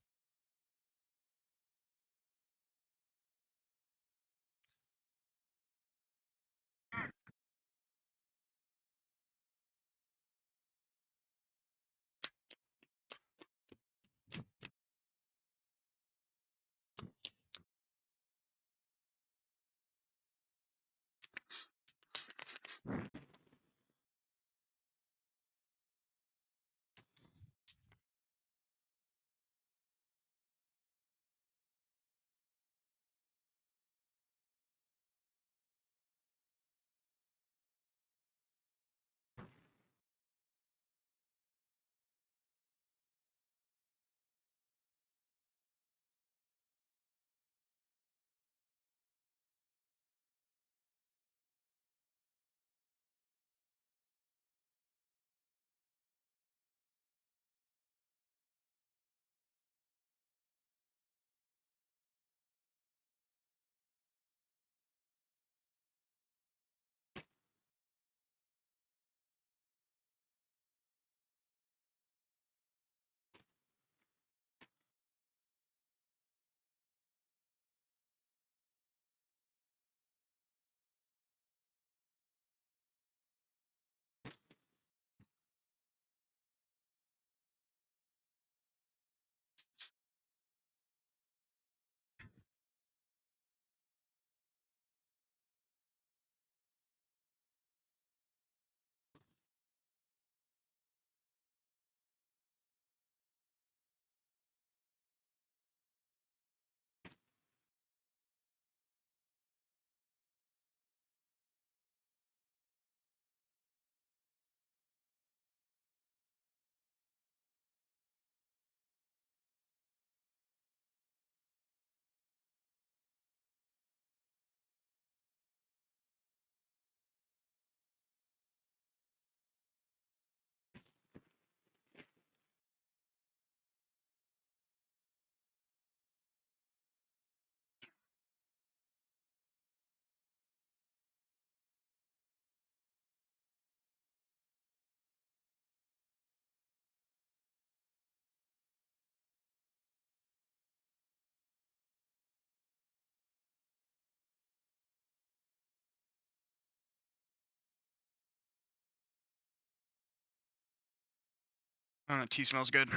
Tea smells good.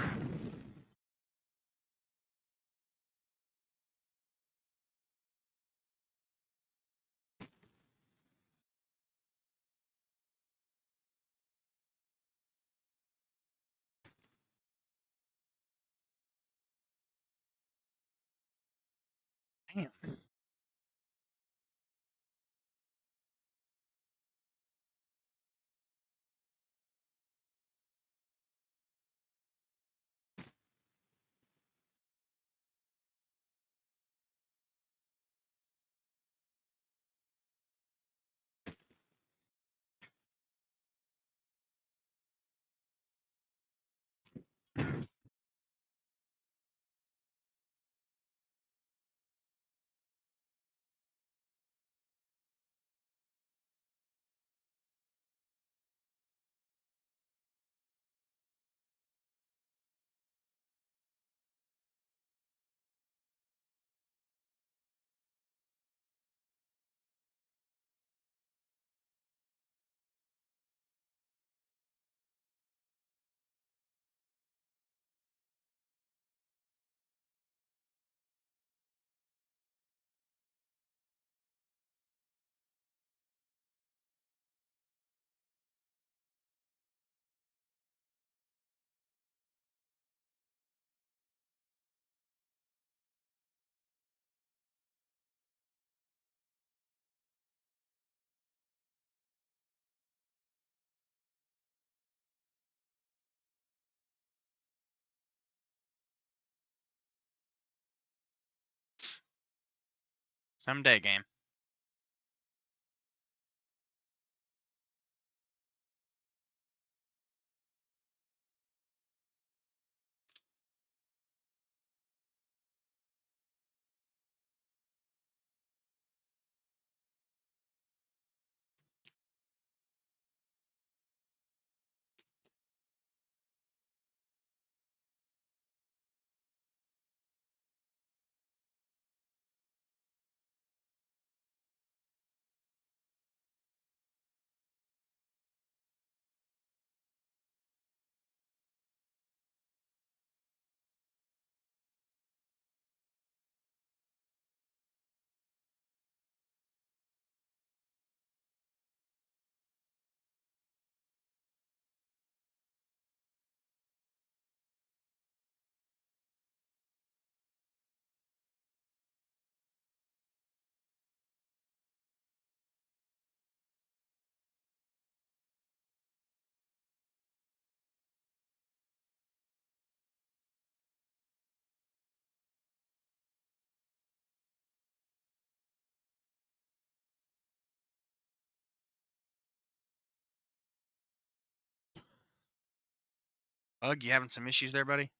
Damn. Someday, game. Bug, you having some issues there, buddy?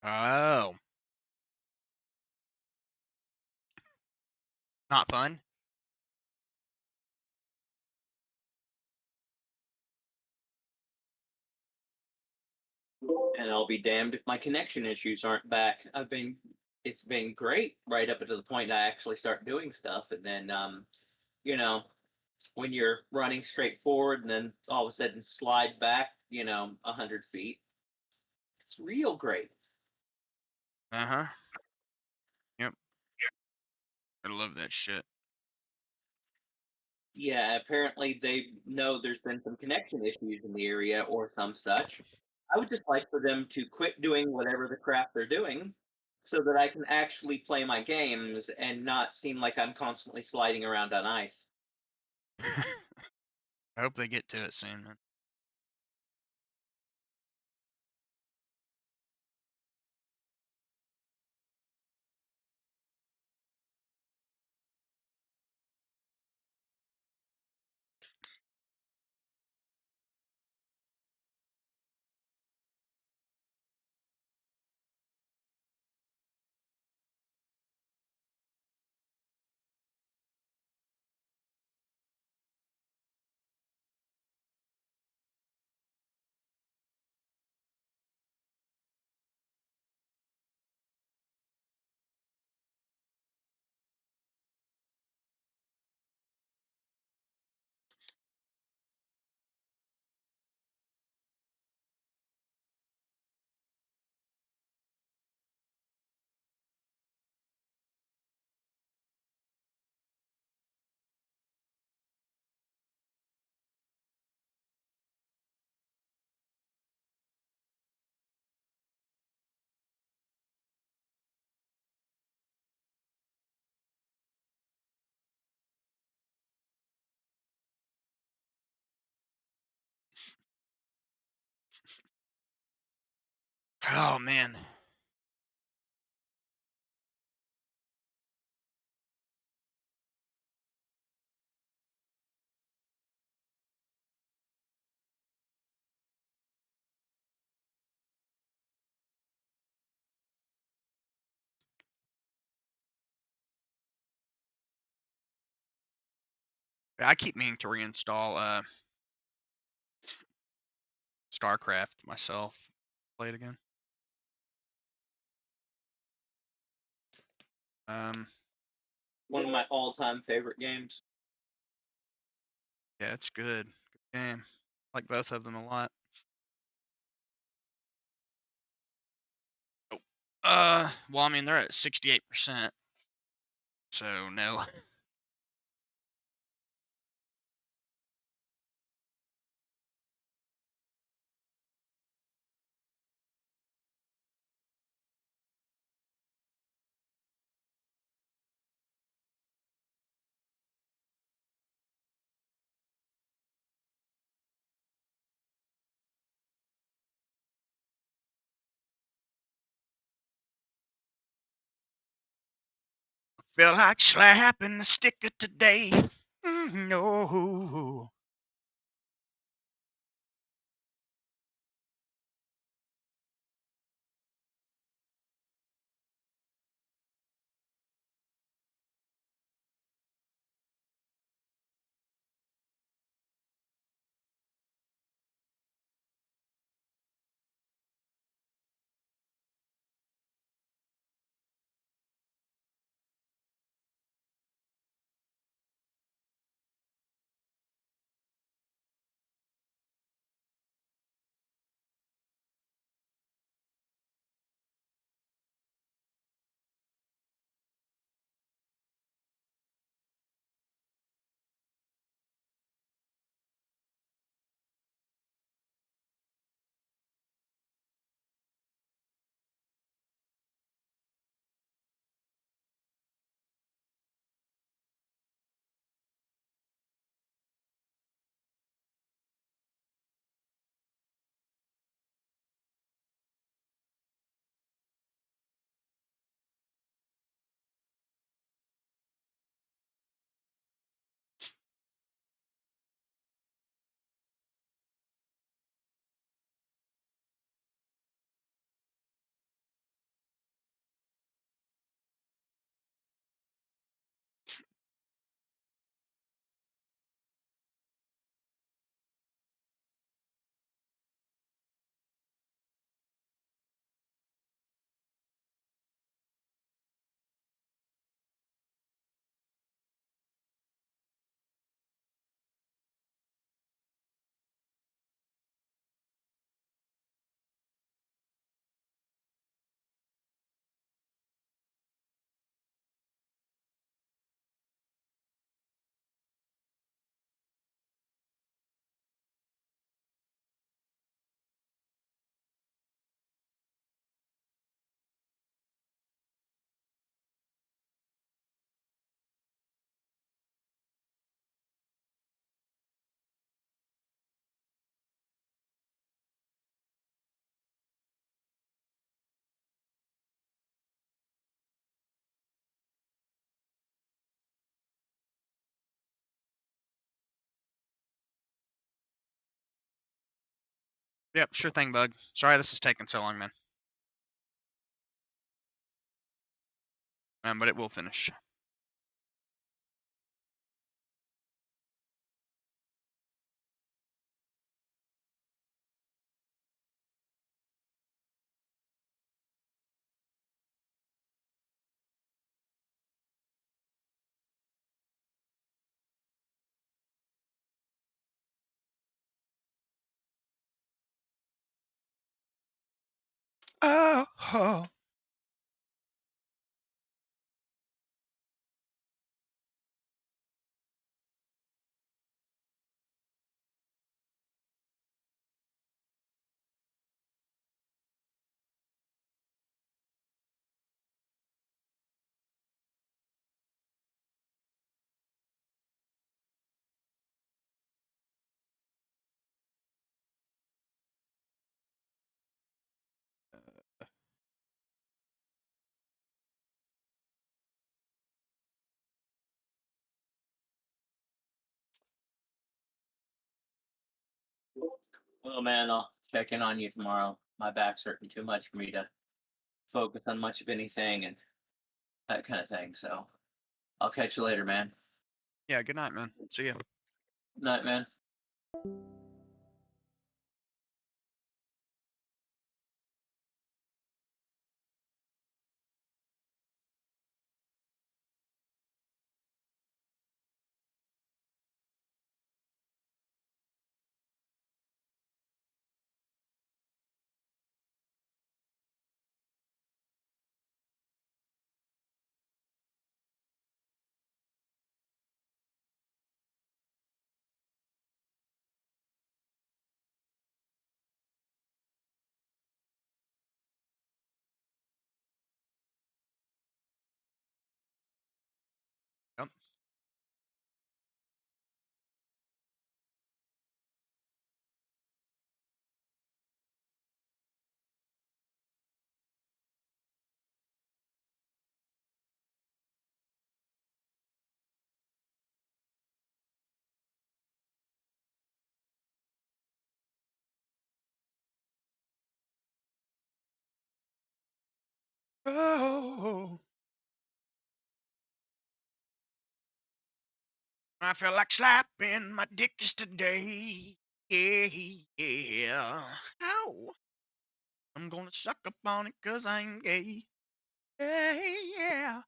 Oh, not fun. And I'll be damned if my connection issues aren't back. It's been great right up until the point I actually start doing stuff, and then, you know, when you're running straight forward and then all of a sudden slide back, 100 feet, it's real great. Uh huh. Yep. I love that shit. Yeah, apparently they know there's been some connection issues in the area or some such. I would just like for them to quit doing whatever the crap they're doing so that I can actually play my games and not seem like I'm constantly sliding around on ice. I hope they get to it soon, man. Oh man. I keep meaning to reinstall StarCraft myself. Play it again. One of my all-time favorite games. Yeah, it's good. Good game. Like both of them a lot. Well, I mean they're at 68%, so no. Feel like slapping the sticker today. No. Yep, sure thing, bud. Sorry this is taking so long, man. But it will finish. Oh. Well, man, I'll check in on you tomorrow. My back's hurting too much for me to focus on much of anything and that kind of thing. So I'll catch you later, man. Yeah, good night, man. See ya. Night, man. Yep. Oh, I feel like slapping my dickies today. Yeah, yeah. Ow. I'm gonna suck up on it 'cause I'm gay. Yeah, yeah.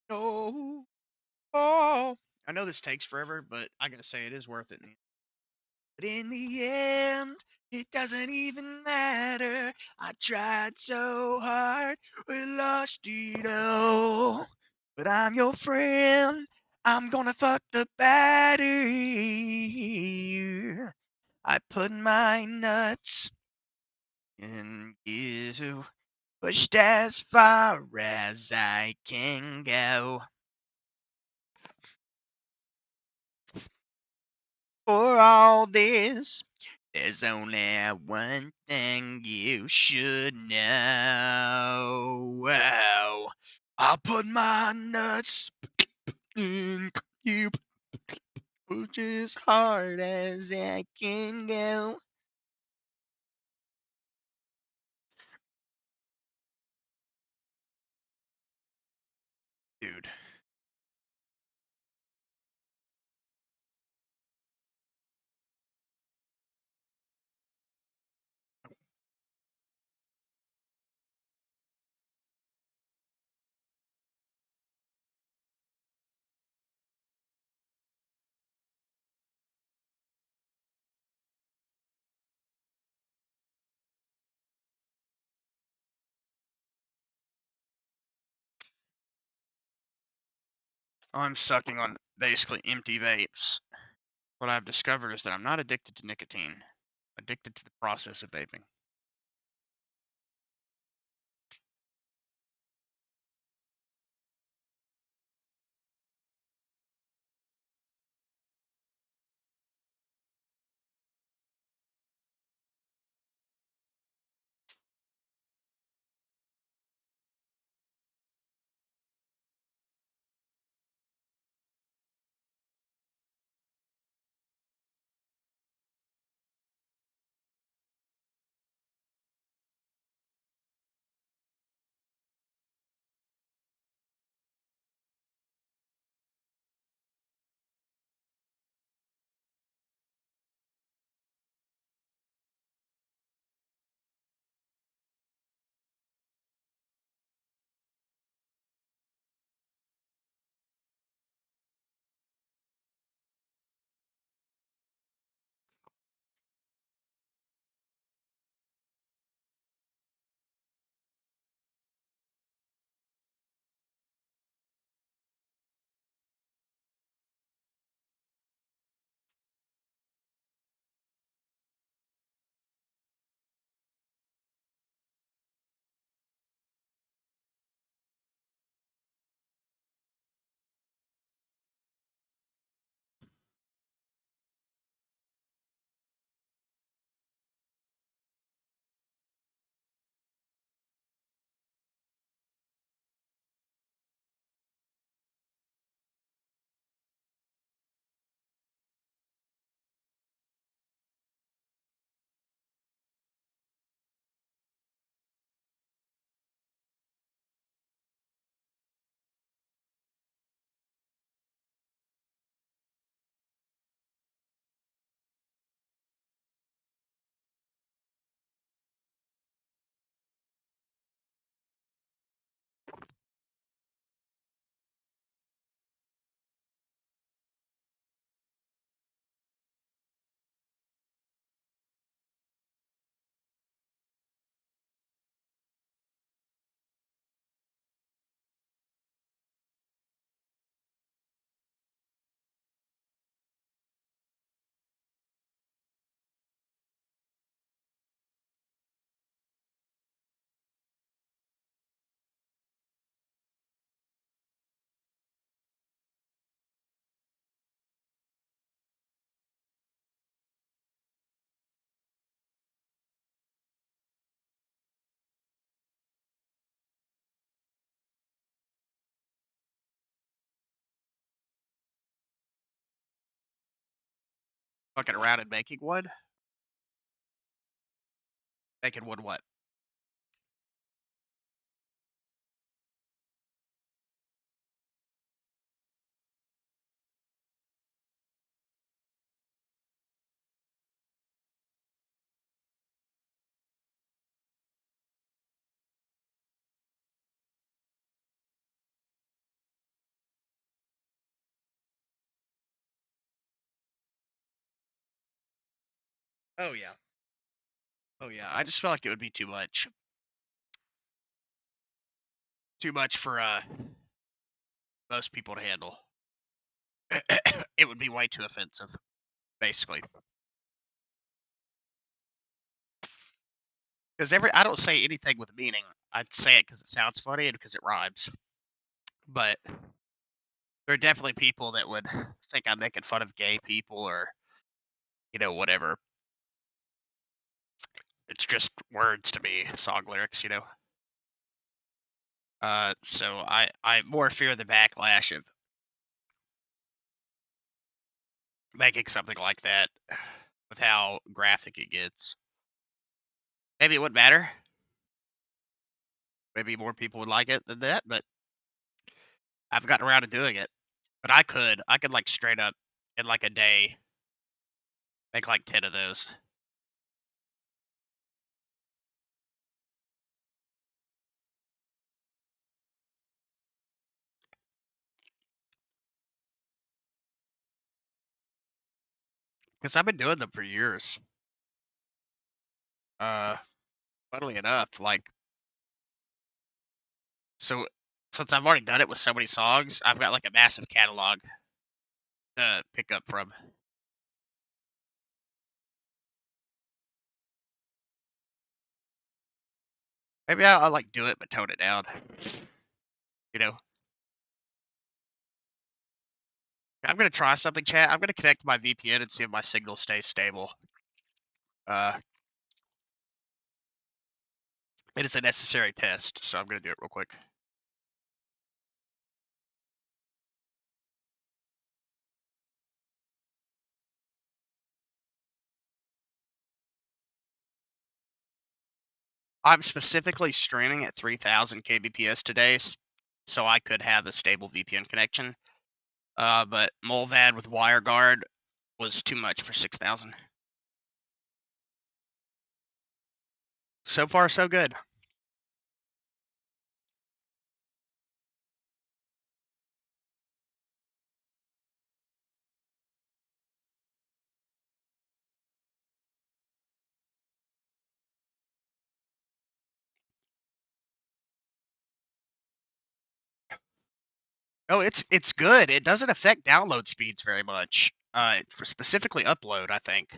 Oh, oh. I know this takes forever, but I gotta say it is worth it. But in the end, it doesn't even matter. I tried so hard, we lost it all. But I'm your friend. I'm gonna fuck the battery. I put my nuts in you, pushed as far as I can go. For all this, there's only one thing you should know. Wow. I'll put my nuts in you, push as hard as I can go. Dude. I'm sucking on basically empty vapes. What I've discovered is that I'm not addicted to nicotine, I'm addicted to the process of vaping. fucking around and making one. Making one what? Oh yeah. Oh yeah. I just feel like it would be too much. Too much for most people to handle. It would be way too offensive, basically. Because I don't say anything with meaning. I say it because it sounds funny and because it rhymes. But there are definitely people that would think I'm making fun of gay people or, whatever. It's just words to me, song lyrics. So I more fear the backlash of making something like that with how graphic it gets. Maybe it wouldn't matter. Maybe more people would like it than that, but I've gotten around to doing it. But I could like straight up in like a day make like 10 of those. Because I've been doing them for years. Uh, Funnily enough, like, so since I've already done it with so many songs, I've got like a massive catalog to pick up from. Maybe I'll like do it, but tone it down. You know, I'm gonna try something, chat. I'm gonna connect to my VPN and see if my signal stays stable. It is a necessary test, so I'm gonna do it real quick. I'm specifically streaming at 3000 kbps today, so I could have a stable VPN connection. But Molvad with WireGuard was too much for 6000. So far, so good. Oh, it's good. It doesn't affect download speeds very much. For specifically upload, I think,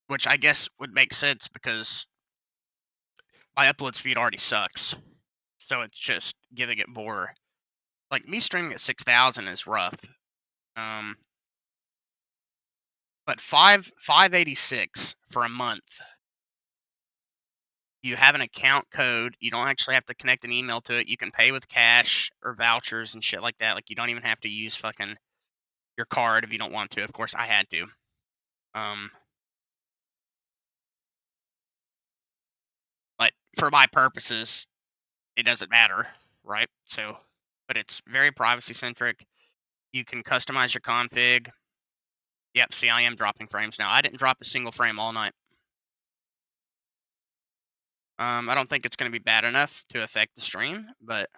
which I guess would make sense because my upload speed already sucks. So it's just giving it more. Like me streaming at 6000 is rough. But 586 for a month. You have an account code. You don't actually have to connect an email to it. You can pay with cash or vouchers and shit like that. Like you don't even have to use fucking your card if you don't want to. Of course, I had to. But for my purposes, it doesn't matter, right? So, but it's very privacy centric. You can customize your config. Yep, see, I am dropping frames now. I didn't drop a single frame all night. I don't think it's going to be bad enough to affect the stream, but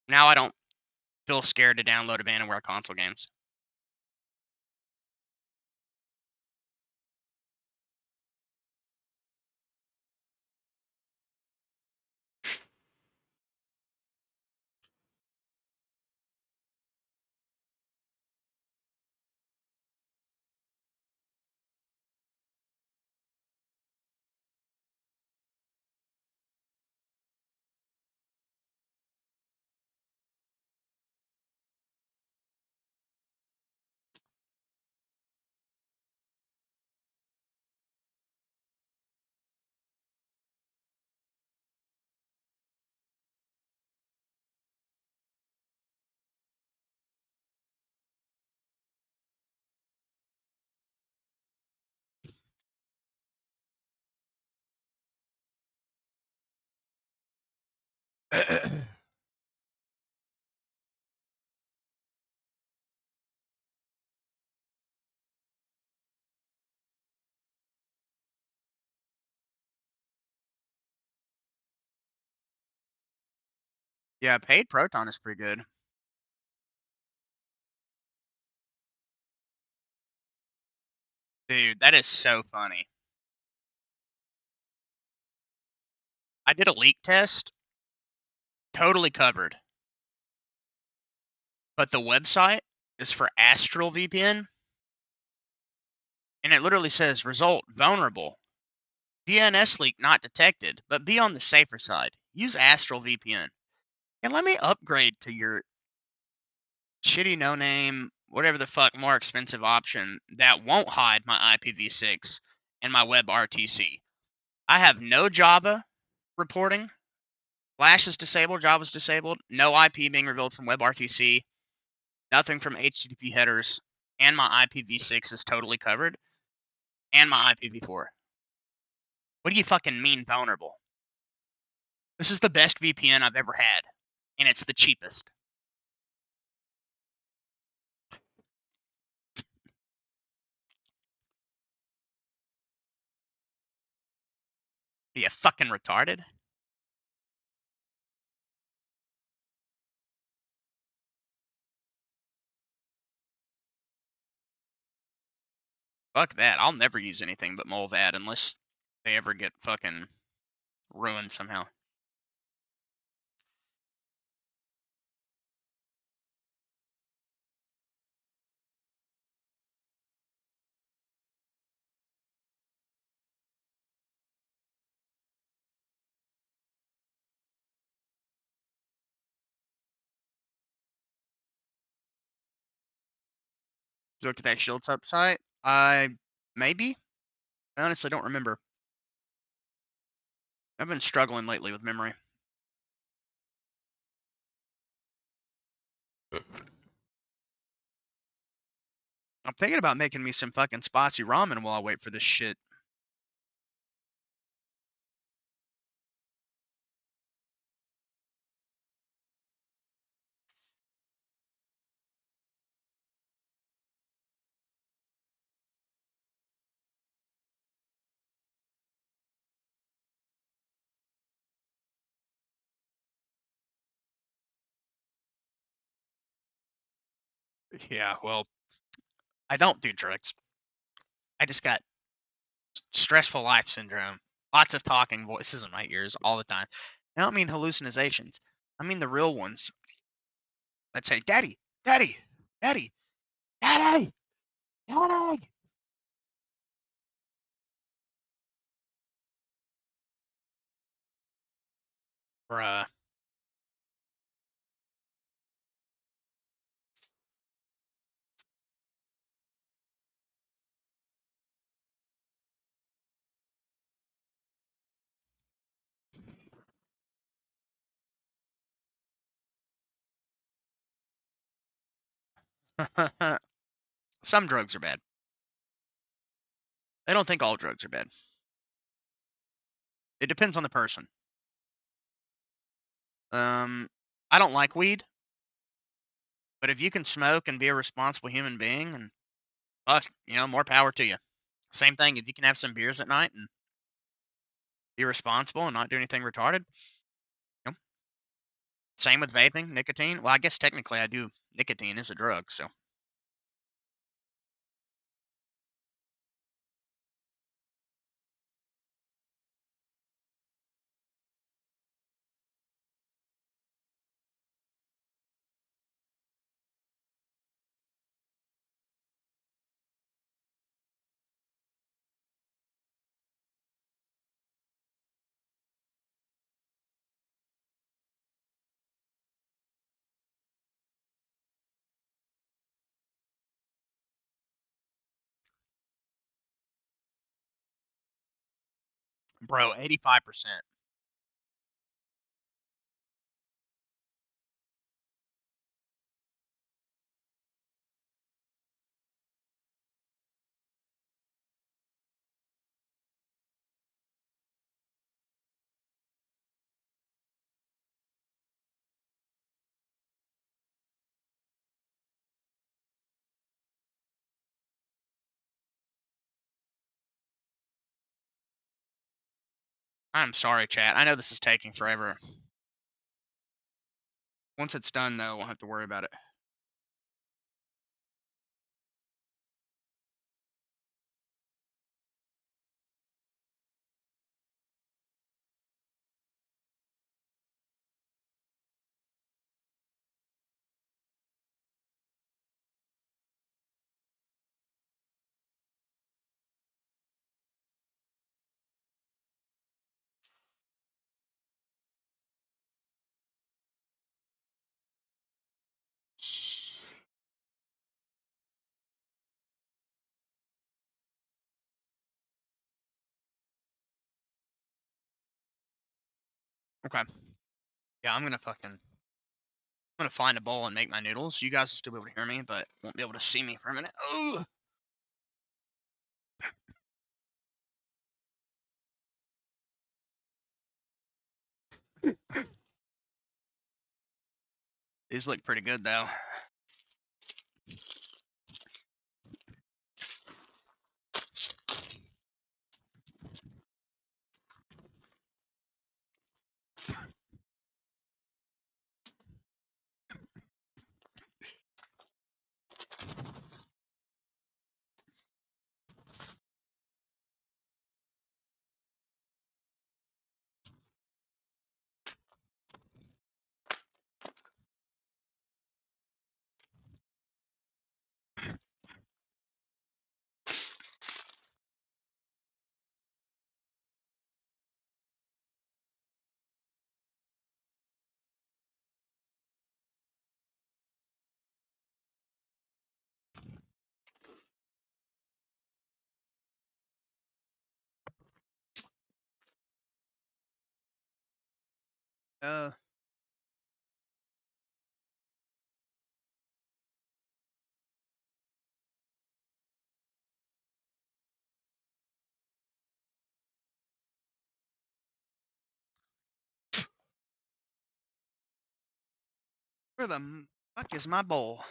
now I don't feel scared to download Abandonware console games. Yeah, paid Proton is pretty good. Dude, that is so funny. I did a leak test, totally covered. But the website is for Astral VPN, and it literally says result vulnerable. DNS leak not detected, but be on the safer side. Use Astral VPN. And let me upgrade to your shitty no name, whatever the fuck, more expensive option that won't hide my IPv6 and my WebRTC. I have no Java reporting. Flash is disabled, Java's disabled, no IP being revealed from WebRTC, nothing from HTTP headers, and my IPv6 is totally covered, and my IPv4. What do you fucking mean vulnerable? This is the best VPN I've ever had, and it's the cheapest. Are you fucking retarded? Fuck that. I'll never use anything but Molvad unless they ever get fucking ruined somehow. Look at that Shields Up site. Maybe. I honestly don't remember. I've been struggling lately with memory. I'm thinking about making me some fucking spicy ramen while I wait for this shit. Yeah, well, I don't do drugs. I just got stressful life syndrome. Lots of talking voices in my ears all the time. I don't mean hallucinations. I mean the real ones that say, Daddy, Daddy, Daddy, Daddy, Daddy. Bruh. Some drugs are bad. I don't think all drugs are bad. It depends on the person. I don't like weed, but if you can smoke and be a responsible human being, and more power to you. Same thing, if you can have some beers at night and be responsible and not do anything retarded. You know? Same with vaping, nicotine. Well, I guess technically I do. Nicotine is a drug, so. Bro, 85%. I'm sorry, chat. I know this is taking forever. Once it's done, though, I won't have to worry about it. Okay. Yeah, I'm gonna find a bowl and make my noodles. You guys will still be able to hear me, but won't be able to see me for a minute. Ugh. These look pretty good though. Uh, where the fuck is my bowl?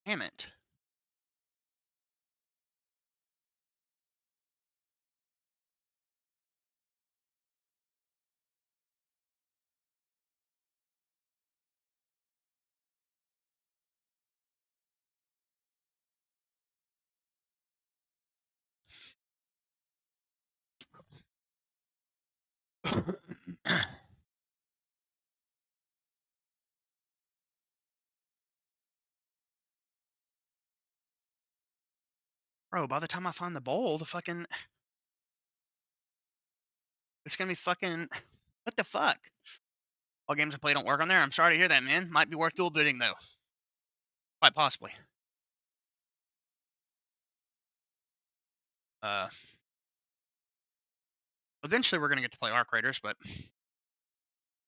Damn it. Bro, by the time I find the bowl, it's gonna be fucking, what the fuck? All games I play don't work on there. I'm sorry to hear that, man. Might be worth dual booting though. Quite possibly. Uh, Eventually we're gonna get to play Arc Raiders, but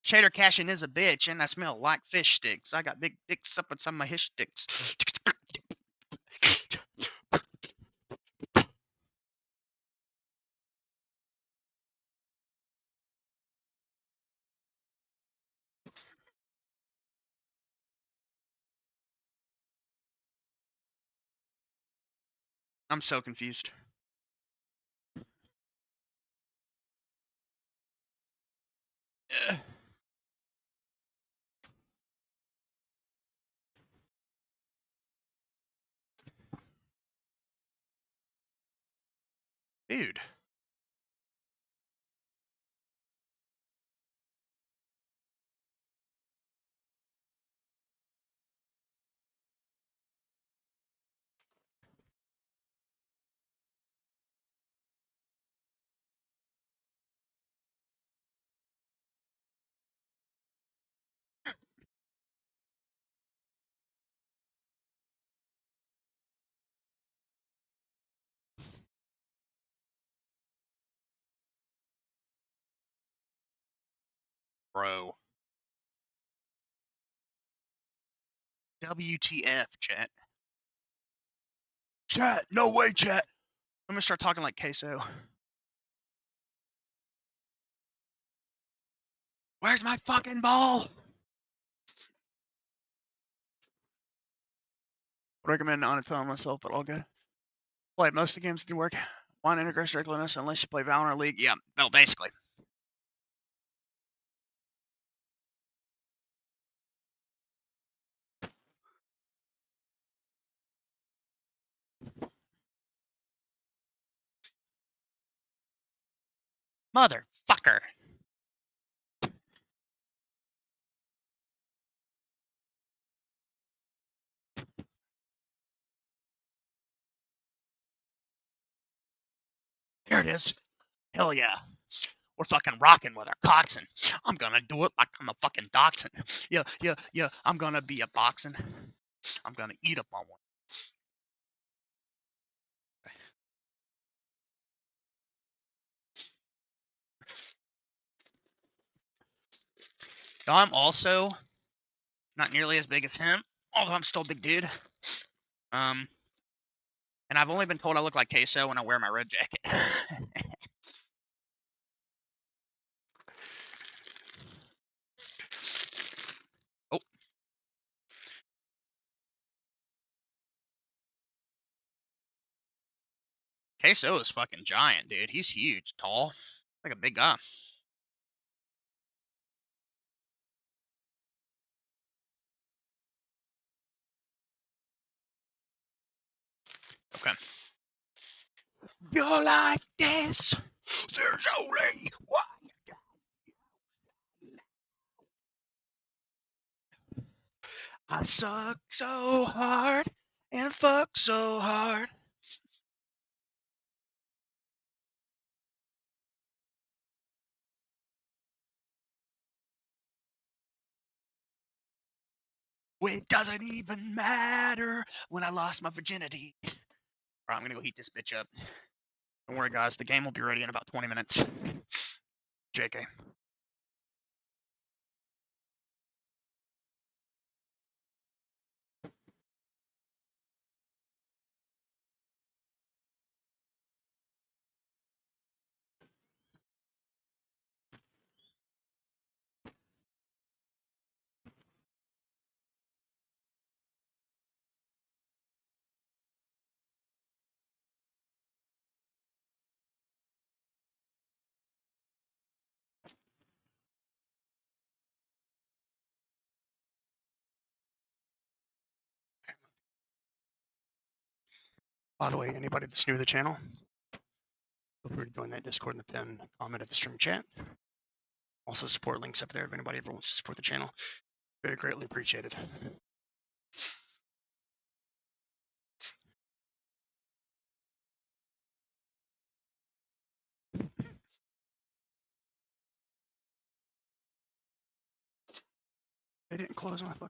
Shader cashing is a bitch, and I smell like fish sticks. I got big dicks up on some of my hish sticks. I'm so confused. Dude. Bro. WTF, chat. Chat, no way, chat. I'm gonna start talking like queso. Where's my fucking ball? Recommend not to tell myself, but all good. Play most of the games do work. One integrates directly on this unless you play Valorant League. Yeah, no, basically. Motherfucker. There it is. Hell yeah. We're fucking rocking with our coxswain. I'm gonna do it like I'm a fucking dachshund. Yeah. I'm gonna be a boxing. I'm gonna eat up on one. Now, I'm also not nearly as big as him, although I'm still a big dude. And I've only been told I look like queso when I wear my red jacket. Oh. Queso is fucking giant, dude. He's huge, tall, like a big guy. Okay. You're like this. There's only one. I suck so hard and fuck so hard. It doesn't even matter when I lost my virginity. All right, I'm gonna go heat this bitch up. Don't worry, guys. The game will be ready in about 20 minutes. JK. By the way, anybody that's new to the channel, feel free to join that Discord in the pinned comment of the stream chat. Also, support links up there if anybody ever wants to support the channel. Very greatly appreciated. They didn't close my fucking.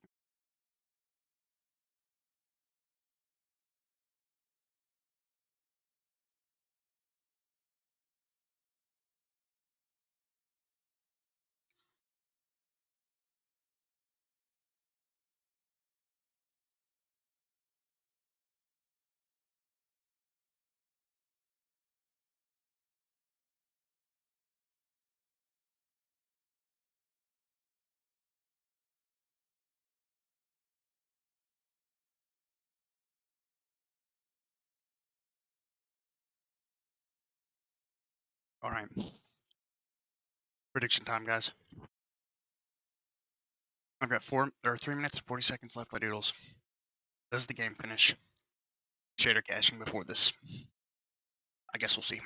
All right. Prediction time, guys. I've got 3 minutes and 40 seconds left by Doodles. Does the game finish shader caching before this? I guess we'll see.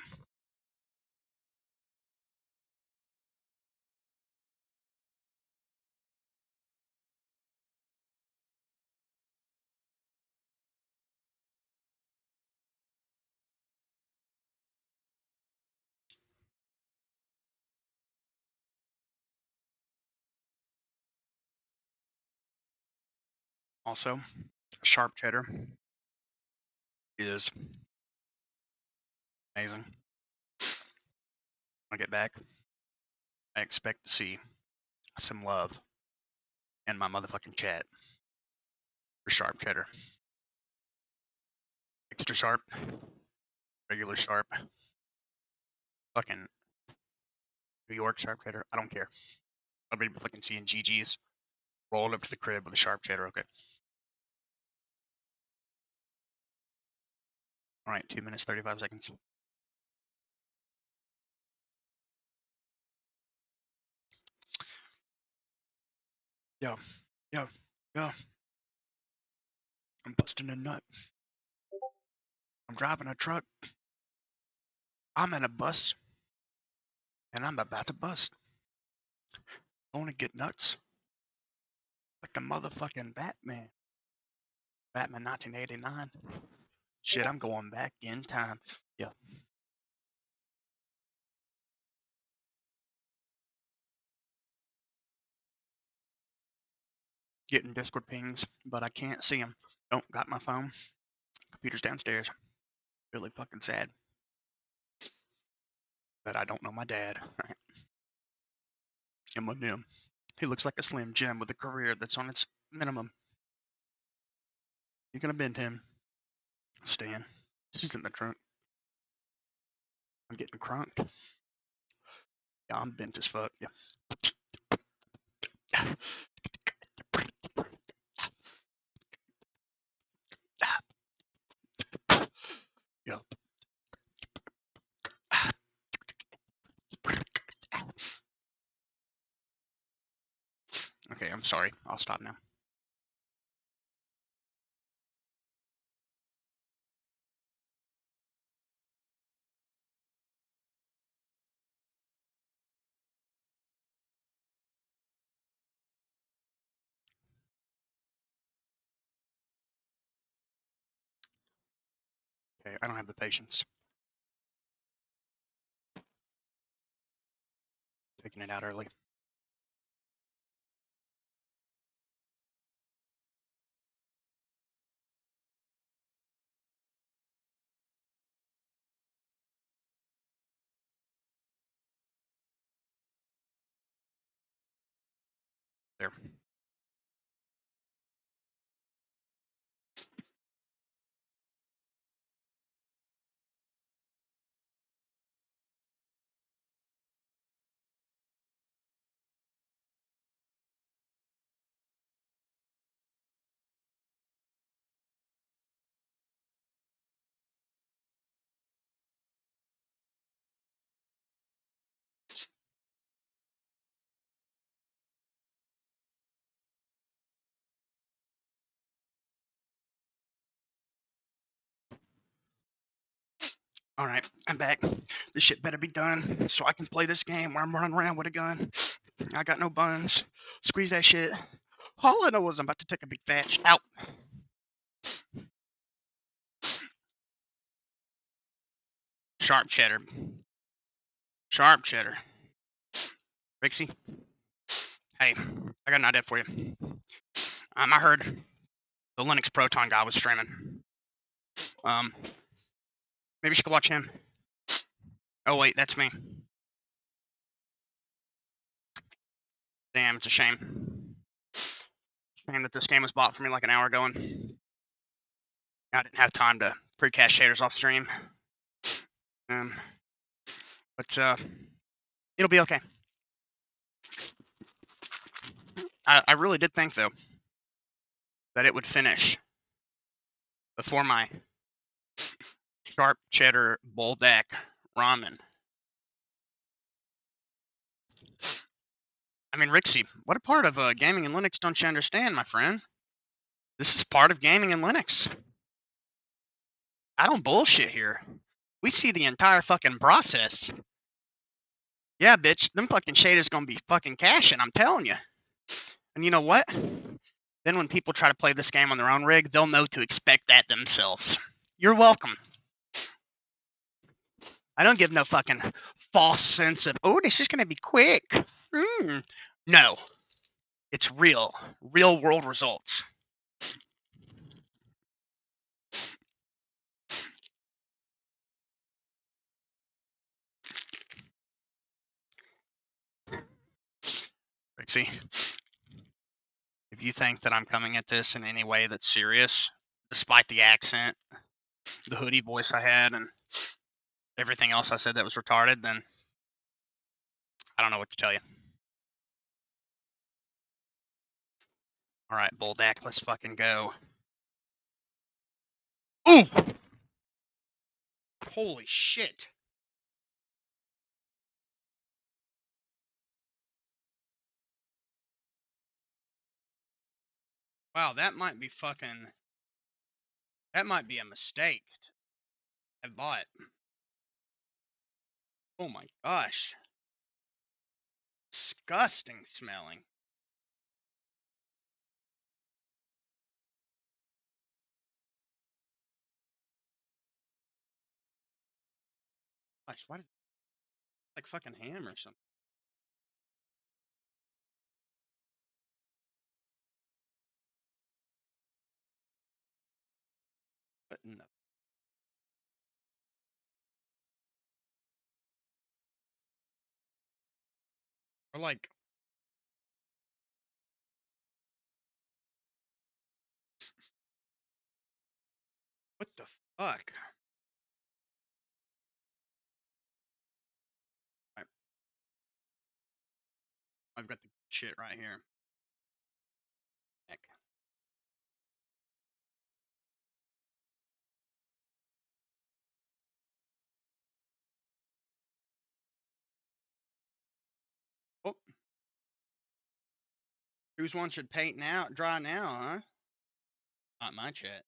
Also, sharp cheddar is amazing. When I get back, I expect to see some love in my motherfucking chat for sharp cheddar. Extra sharp. Regular sharp. Fucking New York sharp cheddar. I don't care. I'll be fucking seeing GG's. Rolled up to the crib with a sharp cheddar. Okay. All right. 2 minutes, 35 seconds. Yo. I'm busting a nut. I'm driving a truck. I'm in a bus. And I'm about to bust. I want to get nuts. Like the motherfucking Batman. Batman 1989. Shit, I'm going back in time. Yeah. Getting Discord pings, but I can't see them. Don't got my phone. Computer's downstairs. Really fucking sad. That I don't know my dad. Eminem. He looks like a Slim Jim with a career that's on its minimum. You gonna bend him? Stan. She's in the trunk. I'm getting crunked. Yeah, I'm bent as fuck. Yeah. Yeah. Okay, I'm sorry. I'll stop now. Okay, I don't have the patience. Taking it out early. There. All right, I'm back. This shit better be done so I can play this game where I'm running around with a gun. I got no buns. Squeeze that shit. All I know was I'm about to take a big fat out. Sharp cheddar. Sharp cheddar. Rixie. Hey, I got an idea for you. I heard the Linux Proton guy was streaming. Maybe you should go watch him. Oh wait, that's me. Damn, it's a shame. Shame that this game was bought for me like an hour ago and I didn't have time to pre-cache shaders off stream. But it'll be okay. I really did think though that it would finish before my sharp cheddar Boldak ramen. I mean, Rixie, what a part of gaming and Linux don't you understand, my friend? This is part of gaming and Linux. I don't bullshit here. We see the entire fucking process. Yeah, bitch, them fucking shaders gonna be fucking caching, I'm telling you. And you know what? Then when people try to play this game on their own rig, they'll know to expect that themselves. You're welcome. I don't give no fucking false sense of, oh, this is gonna be quick. No. It's real world results. Rixie, if you think that I'm coming at this in any way that's serious, despite the accent, the hoodie voice I had and everything else I said that was retarded, then I don't know what to tell you. All right, Buldak, let's fucking go. Ooh! Holy shit. Wow, that might be a mistake. I bought. Oh my gosh. Disgusting smelling. Gosh, why does it like fucking ham or something? What in the or like what the fuck? Right, I've got the shit right here. Heck. Oh, whose one should paint now? Dry now, huh? Not my chat.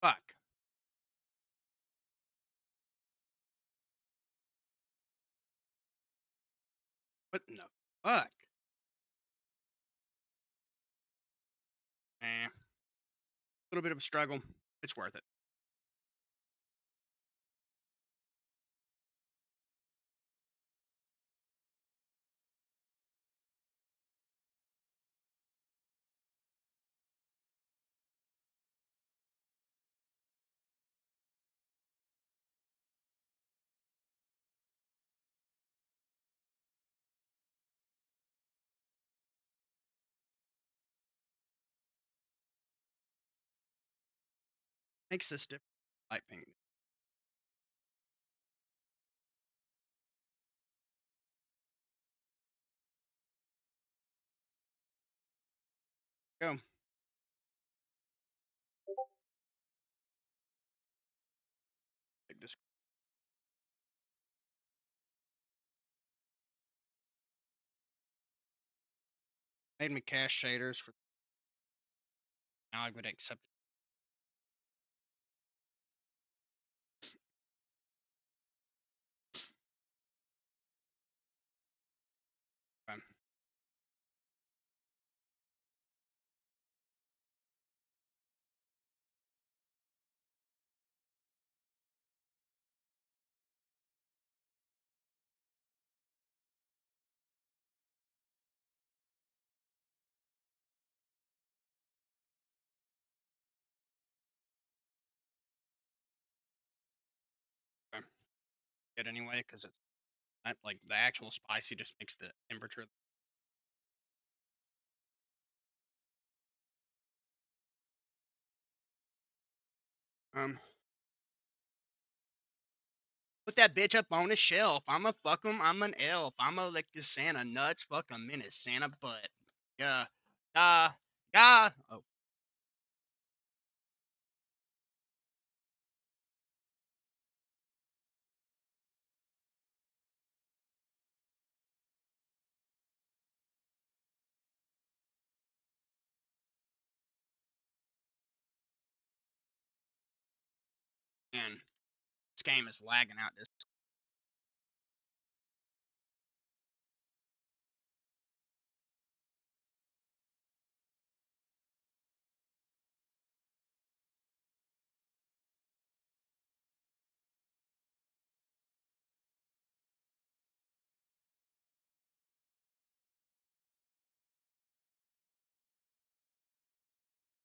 Fuck. What in the fuck? A little bit of a struggle. It's worth it. Makes this different. Light pink. Go. Take this. Made me cache shaders for now. I would accept it. Okay. Okay. Good anyway, because it's not like the actual spicy just makes the temperature. Put that bitch up on a shelf. I'ma fuck him. I'm an elf. I'ma lick his Santa nuts. Fuck him in his Santa butt. Yeah. Yeah. Oh. And this game is lagging out. This.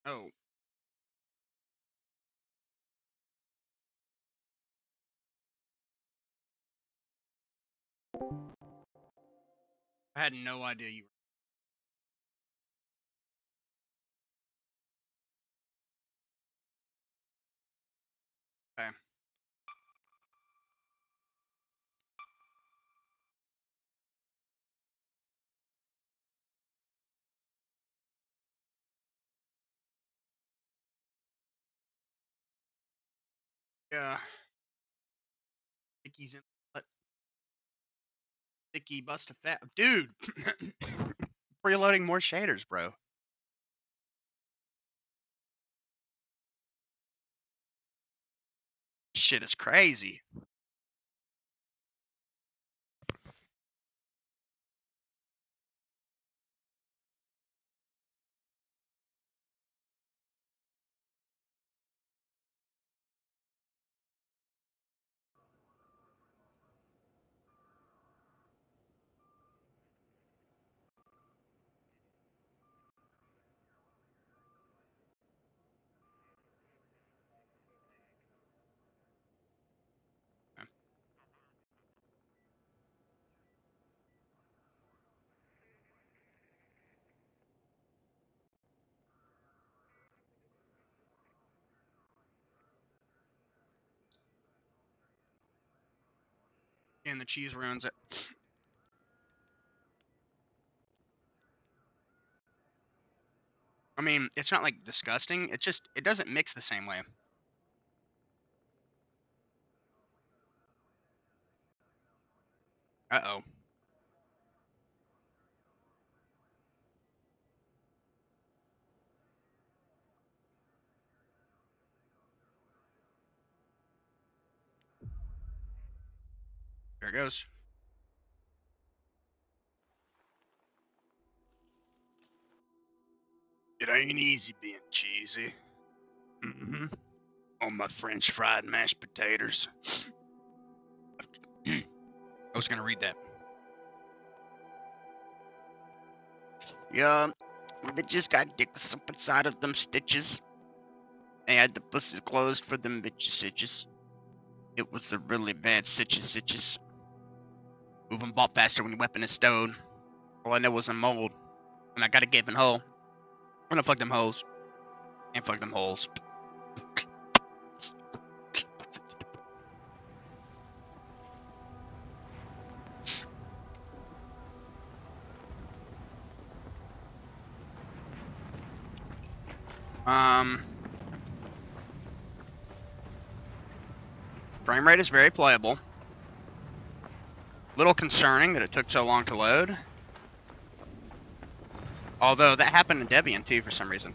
Oh. I had no idea you were. Okay. Yeah. Dicky's in. What? Dicky bust a fat. Dude! Preloading more shaders, bro. Shit is crazy. And the cheese ruins it. I mean, it's not like disgusting. It just it doesn't mix the same way. Uh-oh. There it goes. It ain't easy being cheesy. Mm-hmm. On my French fried mashed potatoes. I was gonna read that. Yeah, they just got dicks up inside of them stitches. They had the pussies closed for them bitches sitches. It was a really bad sitches. Moving ball faster when your weapon is stowed. All I know was a mold. And I got a gaping hole. I'm gonna fuck them holes. And fuck them holes. Frame rate is very playable. Little concerning that it took so long to load. Although that happened in Debian too for some reason.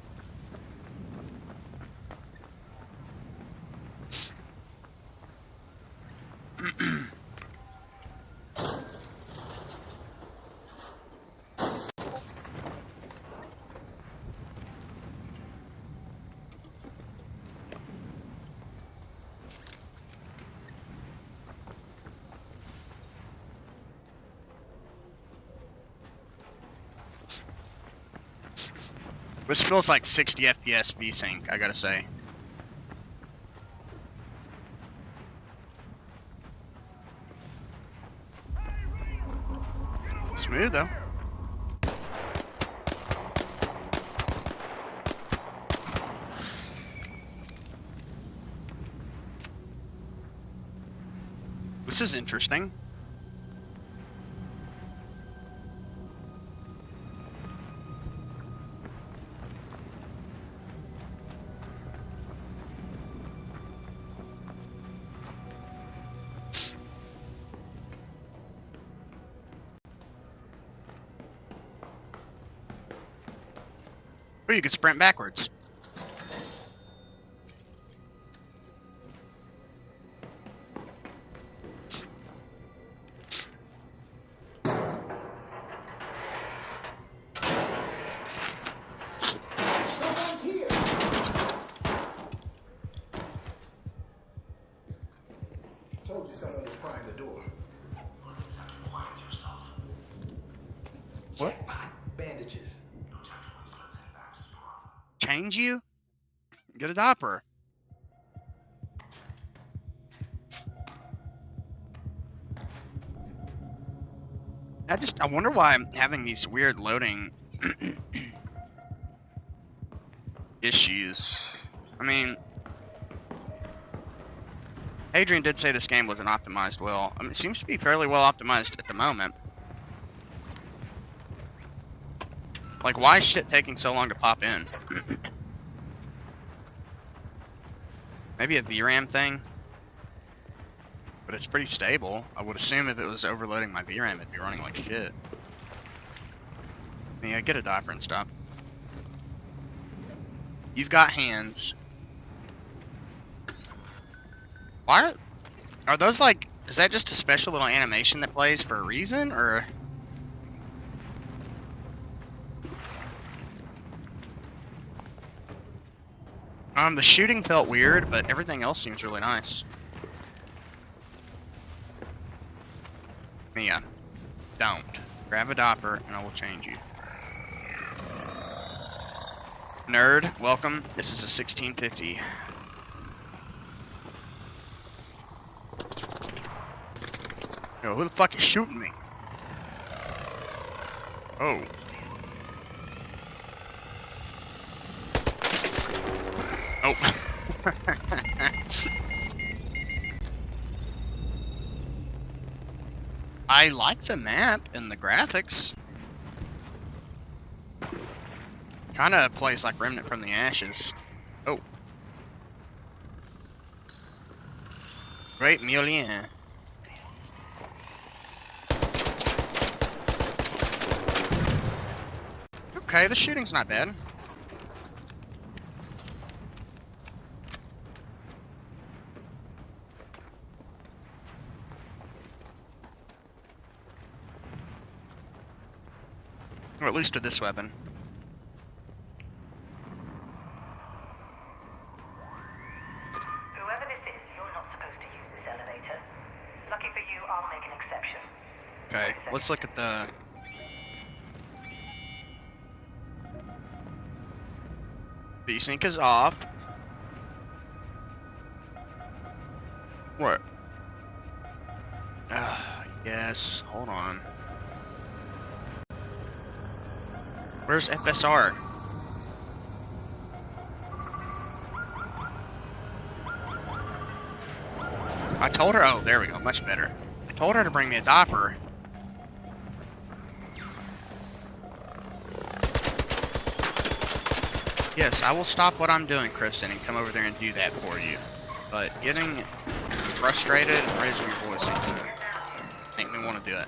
This feels like 60 FPS VSync, I gotta say. Smooth though. This is interesting. Oh, you can sprint backwards. change you? Get a diaper. I wonder why I'm having these weird loading issues. I mean, Adrian did say this game wasn't optimized well. I mean, it seems to be fairly well optimized at the moment. Like, why is shit taking so long to pop in? Maybe a VRAM thing? But it's pretty stable. I would assume if it was overloading my VRAM, it'd be running like shit. Yeah, get a diaper and stop. You've got hands. Why are those like, is that just a special little animation that plays for a reason, or? The shooting felt weird, but everything else seems really nice. Mia, don't. Grab a diaper and I will change you. Nerd, welcome. This is a 1650. Yo, who the fuck is shooting me? Oh. Oh. I like the map and the graphics. Kind of plays like Remnant from the Ashes. Oh. Great Mulien. Okay, the shooting's not bad. Or at least with this weapon. Whoever this is, you're not supposed to use this elevator. Lucky for you, I'll make an exception. Okay, let's look at the... V-Sync is off. What? Yes, hold on. Where's FSR? I told her, oh, there we go, much better. I told her to bring me a diaper. Yes, I will stop what I'm doing, Kristen, and come over there and do that for you. But getting frustrated and raising your voice ain't gonna make me want to do it.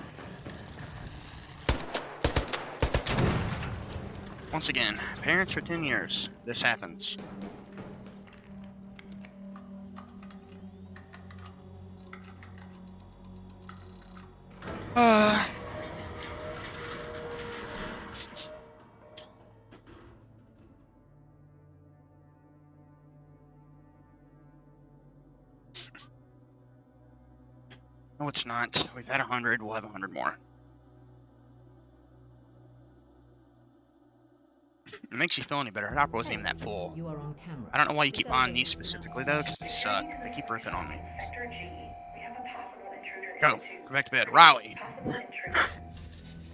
Once again, parents for 10 years. This happens. No, it's not. We've had 100. We'll have 100 more. It makes you feel any better. Her diaper wasn't even that full. You are on camera. I don't know why you keep buying these specifically, though, because they suck. They keep ripping on me. Sector G, we have a possible intruder Go. into- Go back to bed. Riley. Possible intruder.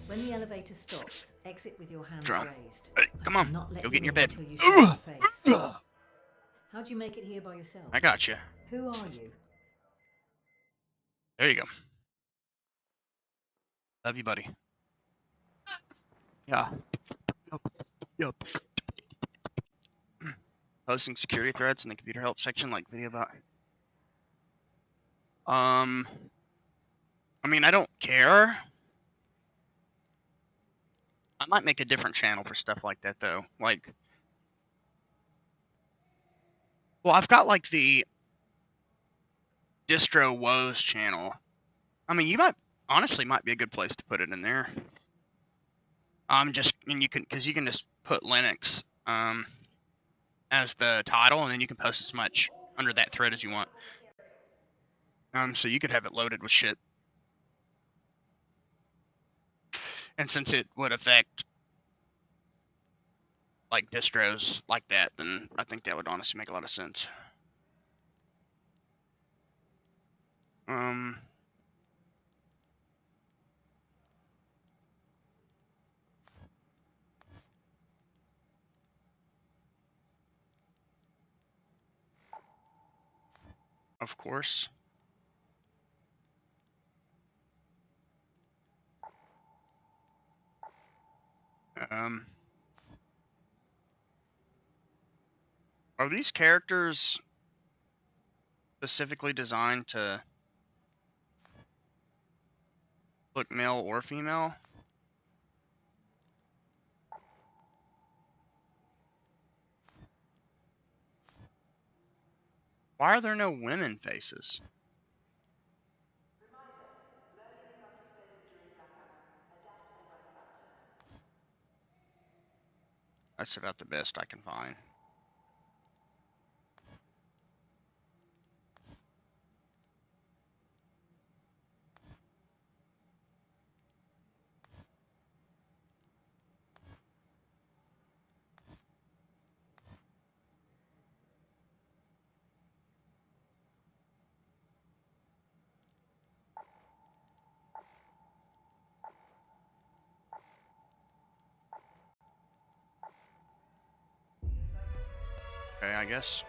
When the elevator stops, exit with your hands Drum. raised. Hey, I come on. cannot let Go you get in your leave bed. until you show your face. How'd you make it here by yourself? I got you. Who are you? There you go. Love you, buddy. Yeah. Yup. Posting security threats in the computer help section, like video about. I mean, I don't care. I might make a different channel for stuff like that, though. Like, well, I've got like the distro woes channel. I mean, you might honestly might be a good place to put it in there. And you can, because you can just put Linux as the title, and then you can post as much under that thread as you want. So you could have it loaded with shit. And since it would affect like distros like that, then I think that would honestly make a lot of sense. Of course. Are these characters specifically designed to look male or female? Why are there no women faces? I set out the best I can find. Okay, I guess.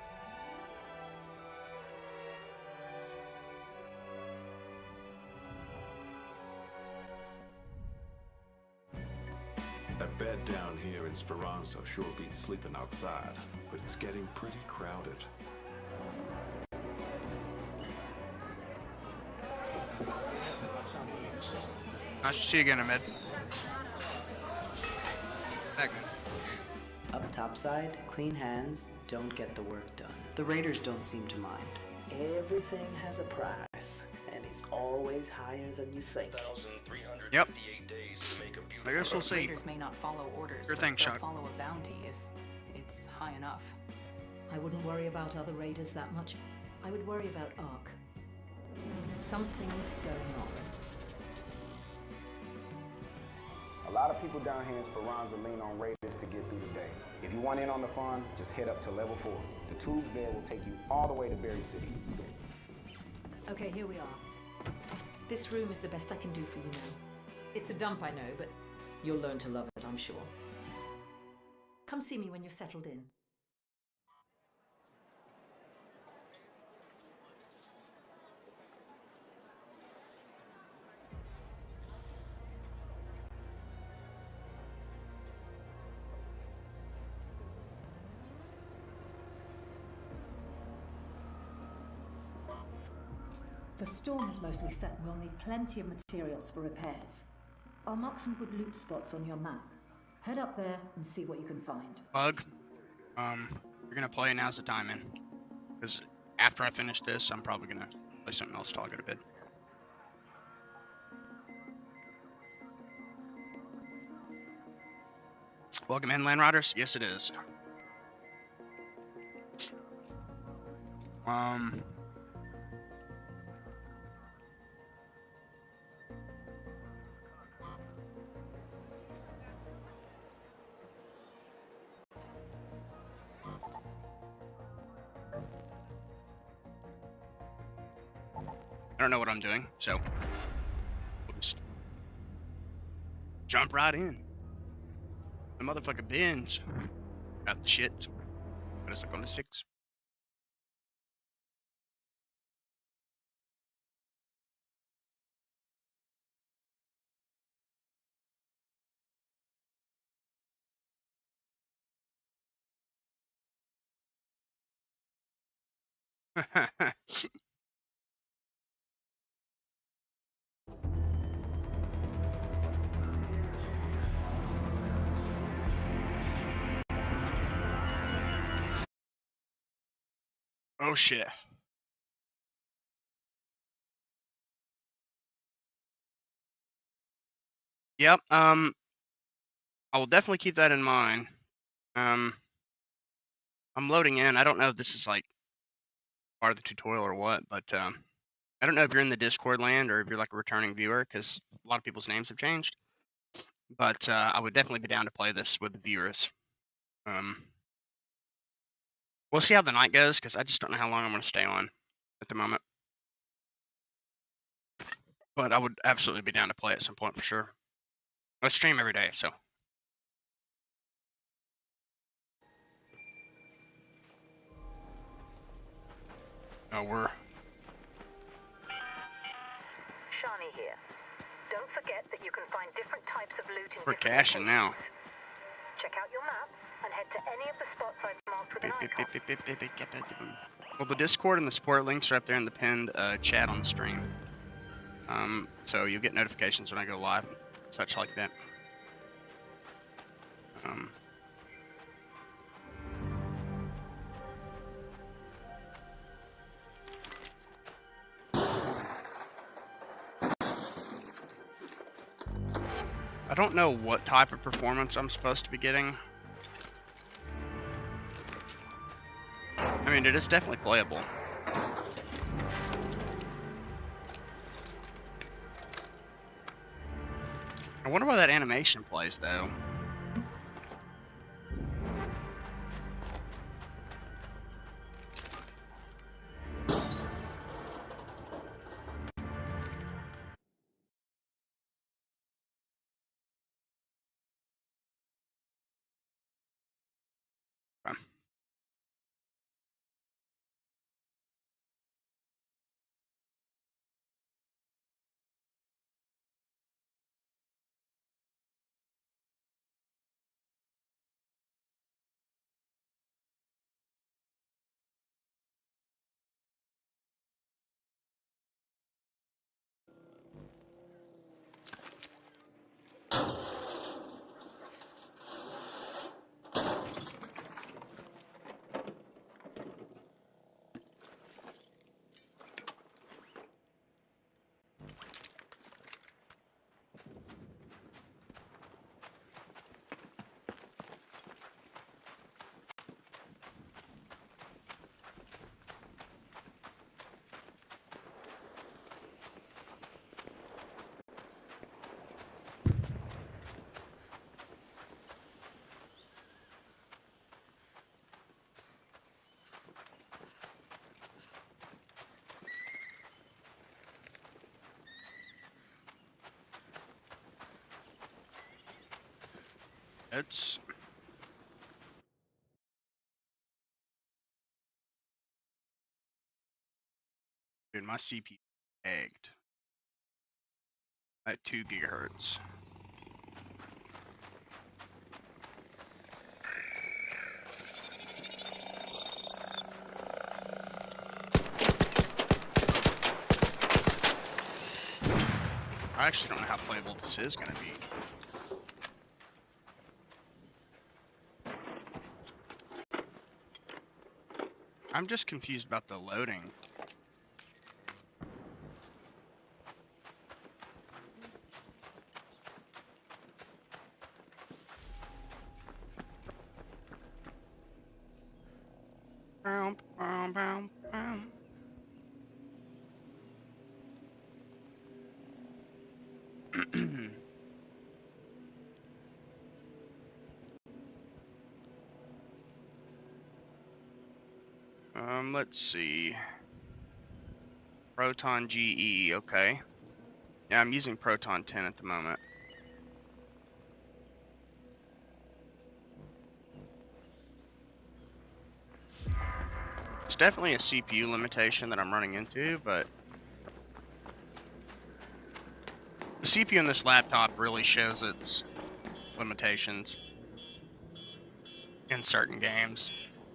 A bed down here in Speranza sure beats sleeping outside, but it's getting pretty crowded. Nice to see you again, Ahmed. Up topside, clean hands don't get the work done. The Raiders don't seem to mind. Everything has a price, and it's always higher than you think. Yep. I guess we'll see. Raiders may not follow orders, Your but thing, they'll Chuck. follow a bounty if it's high enough. I wouldn't worry about other raiders that much. I would worry about Ark. Something's going on. A lot of people down here in Speranza lean on Raiders to get through the day. If you want in on the fun, just head up to level 4. The tubes there will take you all the way to Buried City. Okay, here we are. This room is the best I can do for you now. It's a dump, I know, but you'll learn to love it, I'm sure. Come see me when you're settled in. The storm is mostly set and we'll need plenty of materials for repairs. I'll mark some good loot spots on your map. Head up there and see what you can find. Bug, you're gonna play Now's the Time in. Because after I finish this, I'm probably gonna play something else till I go to bed. Welcome in, Land Riders. Yes, it is. I don't know what I'm doing, so we'll just jump right in. The motherfucker bins. Got the shit. Put us on the 6. Oh shit. Yep, I will definitely keep that in mind. I'm loading in. I don't know if this is like part of the tutorial or what, but I don't know if you're in the Discord land or if you're like a returning viewer, because a lot of people's names have changed. But I would definitely be down to play this with the viewers. We'll see how the night goes, because I just don't know how long I'm going to stay on at the moment. But I would absolutely be down to play at some point for sure. I stream every day, so. Oh, we're Shani here. Don't forget that you can find different types of loot in we're different cashing now. locations. Check out your map and head to any of the spots I've marked with an icon. Well, the Discord and the support links are up there in the pinned chat on the stream. So you'll get notifications when I go live, such like that. I don't know what type of performance I'm supposed to be getting. I mean, it is definitely playable. I wonder why that animation plays, though. It's dude, my CPU egged at 2 gigahertz. I actually don't know how playable this is going to be. I'm just confused about the loading. Let's see. Proton GE, okay. Yeah, I'm using Proton 10 at the moment. It's definitely a CPU limitation that I'm running into, but the CPU in this laptop really shows its limitations in certain games.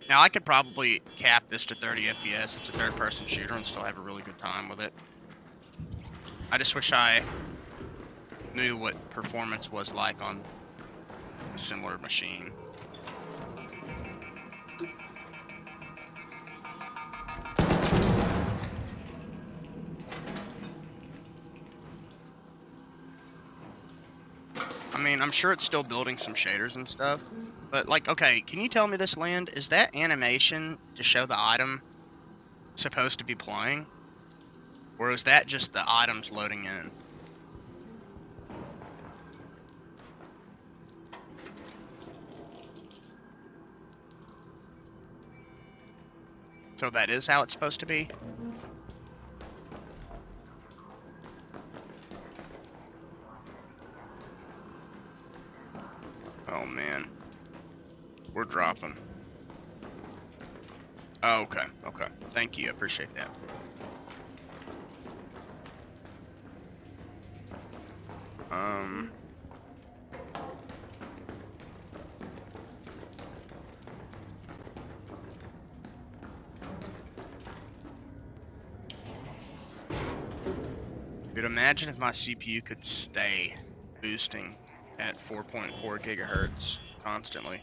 Now, I could probably cap this to 30 FPS. It's a third-person shooter and still have a really good time with it. I just wish I knew what performance was like on a similar machine. I mean, I'm sure it's still building some shaders and stuff. But, like, okay, can you tell me this, Land? Is that animation to show the item supposed to be playing? Or is that just the items loading in? So that is how it's supposed to be? Oh man. We're dropping. Oh, okay, okay. Thank you, I appreciate that. Dude, imagine if my CPU could stay boosting at 4.4 gigahertz constantly.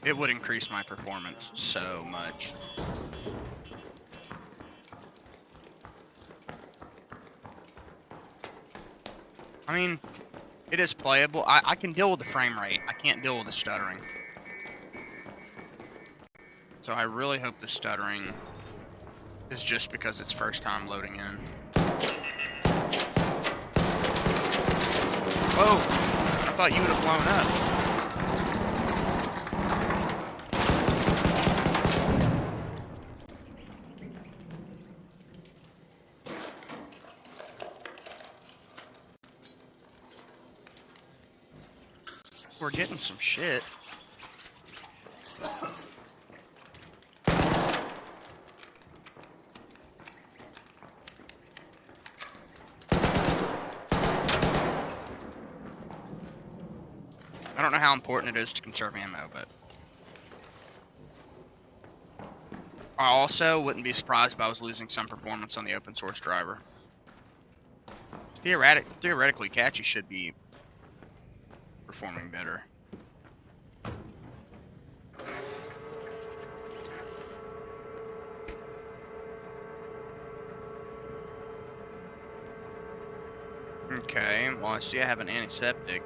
It would increase my performance so much. I mean, it is playable. I can deal with the frame rate. I can't deal with the stuttering. So I really hope the stuttering is just because it's first time loading in. Whoa! I thought you would have blown up. We're getting some shit. I don't know how important it is to conserve ammo, but I also wouldn't be surprised if I was losing some performance on the open source driver. Theoretically, Catchy should be performing better. Okay, well I see I have an antiseptic.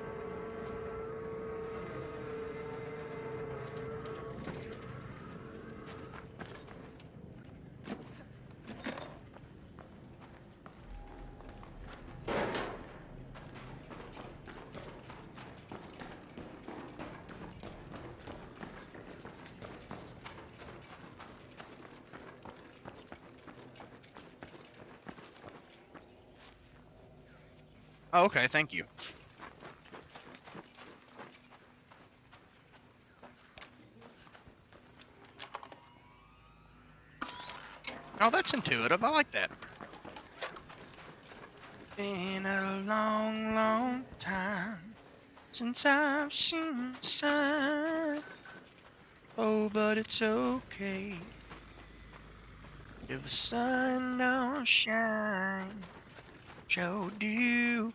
Oh, okay, thank you. Oh, that's intuitive. I like that. Been a long, long time since I've seen the sun. Oh, but it's okay if the sun don't shine. Joe do.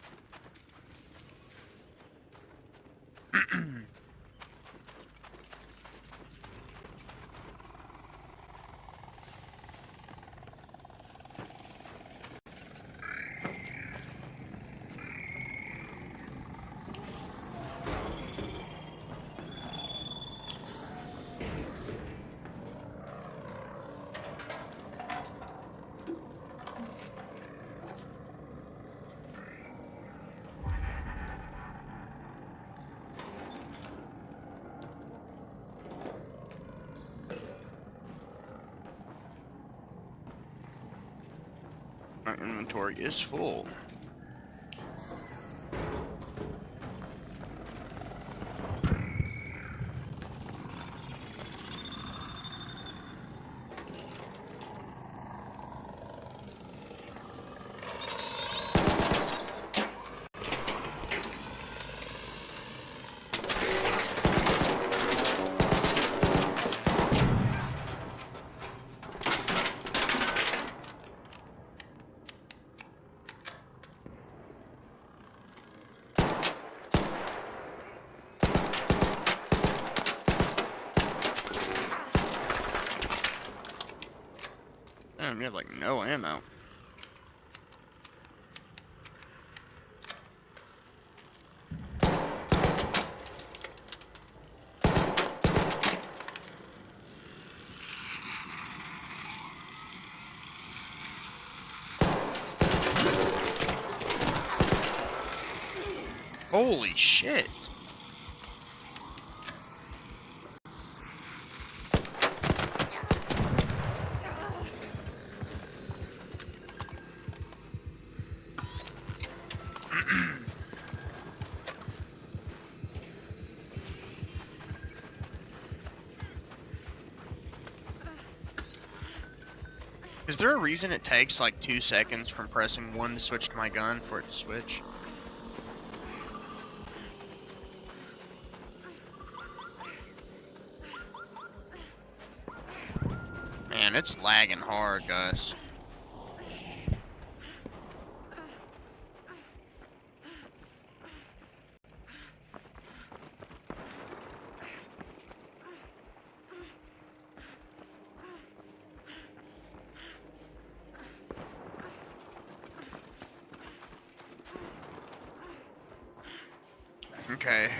My inventory is full. Holy shit. Is there a reason it takes like 2 seconds from pressing 1 to switch to my gun for it to switch? Man, it's lagging hard, guys. Okay.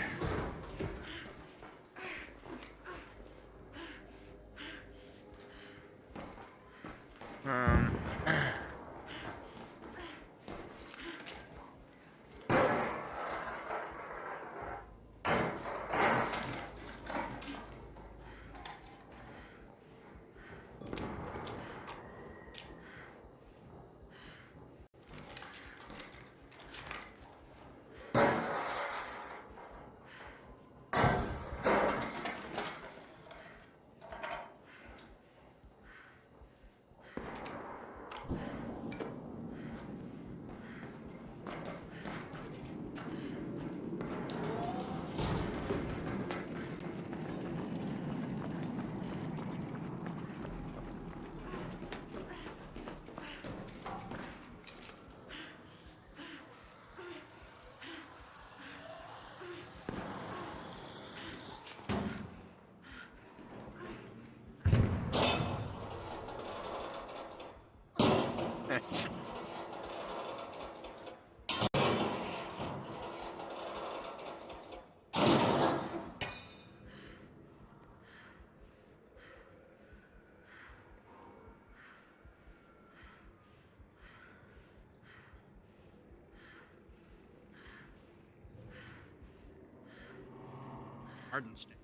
Garden State.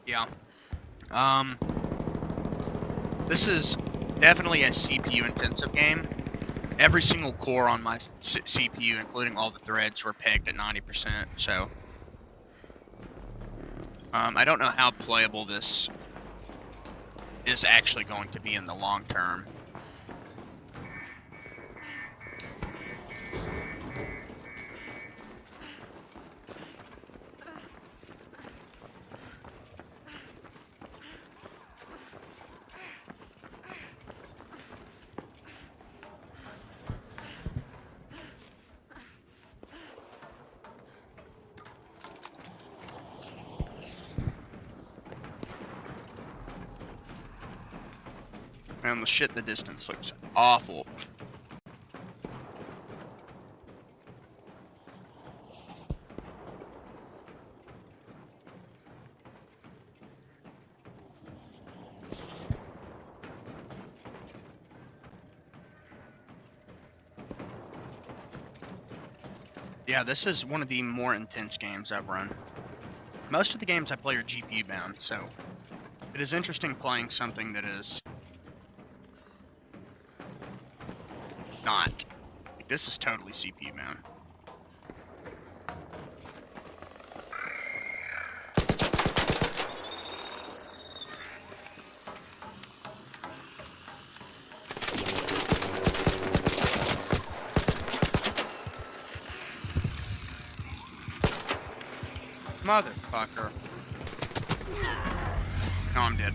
Yeah. This is definitely a CPU intensive game. Every single core on my CPU, including all the threads, were pegged at 90%, so I don't know how playable this is actually going to be in the long term. Man, the shit in the distance looks awful. Yeah, this is one of the more intense games I've run. Most of the games I play are GPU bound, so it is interesting playing something that is not. Like, this is totally CPU bound. Motherfucker. No, I'm dead.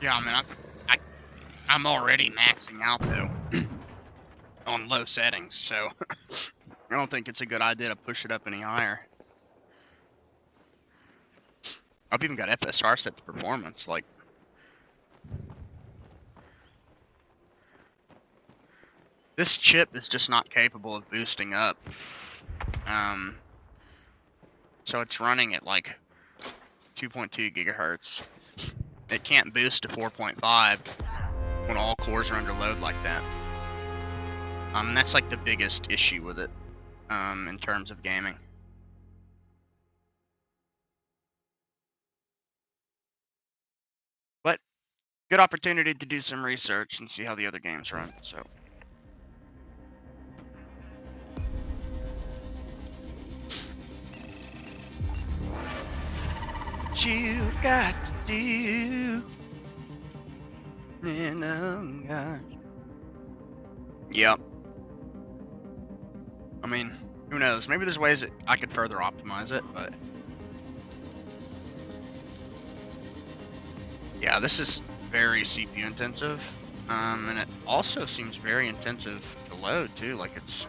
Yeah, I mean, I'm already maxing out, though, on low settings, so I don't think it's a good idea to push it up any higher. I've even got FSR set to performance, like, This chip is just not capable of boosting up. So it's running at like 2.2 gigahertz. It can't boost to 4.5 when all cores are under load like that. That's like the biggest issue with it, in terms of gaming. But good opportunity to do some research and see how the other games run. So. What you've got to do. Yep. I mean, who knows? Maybe there's ways that I could further optimize it, but yeah, this is very CPU intensive, and it also seems very intensive to load too. Like it's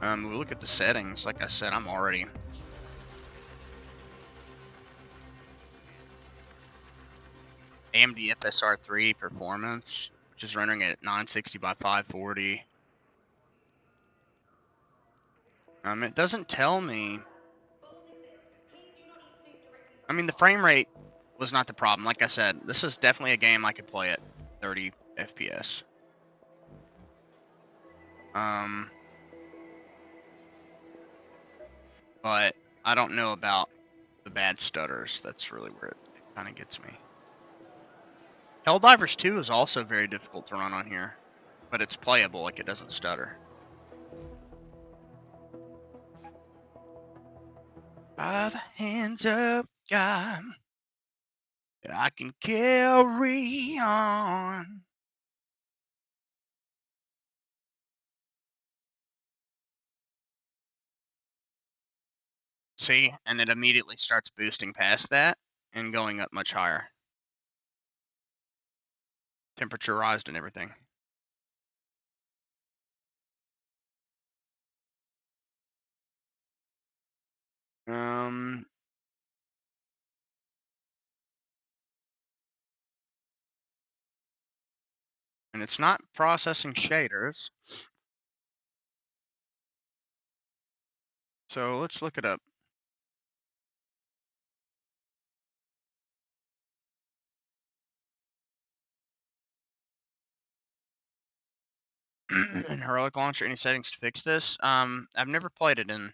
we look at the settings. Like I said, I'm already AMD FSR3 performance, which is running at 960 by 540. It doesn't tell me. I mean, the frame rate was not the problem. Like I said, this is definitely a game I could play at 30 FPS. But I don't know about the bad stutters. That's really where it kind of gets me. Helldivers 2 is also very difficult to run on here, but it's playable, like it doesn't stutter. By the hands of God, I can carry on. See, and it immediately starts boosting past that and going up much higher. Temperature rised and everything. And it's not processing shaders. So let's look it up. In Heroic Launcher, any settings to fix this? I've never played it in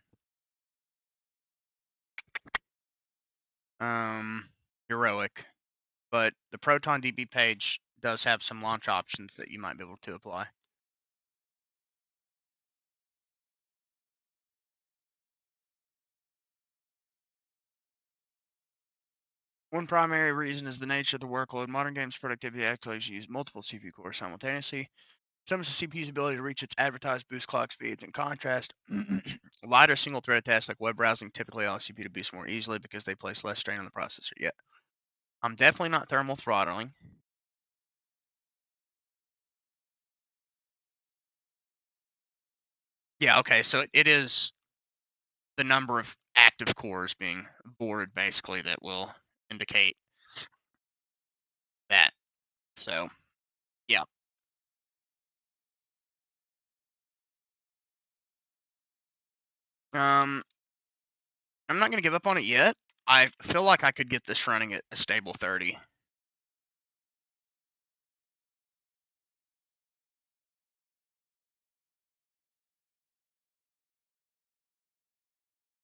Heroic, but the ProtonDB page does have some launch options that you might be able to apply. One primary reason is the nature of the workload. Modern games productivity actually use multiple CPU cores simultaneously. Some of the CPU's ability to reach its advertised boost clock speeds. In contrast, lighter single-threaded tasks like web browsing typically allow CPU to boost more easily because they place less strain on the processor. Yet, I'm definitely not thermal throttling. Yeah, okay, so it is the number of active cores being bored, basically, that will indicate that. So, yeah. I'm not going to give up on it yet. I feel like I could get this running at a stable 30.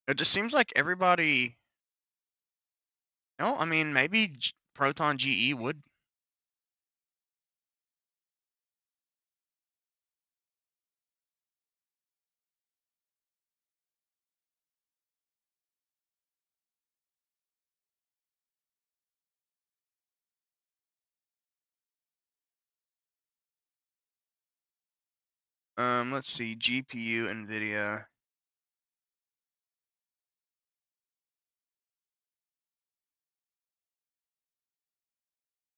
It just seems like everybody... No, I mean, maybe Proton GE would. Let's see, GPU, NVIDIA.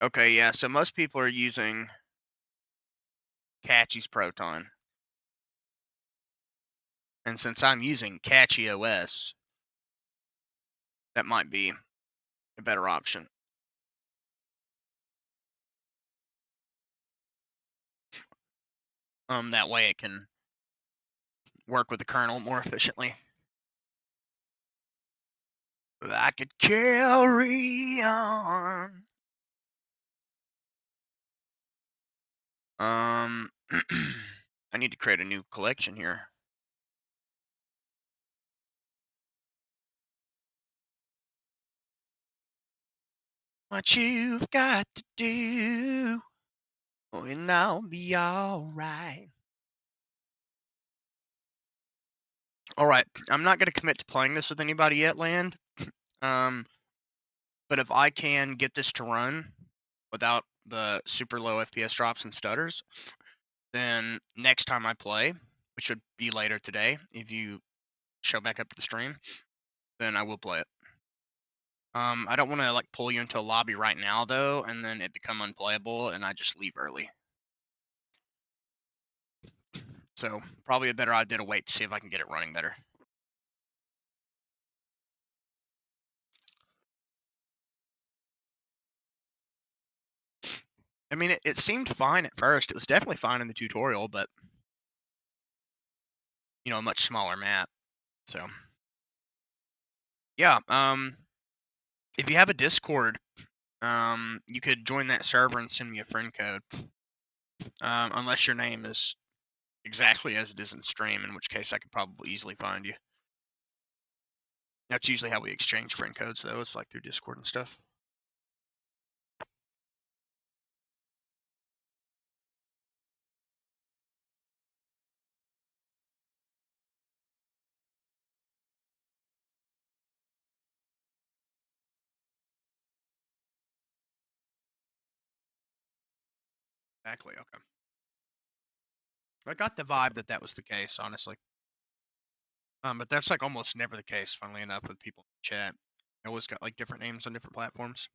Okay, yeah, so most people are using Catchy's Proton. And since I'm using Catchy OS, that might be a better option. That way it can work with the kernel more efficiently. I could carry on. I need to create a new collection here. What you've got to do, and I'll be alright. Alright, I'm not going to commit to playing this with anybody yet, Land. But if I can get this to run without the super low FPS drops and stutters, then next time I play, which would be later today, if you show back up to the stream, then I will play it. I don't want to like pull you into a lobby right now though, and then it become unplayable, and I just leave early. So probably a better idea to wait to see if I can get it running better. I mean, it seemed fine at first. It was definitely fine in the tutorial, but you know, a much smaller map. So yeah, if you have a Discord, you could join that server and send me a friend code. Unless your name is exactly as it is in stream, in which case I could probably easily find you. That's usually how we exchange friend codes, though. It's like through Discord and stuff. Exactly, okay. I got the vibe that that was the case, honestly. But that's like almost never the case, funnily enough, with people in chat. They always got like different names on different platforms.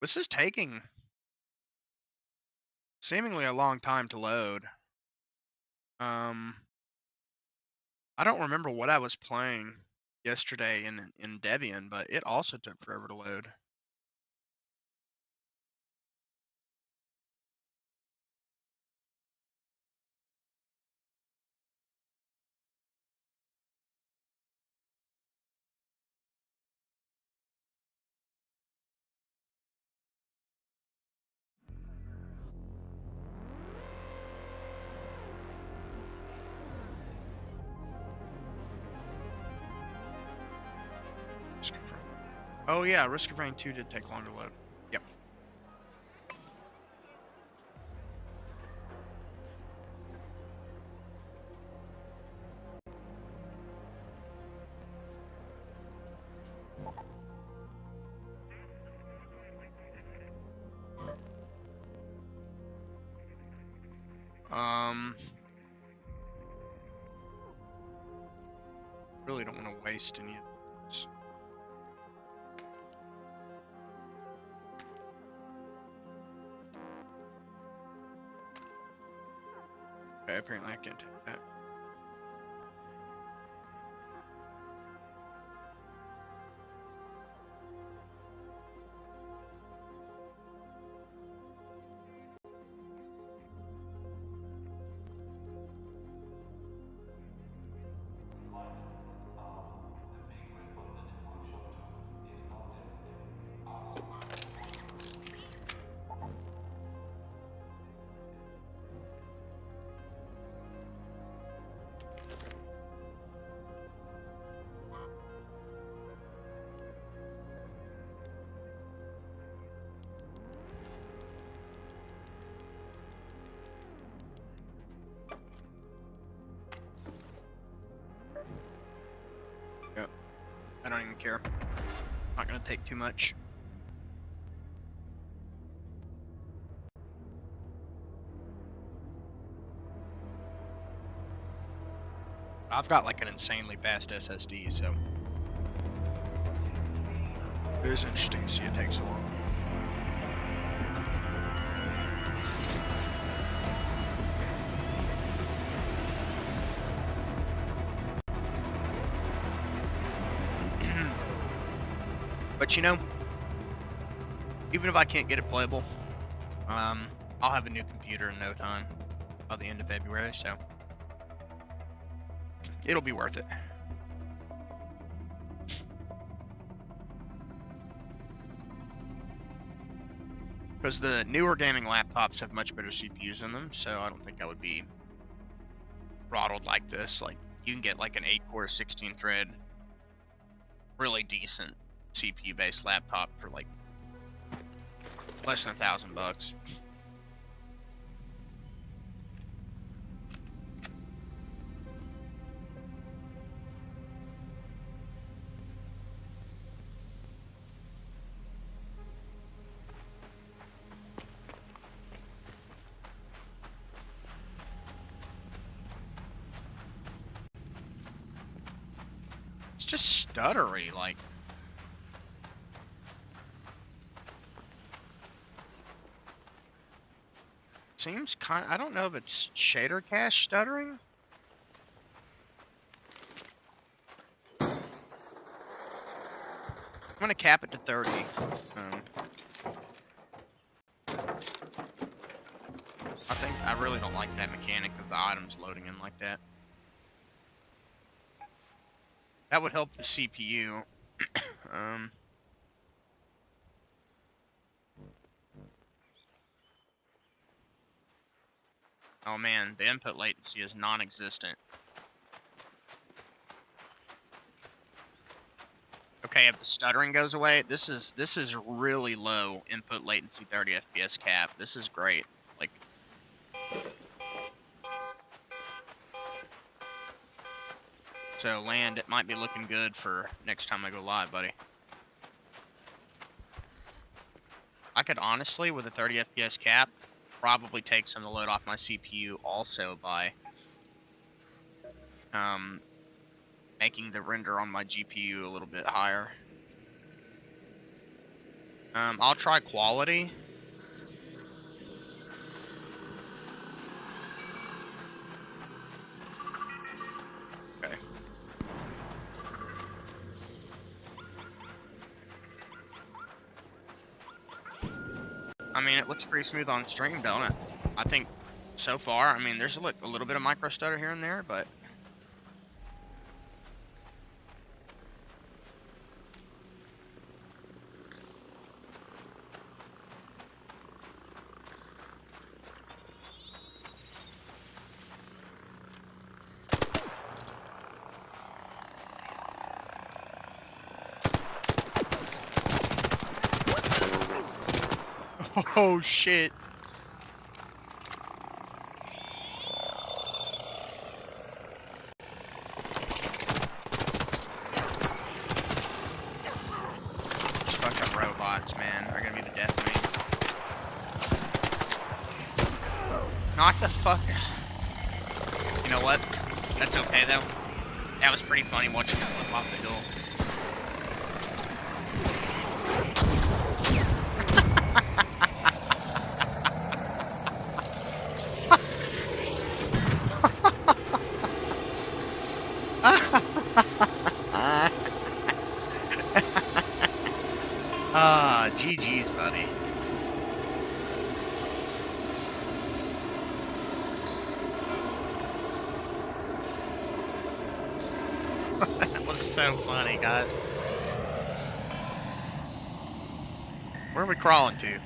This is taking seemingly a long time to load. I don't remember what I was playing yesterday in Debian, but it also took forever to load. Oh yeah, Risk of Rain 2 did take long to load. Yep. Really don't want to waste any of this. Okay, apparently I can't do that. Yep. I don't even care. Not gonna take too much. I've got like an insanely fast SSD, so it is interesting to see it take so long. But you know, even if I can't get it playable, I'll have a new computer in no time. by the end of February, so it'll be worth it. Because the newer gaming laptops have much better CPUs in them, so I don't think I would be throttled like this. Like, you can get like an 8-core, 16-thread, really decent CPU-based laptop for like less than $1,000. It's just stuttery, like. Seems kind. I don't know if it's shader cache stuttering. I'm gonna cap it to 30. I really don't like that mechanic of the items loading in like that. That would help the CPU. Oh man, the input latency is non-existent. Okay, if the stuttering goes away, this is really low input latency 30 FPS cap. This is great. Like, so Land, it might be looking good for next time I go live, buddy. I could honestly, with a 30 FPS cap, probably take some of the load off my CPU also by making the render on my GPU a little bit higher. I'll try quality. Okay. I mean, it looks pretty smooth on stream, don't it? I think so far. I mean, there's a little bit of micro stutter here and there, but oh shit. These fucking robots, man, are gonna be the death of me. Knock the fuck. You know what? That's okay though. That was pretty funny watching him flip off the hill. GG's, buddy. That was so funny, guys. Where are we crawling to?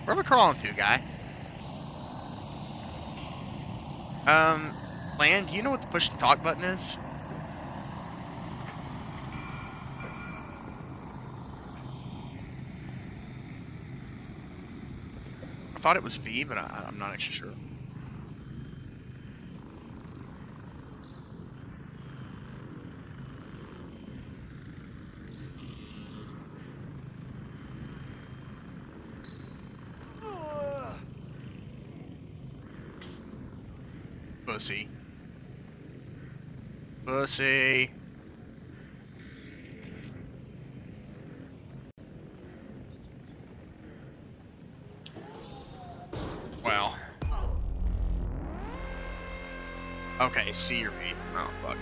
Where are we crawling to, guy? Land, do you know what the push to talk button is? I thought it was V, but I'm not actually sure. Pussy. Pussy. Well. Okay, C or B. Oh, fuck.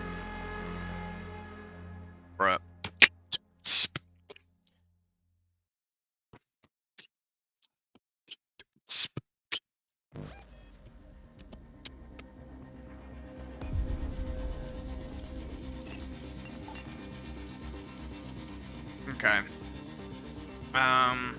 Bruh. Okay. Hmm.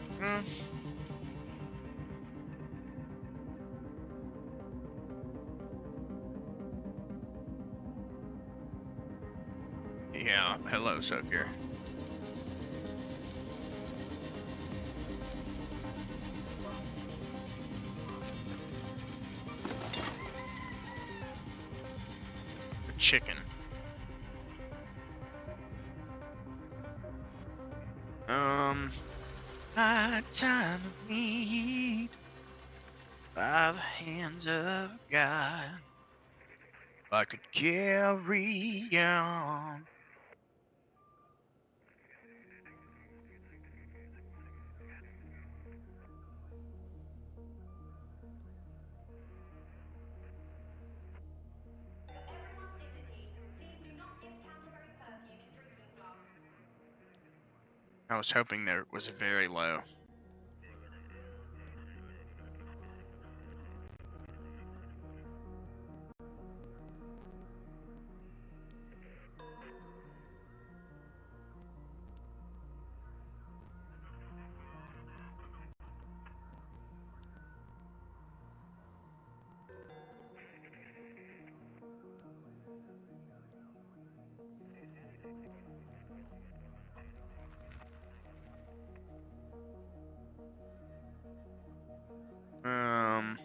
Yeah, hello, Sophia. Chicken. My time of need by the hands of God. If I could carry on. I was hoping there was very low. Um.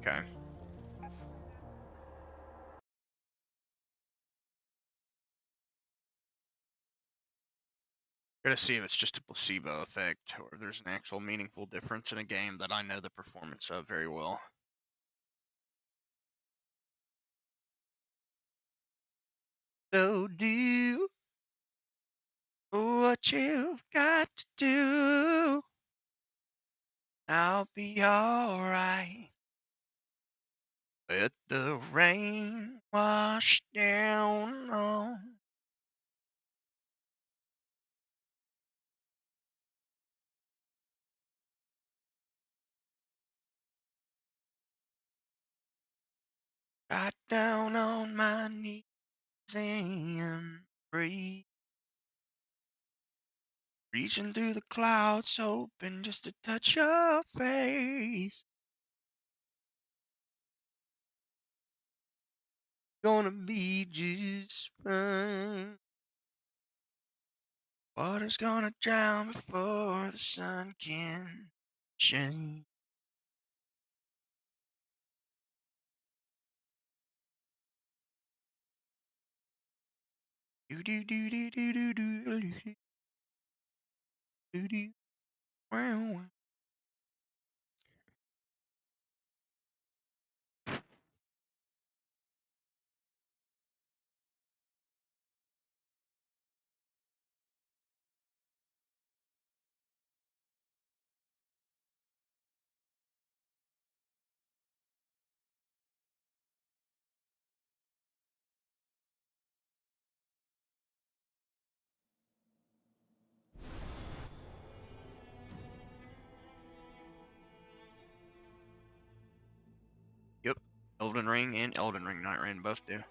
Okay. Gotta see if it's just a placebo effect or if there's an actual meaningful difference in a game that I know the performance of very well. So do what you've got to do. I'll be alright. Let the rain wash down on. Got down on my knees and breathe. Reaching through the clouds, hoping just to touch your face. Gonna be just fine. Water's gonna drown before the sun can shine. Do do do do do do do do do do. Wow. Yep. Elden Ring and Elden Ring Night Rain both do.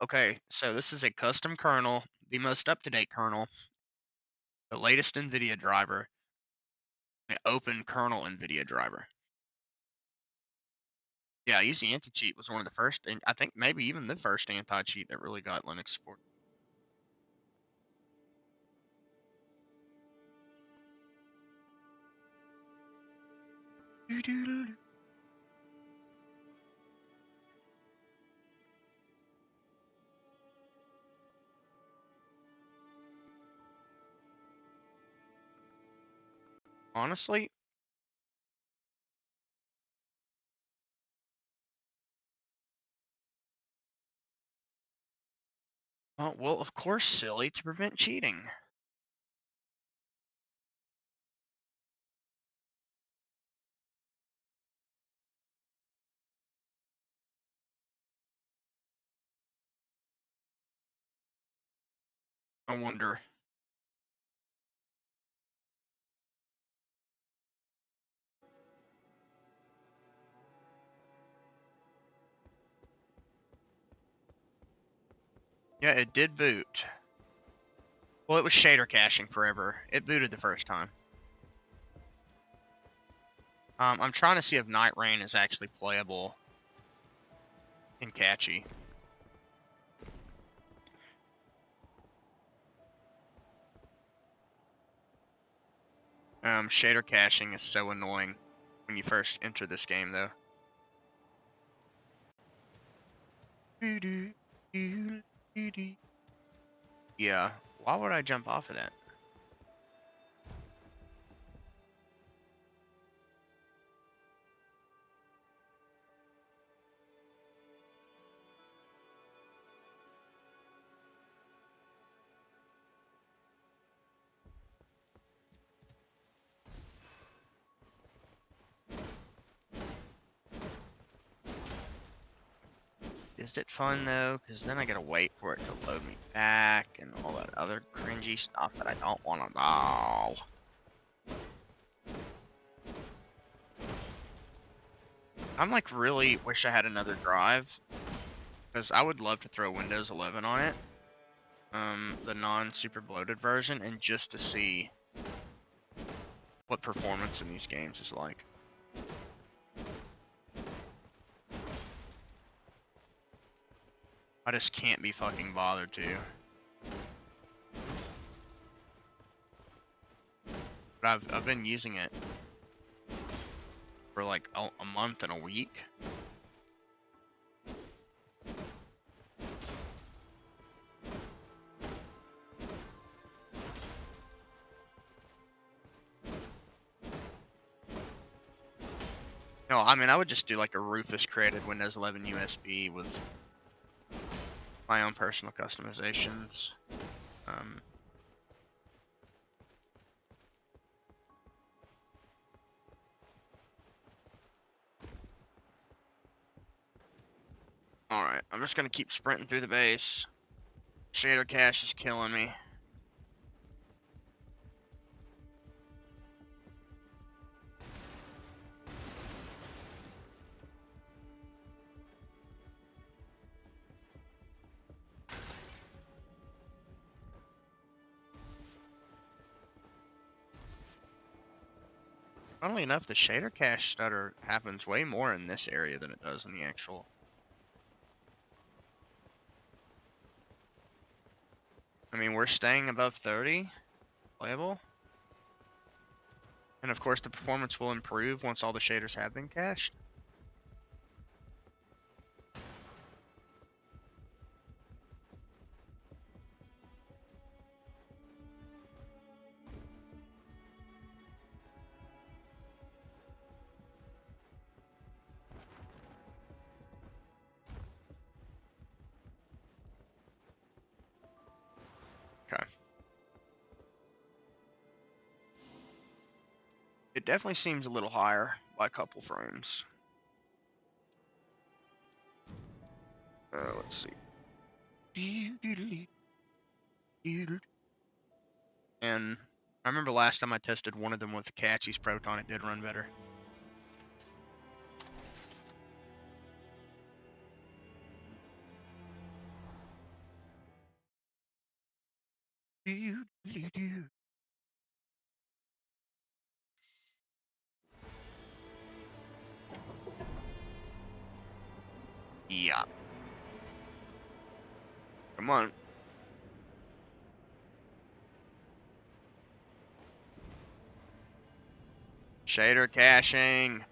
Okay, so this is a custom kernel, the most up-to-date kernel, the latest NVIDIA driver, an open kernel NVIDIA driver. Yeah, Easy Anti-Cheat was one of the first, and I think maybe even the first anti-cheat that really got Linux support. Honestly, well, of course, silly, to prevent cheating. I wonder. Yeah, it did boot. Well, it was shader caching forever. It booted the first time. I'm trying to see if Night Rain is actually playable in Catchy. Shader caching is so annoying when you first enter this game, though. Yeah, why would I jump off of that? Is it fun though? Because then I gotta wait for it to load me back and all that other cringy stuff that I don't want to know. I'm like really wish I had another drive, because I would love to throw Windows 11 on it, the non-super bloated version, and just to see what performance in these games is like. I just can't be fucking bothered to. But I've been using it for like a month and a week. No, I mean, I would just do like a Rufus created Windows 11 USB with my own personal customizations. Alright, I'm just gonna keep sprinting through the base. Shader cache is killing me. Funnily enough, the shader cache stutter happens way more in this area than it does in the actual. I mean, we're staying above 30 playable. And of course, the performance will improve once all the shaders have been cached. Okay. It definitely seems a little higher by a couple frames. Let's see. And I remember last time I tested one of them with Catchy's Proton, it did run better. Yeah. Come on. Shader caching.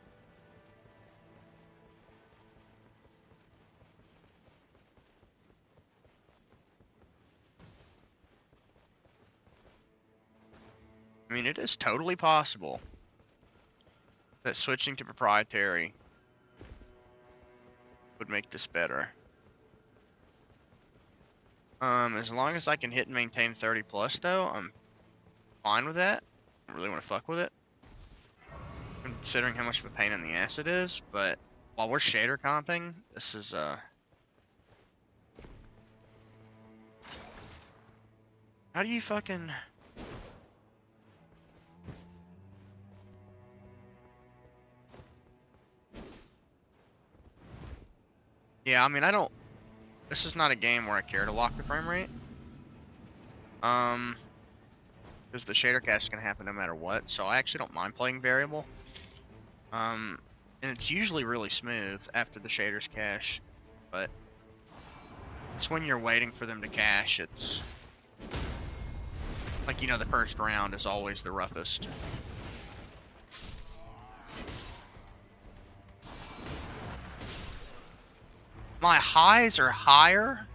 I mean, it is totally possible that switching to proprietary would make this better. As long as I can hit and maintain 30 plus though, I'm fine with that. I don't really want to fuck with it, considering how much of a pain in the ass it is, but while we're shader comping, this is how do you fucking... Yeah, I mean, I don't... This is not a game where I care to lock the frame rate. Because the shader cache is going to happen no matter what, so I actually don't mind playing variable. And it's usually really smooth after the shaders cache, but it's when you're waiting for them to cache, it's... Like, you know, the first round is always the roughest. My highs are higher,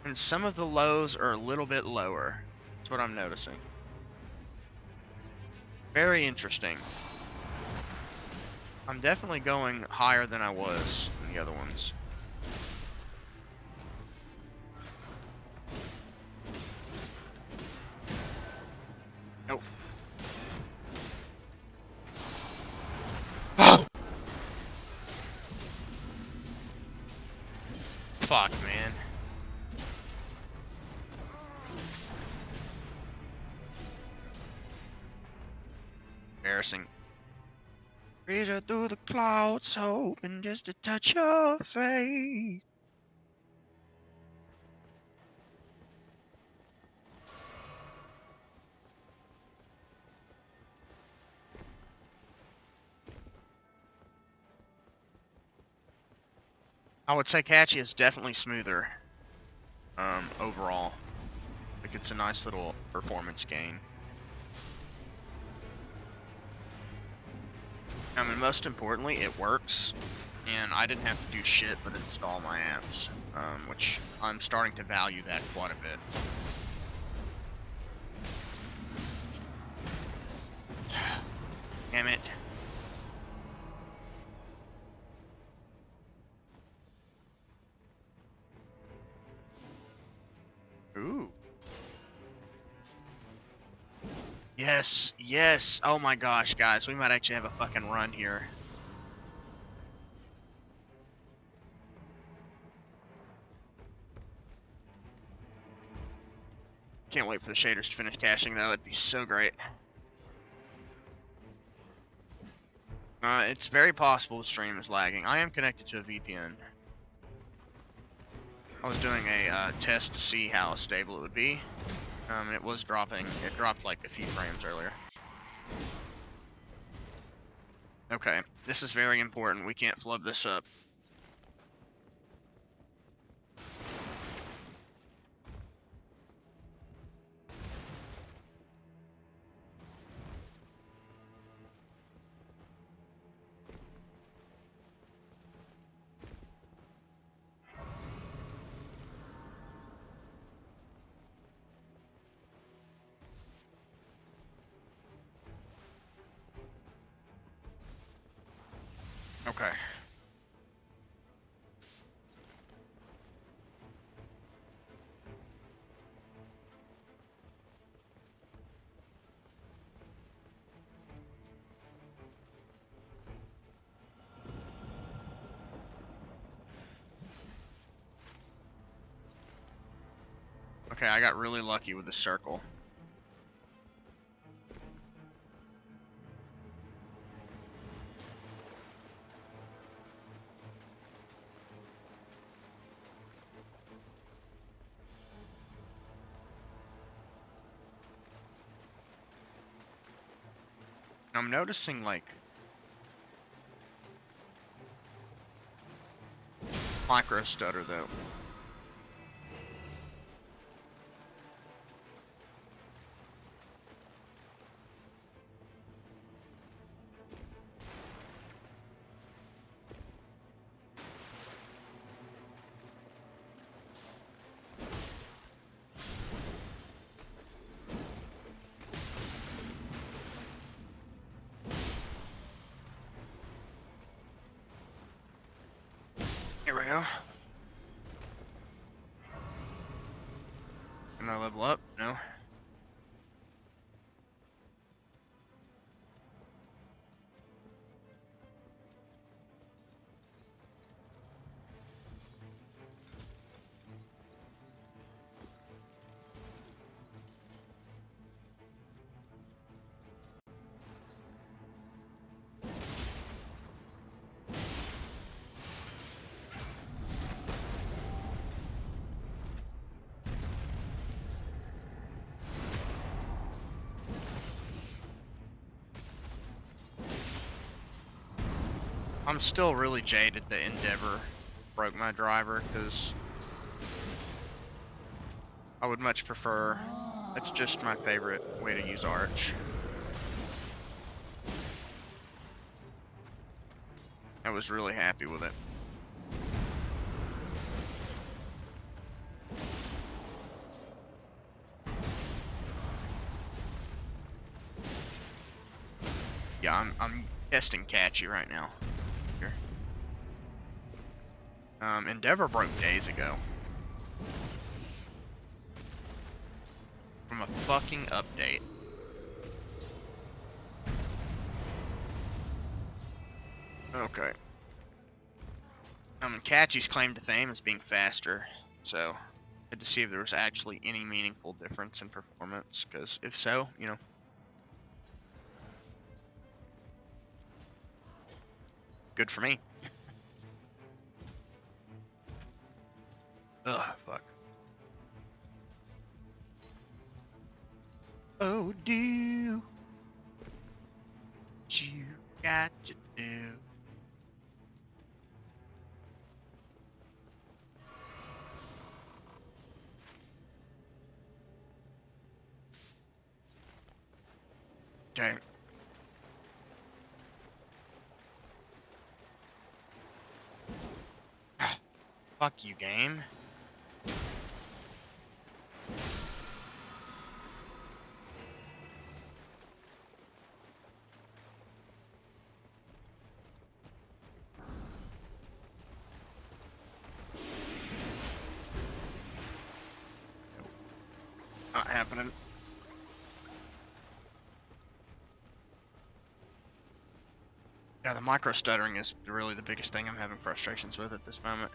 and some of the lows are a little bit lower. That's what I'm noticing. Very interesting. I'm definitely going higher than I was in the other ones. Nope. Oh! Fuck, man. Embarrassing. Reader through the clouds, hoping just to touch your face. I would say Catchy is definitely smoother, overall. Like, it's a nice little performance gain. I mean, most importantly, it works, and I didn't have to do shit but install my apps, which I'm starting to value that quite a bit. Damn it. Ooh. Yes, yes. Oh my gosh, guys. We might actually have a fucking run here. Can't wait for the shaders to finish caching, though. It'd be so great. It's very possible the stream is lagging. I am connected to a VPN. I was doing a test to see how stable it would be. And it was dropping. It dropped like a few frames earlier. Okay, this is very important. We can't flub this up. Okay. Okay, I got really lucky with the circle. I'm noticing, like, micro stutter, though. Here we go. Can I level up? No. I'm still really jaded that Endeavor broke my driver, because I would much prefer, it's just my favorite way to use Arch. I was really happy with it. Yeah, I'm testing Catchy right now. Here. Endeavor broke days ago. From a fucking update. Okay. Catchy's claim to fame is being faster, so had to see if there was actually any meaningful difference in performance, because if so, you know. Good for me. Ugh, fuck. Oh, do what you got to do. Okay. Fuck you, game. Not happening. Yeah, the micro stuttering is really the biggest thing I'm having frustrations with at this moment.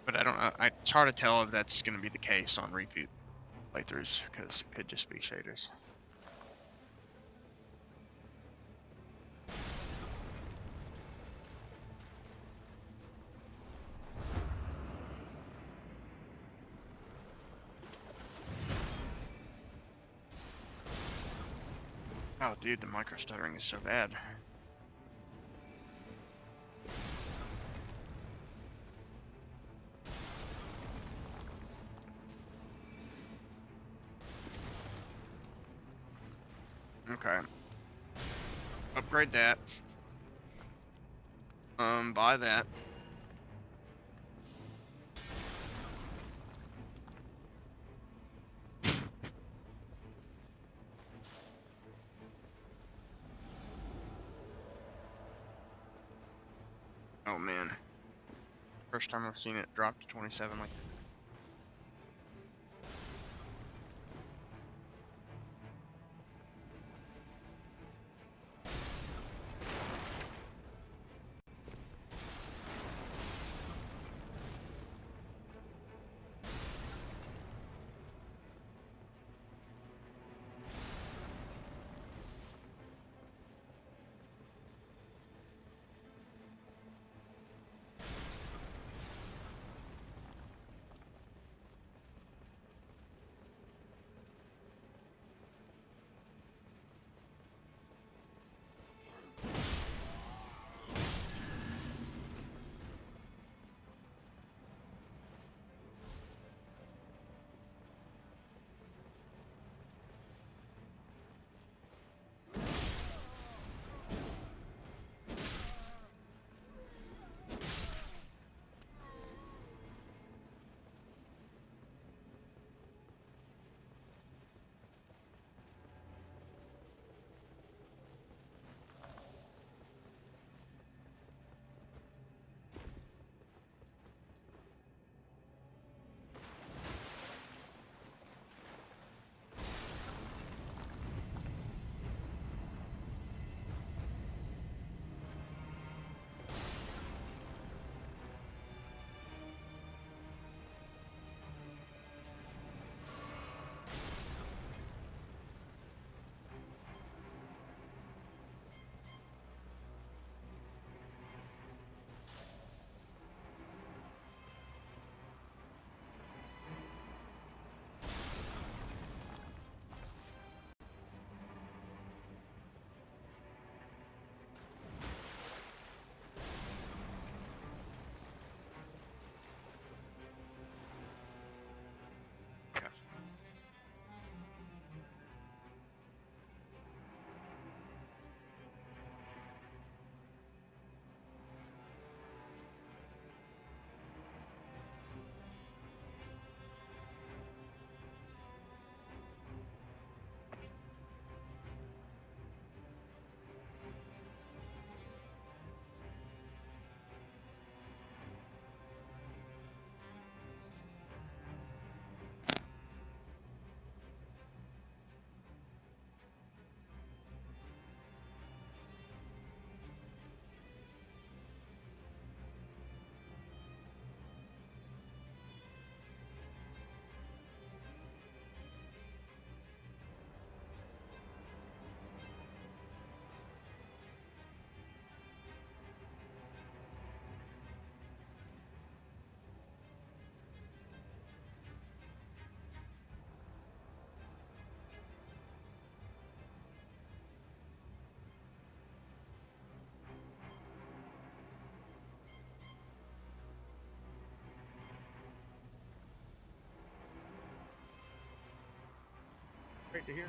But I don't know. It's hard to tell if that's going to be the case on repeat playthroughs, because it could just be shaders. Oh, dude, the micro stuttering is so bad. Okay. Upgrade that. Buy that. Oh man. First time I've seen it drop to 27 like that. to hear.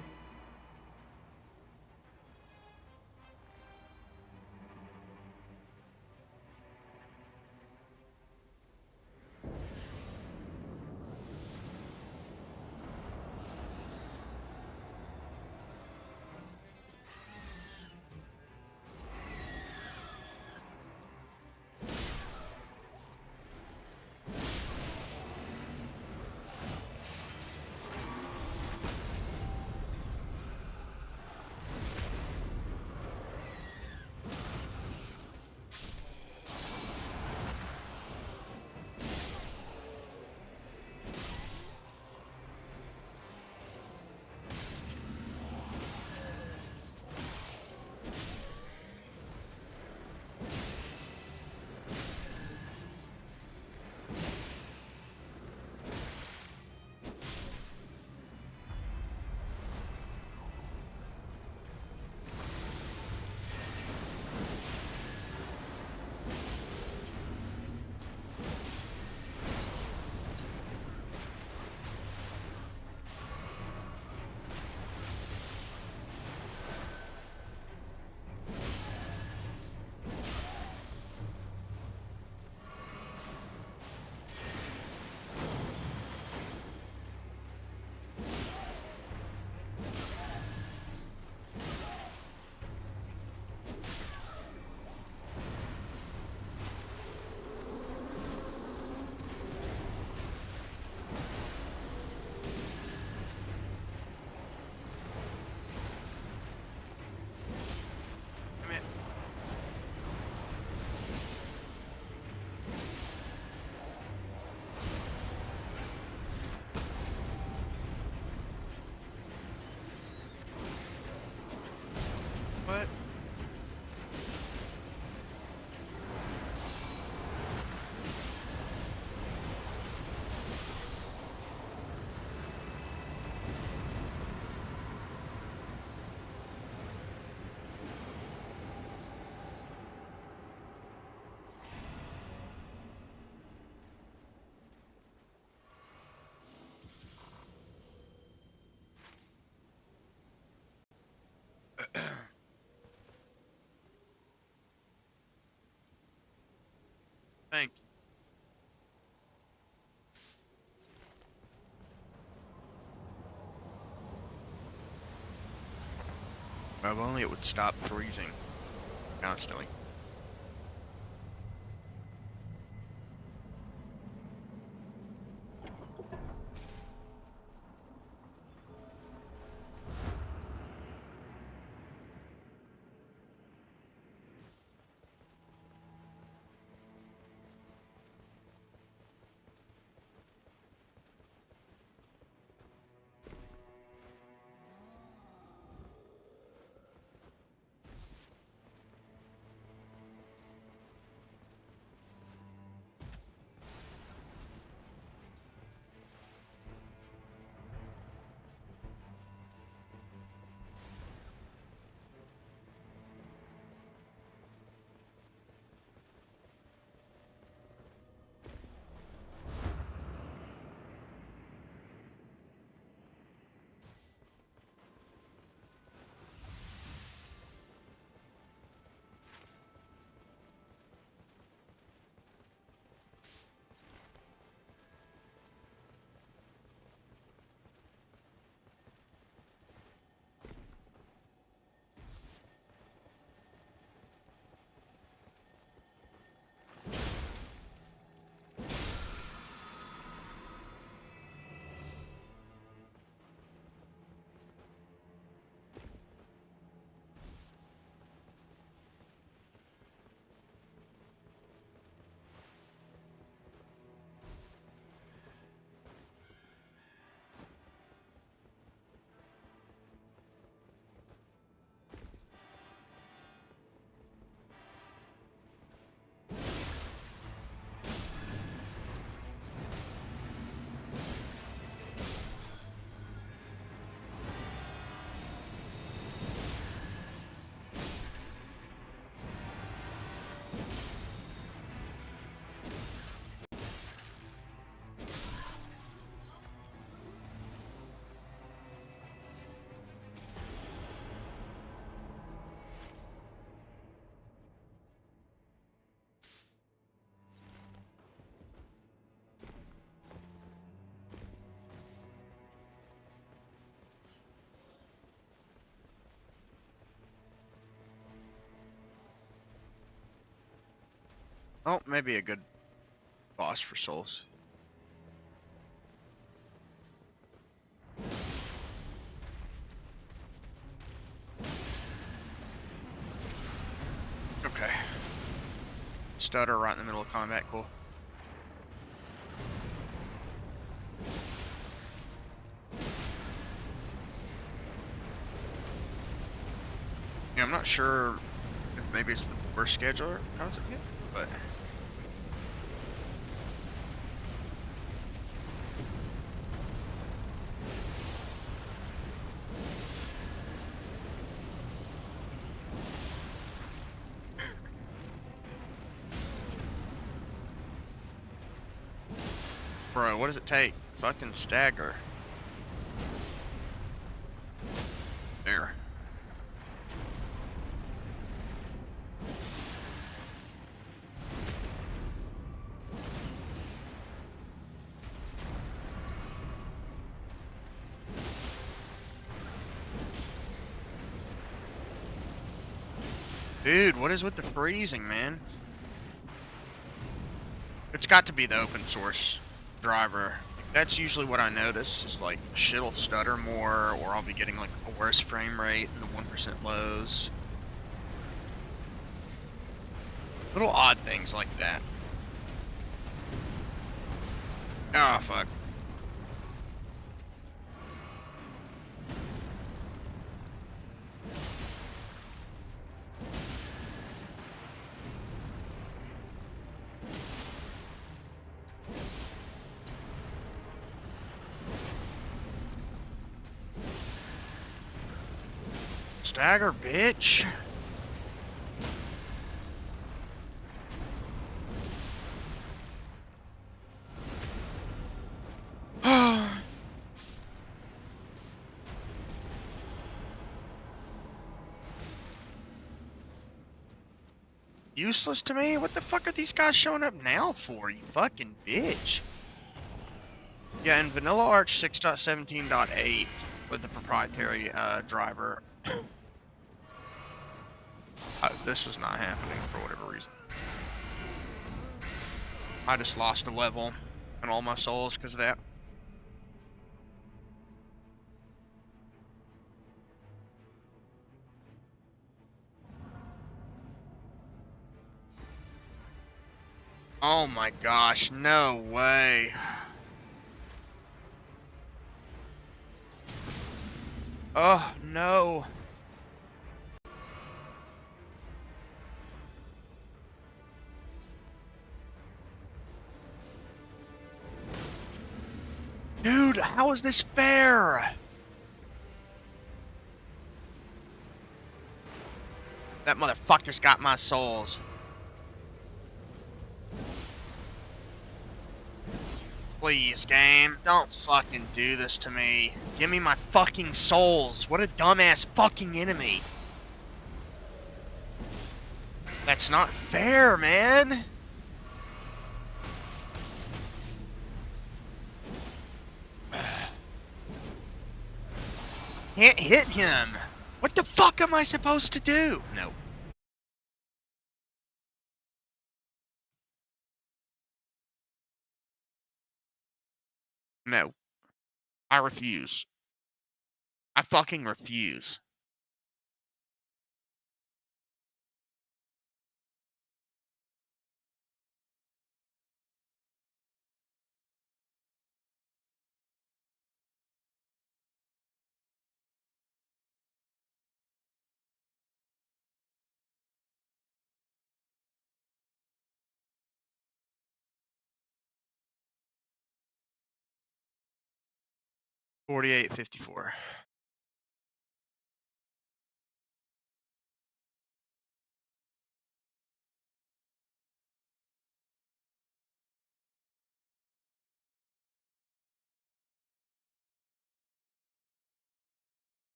What? Thank you. Well, if only it would stop freezing constantly. Oh, maybe a good boss for souls. Okay. Stutter right in the middle of combat, cool. Yeah, I'm not sure if maybe it's the worst scheduler concept yet, but bro, what does it take? Fucking stagger. There. Dude, what is with the freezing, man? It's got to be the open source driver. That's usually what I notice, is like shit'll stutter more, or I'll be getting like a worse frame rate in the 1% lows. Little odd things like that. Ah, fuck. Stagger, bitch. Useless to me? What the fuck are these guys showing up now for, you fucking bitch? Yeah, in Vanilla Arch 6.17.8 with the proprietary driver, this was not happening for whatever reason. I just lost a level and all my souls because of that. Oh my gosh, no way. Oh, no. Dude, how is this fair? That motherfucker's got my souls. Please, game, don't fucking do this to me. Give me my fucking souls. What a dumbass fucking enemy. That's not fair, man. Can't hit him. What the fuck am I supposed to do? No. No. I refuse. I fucking refuse. $48.54.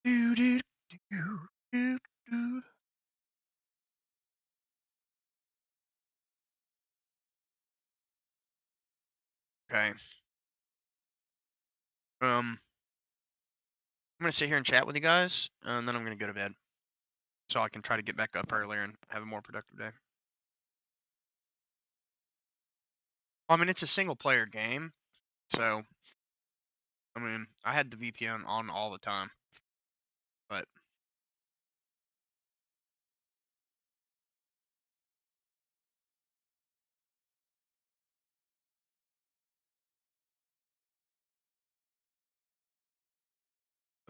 Do do do do do. Okay. I'm gonna sit here and chat with you guys, and then I'm gonna go to bed, so I can try to get back up earlier and have a more productive day. I mean, it's a single player game, so I mean, I had the VPN on all the time, but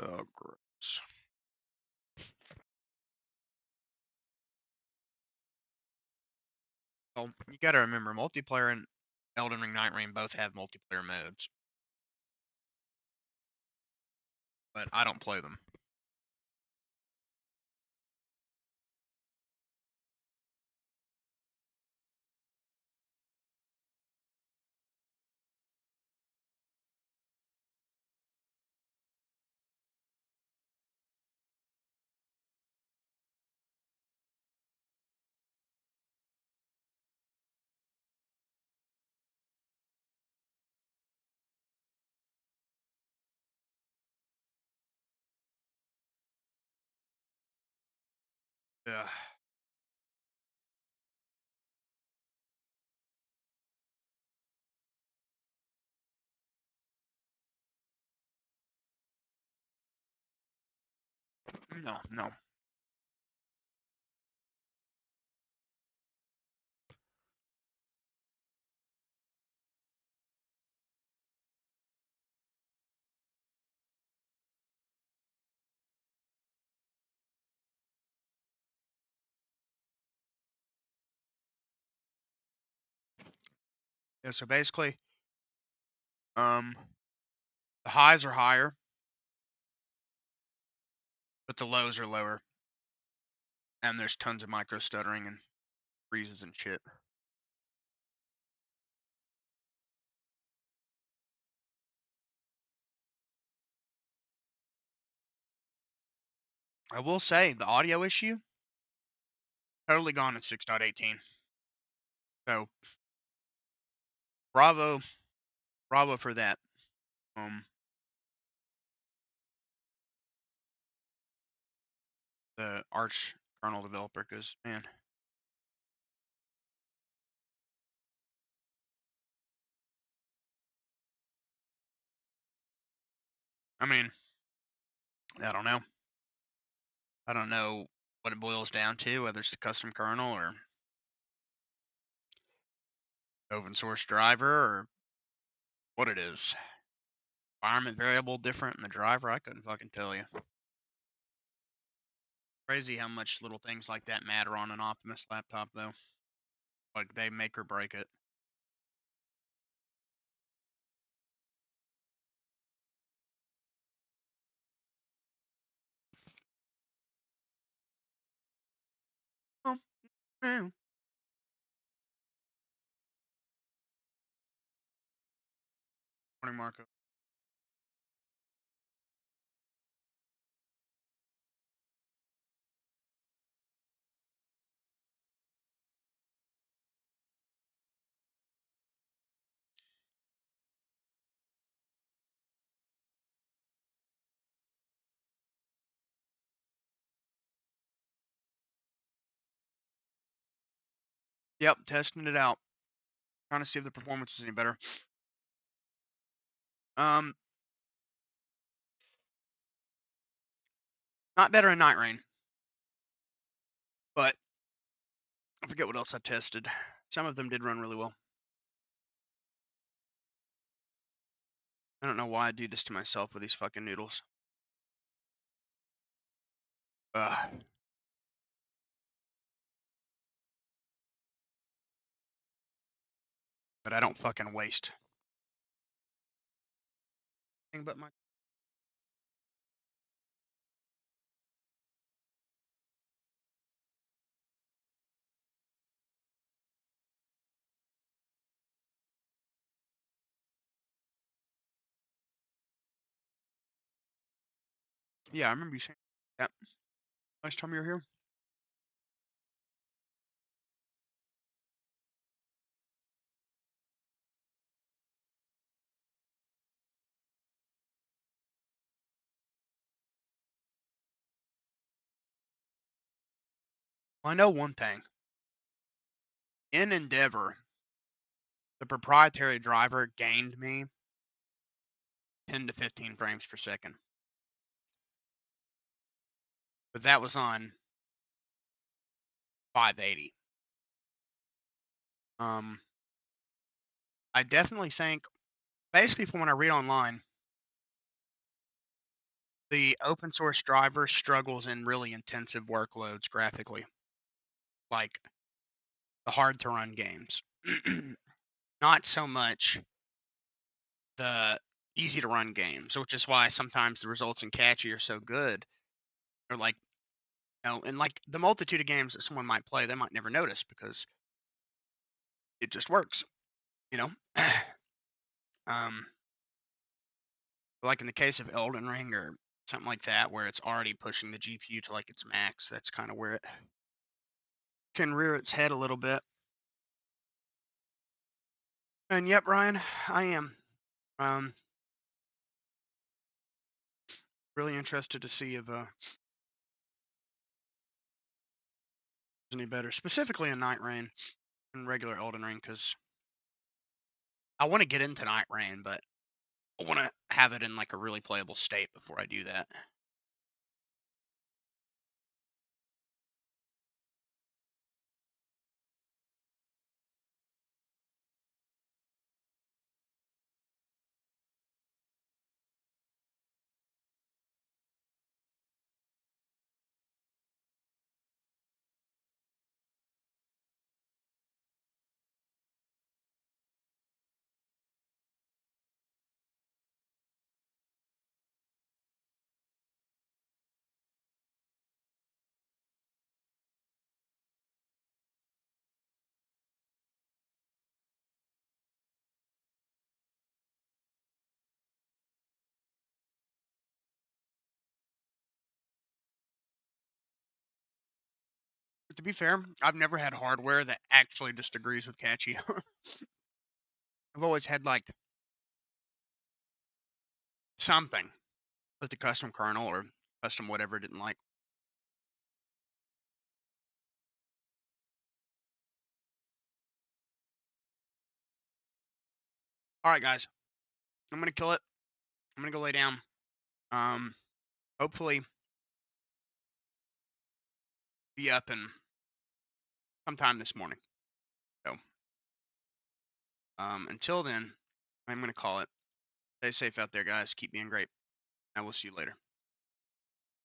oh, gross. Well, you got to remember, multiplayer and Elden Ring Night Rain both have multiplayer modes, but I don't play them. Yeah. No, no. Yeah, so basically, the highs are higher, but the lows are lower, and there's tons of micro stuttering and freezes and shit. I will say the audio issue totally gone at 6.18. So bravo for that. The Arch kernel developer, because man, I mean, I don't know. I don't know what it boils down to, whether it's the custom kernel or open source driver or what it is. Environment variable different in the driver, I couldn't fucking tell you. Crazy how much little things like that matter on an Optimus laptop, though. Like, they make or break it. Oh, man. Morning, Marco. Yep, testing it out. Trying to see if the performance is any better. Not better in Night Rain. But I forget what else I tested. Some of them did run really well. I don't know why I do this to myself with these fucking noodles. Ugh. But I don't fucking waste. But my yeah, I remember you saying that last time you were here. Well, I know one thing. In Endeavor, the proprietary driver gained me 10 to 15 frames per second. But that was on 580. I definitely think, basically from what I read online, the open source driver struggles in really intensive workloads graphically, like the hard to run games. Not so much the easy to run games, which is why sometimes the results in Catchy are so good. Or like, and like the multitude of games that someone might play, they might never notice because it just works, you know? Like in the case of Elden Ring or something like that, where it's already pushing the GPU to like its max, that's kind of where it can rear its head a little bit. And yep, Ryan, I am. Really interested to see if any better, specifically in Night Rain and regular Elden Ring, because I want to get into Night Rain, but I want to have it in like a really playable state before I do that. But to be fair, I've never had hardware that actually just agrees with Catchy. I've always had like something with the custom kernel or custom whatever didn't like. All right, guys, I'm gonna kill it. I'm gonna go lay down. Hopefully be up in sometime this morning. So, until then, I'm gonna call it. Stay safe out there, guys. Keep being great. I will see you later.